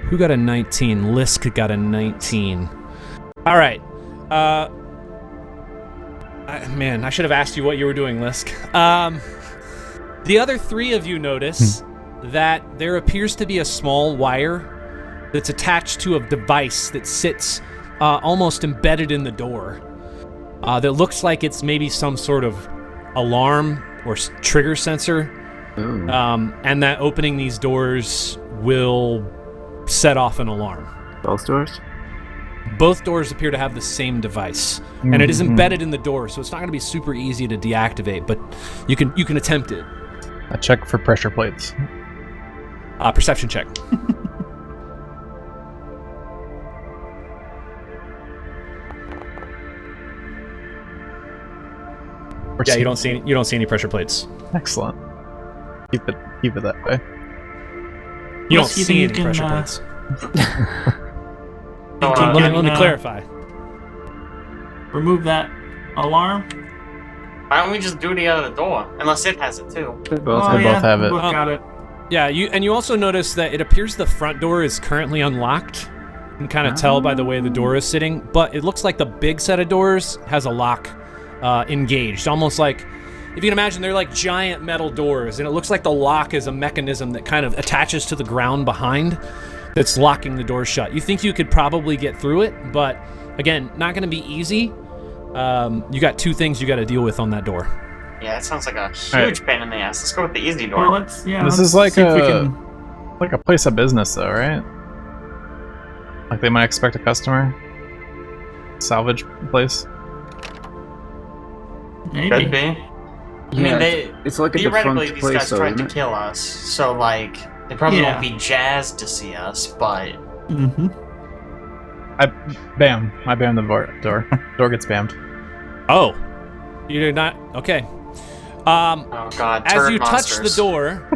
Who got a 19? Lisk got a 19. All right. Man, I should have asked you what you were doing, Lisk. The other three of you notice that there appears to be a small wire that's attached to a device that sits almost embedded in the door. That looks like it's maybe some sort of alarm or trigger sensor. Ooh. And that opening these doors will set off an alarm. Both doors? Both doors appear to have the same device, and it is embedded in the door, so it's not going to be super easy to deactivate, but you can attempt it. I check for pressure plates. Perception check. Yeah, you don't see any pressure plates. Excellent. Keep it that way. You don't Yes, you see think any you can, pressure plates. So, Let me clarify. Remove that alarm. why don't we just do the other door? Unless it has it too. They both They both have it. Both got it. Yeah, you also notice that it appears the front door is currently unlocked. You can kind of tell by the way the door is sitting, but it looks like the big set of doors has a lock engaged. Almost like, if you can imagine, they're like giant metal doors, and it looks like the lock is a mechanism that kind of attaches to the ground behind that's locking the door shut. You think you could probably get through it, but again, not going to be easy. You got two things you got to deal with on that door. Yeah, it sounds like a huge Alright. pain in the ass. Let's go with the easy door. Well, let's This is like see if we a can- like a place of business, though, right? Like they might expect a customer. Salvage place. Could maybe. be. I Yeah, mean, they it's like a theoretically defunct these place, guys though, tried to isn't it? kill us, so like they probably Yeah. won't be jazzed to see us. But Mm-hmm. I bam the door. Door gets bammed. Oh, you did not. Okay. oh god, As turd you monsters. touch the door,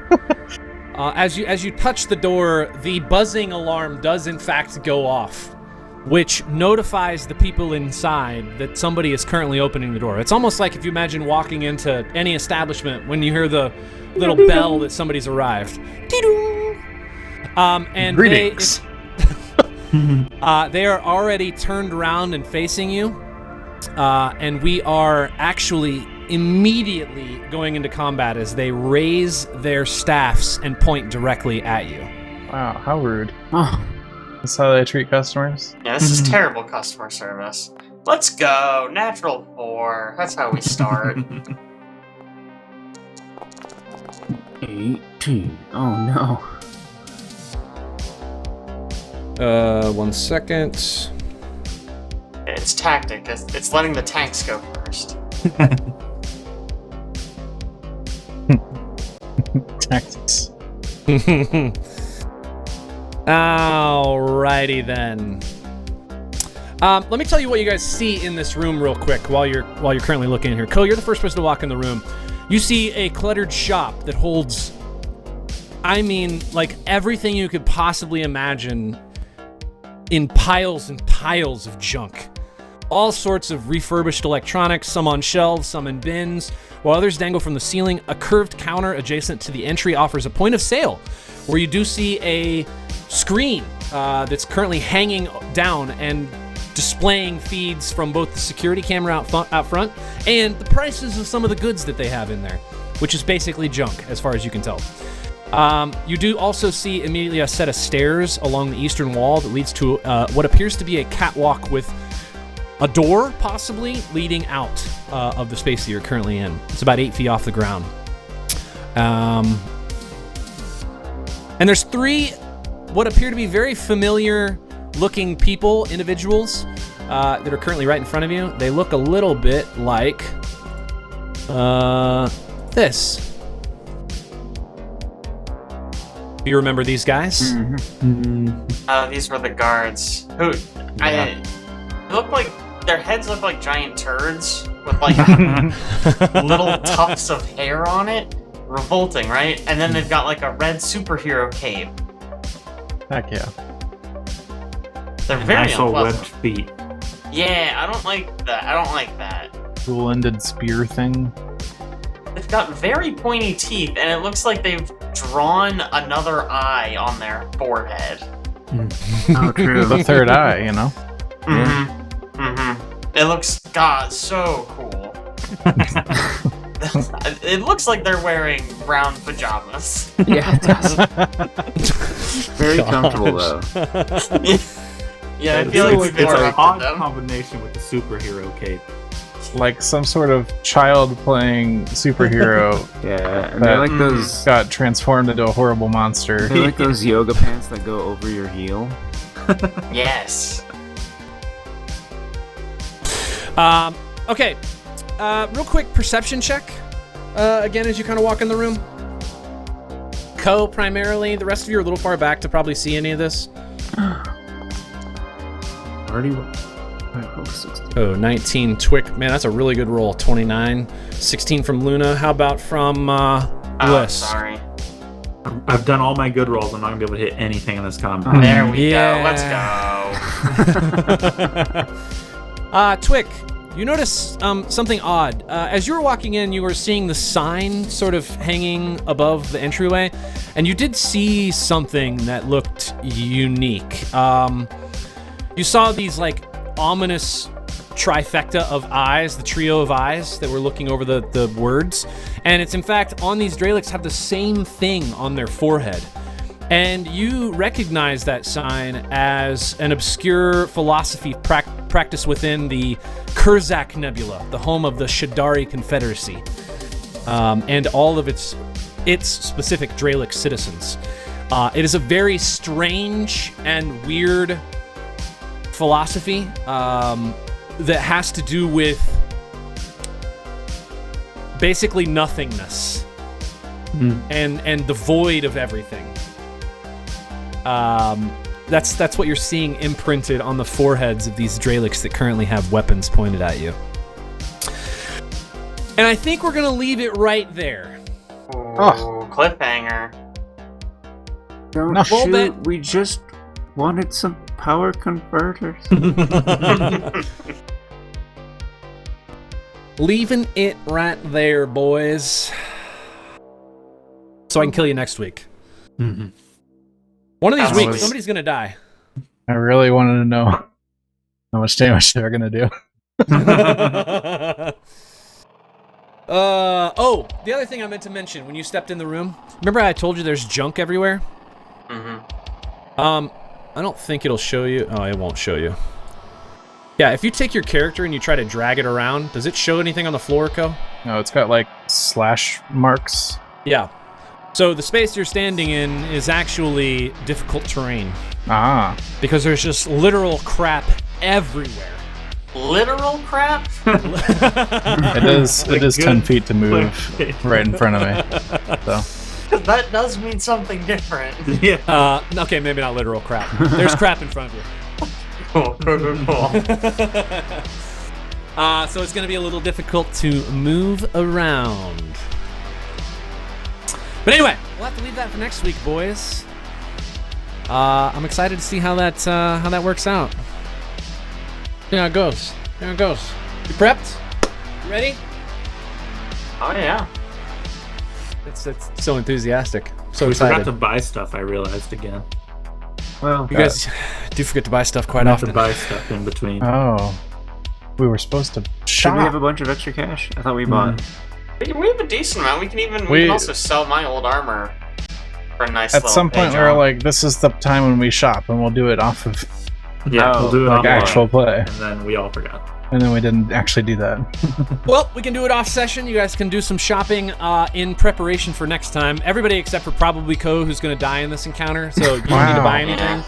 as you touch the door, the buzzing alarm does in fact go off, which notifies the people inside that somebody is currently opening the door. It's almost like if you imagine walking into any establishment when you hear the little bell that somebody's arrived. Dee-doo. And Greetings. they are already turned around and facing you, and we are actually immediately going into combat as they raise their staffs and point directly at you. Wow, how rude. Oh, That's how they treat customers. Yeah, this is terrible customer service. Let's go, natural 4. That's how we start. 18. Oh no. 1 second. It's tactic. It's letting the tanks go first. Tactics. Alrighty then. Let me tell you what you guys see in this room real quick while you're currently looking in here. Co, you're the first person to walk in the room. You see a cluttered shop that holds, I mean, like everything you could possibly imagine in piles and piles of junk. All sorts of refurbished electronics, some on shelves, some in bins, while others dangle from the ceiling. A curved counter adjacent to the entry offers a point of sale, where you do see a screen that's currently hanging down and displaying feeds from both the security camera out front and the prices of some of the goods that they have in there, which is basically junk as far as you can tell. You do also see immediately a set of stairs along the eastern wall that leads to what appears to be a catwalk with a door, possibly, leading out of the space that you're currently in. It's about 8 feet off the ground. And there's 3 what appear to be very familiar looking individuals that are currently right in front of you. They look a little bit like this. Do you remember these guys? These were the guards. Who? They look like their heads look like giant turds with like little tufts of hair on it. Revolting, right? And then they've got like a red superhero cape. Heck yeah. They're very Nice old unpleasant. webbed feet. Yeah, I don't like that. Dual-ended spear thing. They've got very pointy teeth, and it looks like they've drawn another eye on their forehead. Oh, true. The third eye, you know? It looks, God, so cool. It looks like they're wearing brown pajamas. Yeah, it does. Very comfortable, though. Yeah, I feel like It's an odd them. combination with the superhero cape. Like some sort of child playing superhero Yeah, and they're like those. got transformed into a horrible monster. They're like those yoga pants that go over your heel. Yes. Okay. Real quick perception check. Again, as you kind of walk in the room. Co, primarily. The rest of you are a little far back to probably see any of this. Already. Oh, 19. Twick. Man, that's a really good roll. 29. 16 from Luna. How about from Bliss? Sorry. I've done all my good rolls. I'm not gonna be able to hit anything in this combat. There we Yeah. go. Let's go. Twick, you notice something odd. As you were walking in, you were seeing the sign sort of hanging above the entryway, and you did see something that looked unique. You saw these like ominous trifecta of eyes, the trio of eyes that were looking over the words, and it's in fact on these Dralics have the same thing on their forehead. And you recognize that sign as an obscure philosophy practice within the Kurzak Nebula, the home of the Shadari Confederacy, and all of its specific Dralic citizens. It is a very strange and weird philosophy that has to do with basically nothingness and the void of everything. That's what you're seeing imprinted on the foreheads of these Dralics that currently have weapons pointed at you. And I think we're gonna leave it right there. Ooh, cliffhanger. Don't No. shoot. bet. We just wanted some power converters. Leaving it right there, boys. So I can kill you next week. Mm-hmm. One of these Absolutely. weeks, somebody's gonna die. I really wanted to know how much damage they're gonna do. Oh, the other thing I meant to mention when you stepped in the room. Remember I told you there's junk everywhere? I don't think it'll show you. Oh, it won't show you. Yeah, if you take your character and you try to drag it around, does it show anything on the floor, Co? No, it's got like slash marks. Yeah. So the space you're standing in is actually difficult terrain Ah. because there's just literal crap everywhere. Literal crap? It is 10 feet to move right in front of me. So That does mean something different. Yeah. Okay, maybe not literal crap. There's crap in front of you. Cool. So it's going to be a little difficult to move around. But anyway, we'll have to leave that for next week, boys. I'm excited to see how that works out. See how it goes. You prepped? You ready? Oh yeah. It's so enthusiastic. So We excited. forgot to buy stuff, I realized again. Well, You guys do forget to buy stuff quite We have to often. buy stuff in between. Oh. We were supposed to should we have a shop. bunch of extra cash? I thought we bought. We have a decent amount. We can also sell my old armor for a nice At little some point, pay we were job. like, this is the time when we shop, and we'll do it off of Yeah, Oh, we'll do it like offline. actual play. And then we all forgot. And then we didn't actually do that. Well, we can do it off session. You guys can do some shopping in preparation for next time. Everybody except for probably Ko, who's going to die in this encounter, so you don't need to buy anything.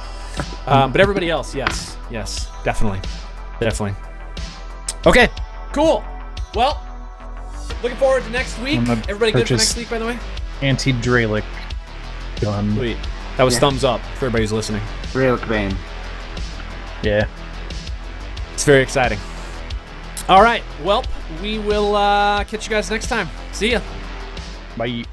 But everybody else, yes, definitely. Okay, cool. Well, looking forward to next week. I'm gonna Everybody good for purchase- next week, by the way? Anti-Dralic gun. Sweet. That was Yeah. thumbs up for everybody who's listening. Relic Bane. Yeah. It's very exciting. All right, well, we will catch you guys next time. See ya. Bye.